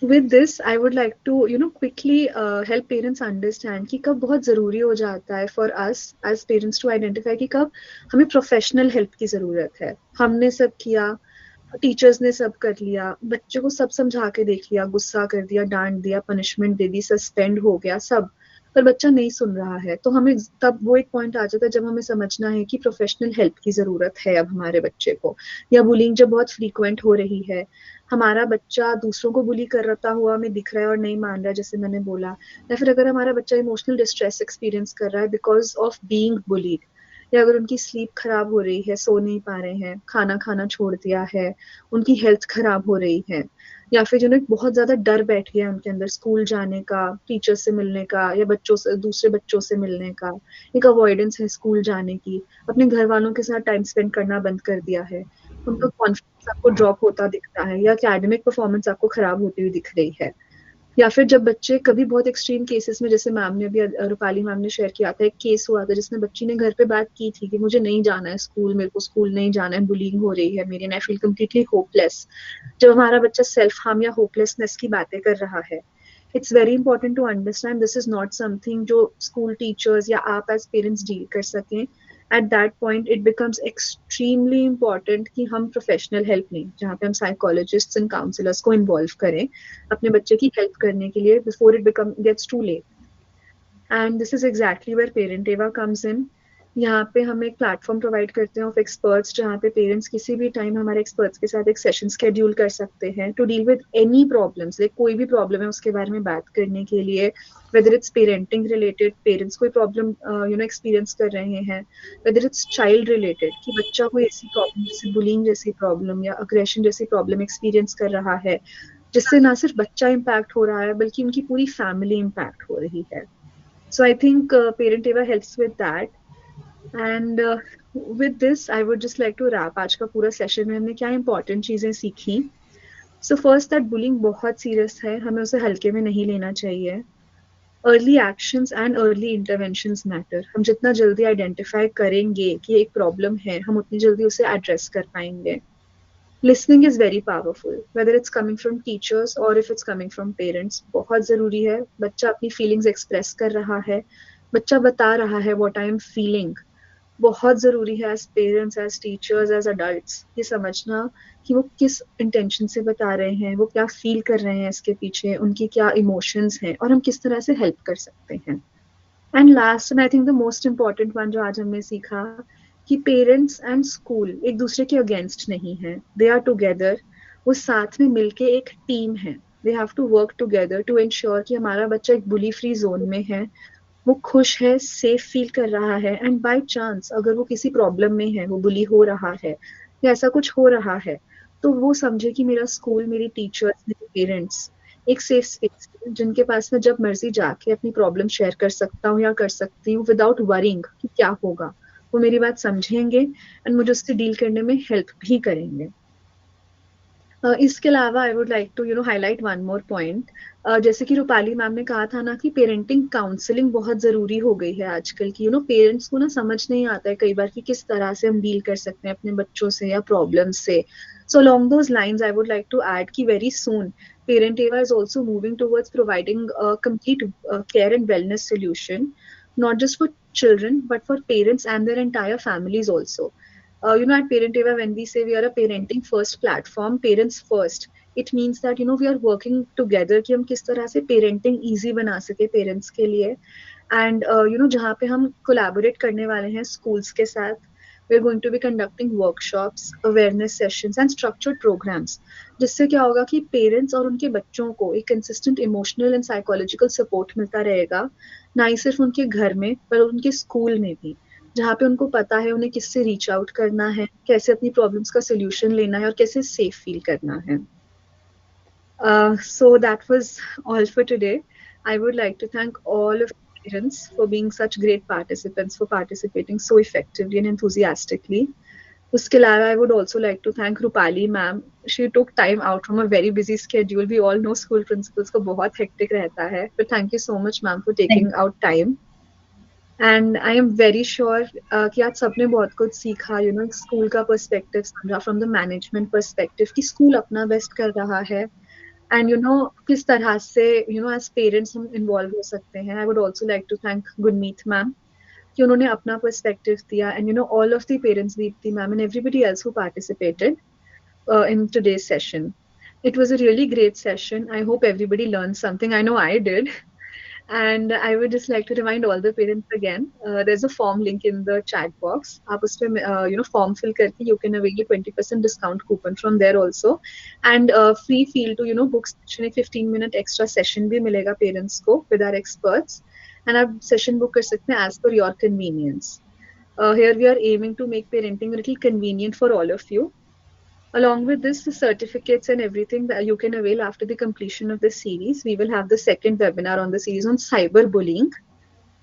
Speaker 1: With this, I would like to, quickly help parents understand कि कब बहुत ज़रूरी हो जाता है for us as parents to identify कि कब हमें professional help की ज़रूरत है। हमने सब किया, टीचर्स ने सब कर लिया, बच्चे को सब समझा के देख लिया, गुस्सा कर दिया, डांट दिया, पनिशमेंट दे दी, सस्पेंड हो गया सब, पर बच्चा नहीं सुन रहा है, तो हमें तब वो एक पॉइंट आ जाता है जब हमें समझना है कि प्रोफेशनल हेल्प की जरूरत है अब हमारे बच्चे को। या बुलिंग जब बहुत फ्रीक्वेंट हो रही है, हमारा बच्चा दूसरों को बुली करता हुआ हमें दिख रहा है और नहीं मान रहा है, जैसे मैंने बोला, या फिर अगर हमारा बच्चा इमोशनल डिस्ट्रेस एक्सपीरियंस कर रहा है बिकॉज ऑफ बीइंग बुलीड, या अगर उनकी स्लीप खराब हो रही है, सो नहीं पा रहे हैं, खाना खाना छोड़ दिया है, उनकी हेल्थ खराब हो रही है, या फिर जिन्हें बहुत ज्यादा डर बैठ गया है उनके अंदर स्कूल जाने का, टीचर से मिलने का, या बच्चों से, दूसरे बच्चों से मिलने का, एक अवॉइडेंस है स्कूल जाने की, अपने घर वालों के साथ टाइम स्पेंड करना बंद कर दिया है, उनका कॉन्फिडेंस आपको ड्रॉप होता दिखता है, या एकेडमिक परफॉर्मेंस आपको खराब होती हुई दिख रही है, या फिर जब बच्चे कभी बहुत एक्सट्रीम केसेस में, जैसे मैम ने अभी रूपाली मैम ने शेयर किया था, एक केस हुआ था जिसमें बच्ची ने घर पे बात की थी कि मुझे नहीं जाना है स्कूल, मेरे को स्कूल नहीं जाना है, बुलिंग हो रही है मेरी, and I feel completely hopeless. जब हमारा बच्चा सेल्फ हार्म या होपलेसनेस की बातें कर रहा है, it's very important to understand this is not something जो स्कूल टीचर्स या आप एज पेरेंट्स डील कर सकें। At that point it becomes extremely important कि हम प्रोफेशनल हेल्प लें, जहाँ पे हम साइकोलॉजिस्ट्स एंड काउंसलर्स को इन्वॉल्व करें अपने बच्चे की हेल्प करने के लिए before it become gets too late. And this is exactly where parent Eva comes in. यहाँ पे हम एक प्लेटफॉर्म प्रोवाइड करते हैं ऑफ एक्सपर्ट्स, जहाँ पे पेरेंट्स किसी भी टाइम हमारे एक्सपर्ट्स के साथ एक सेशन स्केड्यूल कर सकते हैं to deal with any problems, like कोई भी प्रॉब्लम है उसके बारे में बात करने के लिए, whether it's parenting related, parents कोई प्रॉब्लम एक्सपीरियंस कर रहे हैं, वेदर इट्स चाइल्ड रिलेटेड कि बच्चा कोई ऐसी प्रॉब्लम जैसे बुलिंग जैसी प्रॉब्लम या अग्रेशन जैसी प्रॉब्लम एक्सपीरियंस कर रहा है, जिससे ना सिर्फ बच्चा इम्पैक्ट हो रहा है बल्कि उनकी पूरी फैमिली इम्पैक्ट हो रही है। So I think Parent Eva helps with that. And with this, I would just like to wrap आज का पूरा सेशन में हमने क्या इंपॉर्टेंट चीजें सीखी। सो फर्स्ट दैट बुलिंग बहुत सीरियस है, हमें उसे हल्के में नहीं लेना चाहिए। Early actions and early interventions matter, हम जितना जल्दी आइडेंटिफाई करेंगे कि एक प्रॉब्लम है, हम उतनी जल्दी उसे एड्रेस कर पाएंगे। Listening is very powerful, whether it's coming from teachers और if it's coming from parents, बहुत जरूरी है। बच्चा अपनी फीलिंग्स एक्सप्रेस कर रहा है, बच्चा बता रहा है व्हाट आई एम फीलिंग, बहुत जरूरी है as parents, as teachers, as adults ये समझना कि वो किस इंटेंशन से बता रहे हैं, वो क्या फील कर रहे हैं इसके पीछे, उनकी क्या इमोशंस हैं और हम किस तरह से हेल्प कर सकते हैं। And last and I think the most important one जो आज हमने सीखा कि पेरेंट्स एंड स्कूल एक दूसरे के अगेंस्ट नहीं है, दे आर टुगेदर, वो साथ में मिलके एक टीम है, they have to work together to ensure कि हमारा बच्चा एक बुली फ्री जोन में है, वो खुश है, सेफ फील कर रहा है, एंड बाय चांस अगर वो किसी प्रॉब्लम में है, वो बुली हो रहा है या ऐसा कुछ हो रहा है, तो वो समझे कि मेरा स्कूल, मेरी टीचर्स, मेरे पेरेंट्स एक सेफ स्पेस जिनके पास मैं जब मर्जी जाके अपनी प्रॉब्लम शेयर कर सकता हूँ या कर सकती हूँ विदाउट वरिंग कि क्या होगा, वो मेरी बात समझेंगे एंड मुझे उससे डील करने में हेल्प भी करेंगे। इसके अलावा I would like to highlight one more point, जैसे कि रूपाली मैम ने कहा था ना कि पेरेंटिंग काउंसलिंग बहुत जरूरी हो गई है आजकल की, पेरेंट्स को ना समझ नहीं आता है कई बार कि किस तरह से हम डील कर सकते हैं अपने बच्चों से या प्रॉब्लम से। सो along those lines I would like to add कि very soon Parent Eva is also moving towards providing a complete care and wellness solution, not just for children but for parents and their entire families also. At Parent Eva, when we say we are a parenting first platform, parents first, it means that we are working together कि हम किस तरह से parenting easy बना सके parents के लिए, and जहाँ पे हम collaborate करने वाले हैं schools के साथ, we are going to be conducting workshops, awareness sessions and structured programs, जिससे क्या होगा कि पेरेंट्स और उनके बच्चों को एक consistent emotional and psychological support मिलता रहेगा, ना ही सिर्फ उनके घर में पर उनके स्कूल में भी, जहाँ पे उनको पता है उन्हें किससे रीच आउट करना है, कैसे अपनी प्रॉब्लम्स का सोल्यूशन लेना है और कैसे सेफ फील करना है। So that was all for today. I would like to thank all of parents for being such great participants, for participating so effectively and enthusiastically. उसके अलावा I would also like to thank Rupali ma'am. She took time out from a very busy schedule. We all know school principals को बहुत hectic रहता है, but thank you so much ma'am for taking out time. And I am very sure कि आज सबने बहुत कुछ सीखा, स्कूल का पर्सपेक्टिव समझा, फ्रॉम द मैनेजमेंट पर्सपेक्टिव कि स्कूल अपना बेस्ट कर रहा है, एंड किस तरह से एज पेरेंट्स हम इन्वॉल्व हो सकते हैं। I would also like to thank Gurmeet ma'am कि उन्होंने अपना पर्सपेक्टिव दिया, and all of the parents, Deepti ma'am and everybody else who participated. in today's session. It was a really great session. I hope everybody learned something. I know I did. And I would just like to remind all the parents again, there's a form link in the chat box. आप उसमें form fill करके you can avail a 20% discount coupon from there also. And free feel to book session, एक 15-minute extra session भी मिलेगा parents को with our experts. And आप session book कर सकते हैं as per your convenience. Here we are aiming to make parenting a little convenient for all of you. Along with this, the certificates and everything that you can avail after the completion of the series. We will have the second webinar on the series on cyberbullying,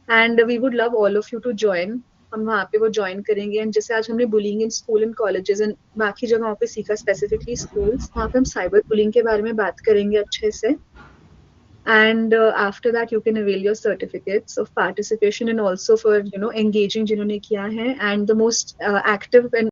Speaker 1: and we would love all of you to join. हम वहाँ पे वो join करेंगे and जैसे आज हमने bullying in school and colleges and बाकी जगहों पे सीखा, स्पेसिफिकली स्कूल्स, वहाँ पे हम साइबर बुलिंग के बारे में बात करेंगे अच्छे से. And after that you can avail your certificates of participation and also for engaging जिन्होंने किया है, and the most active and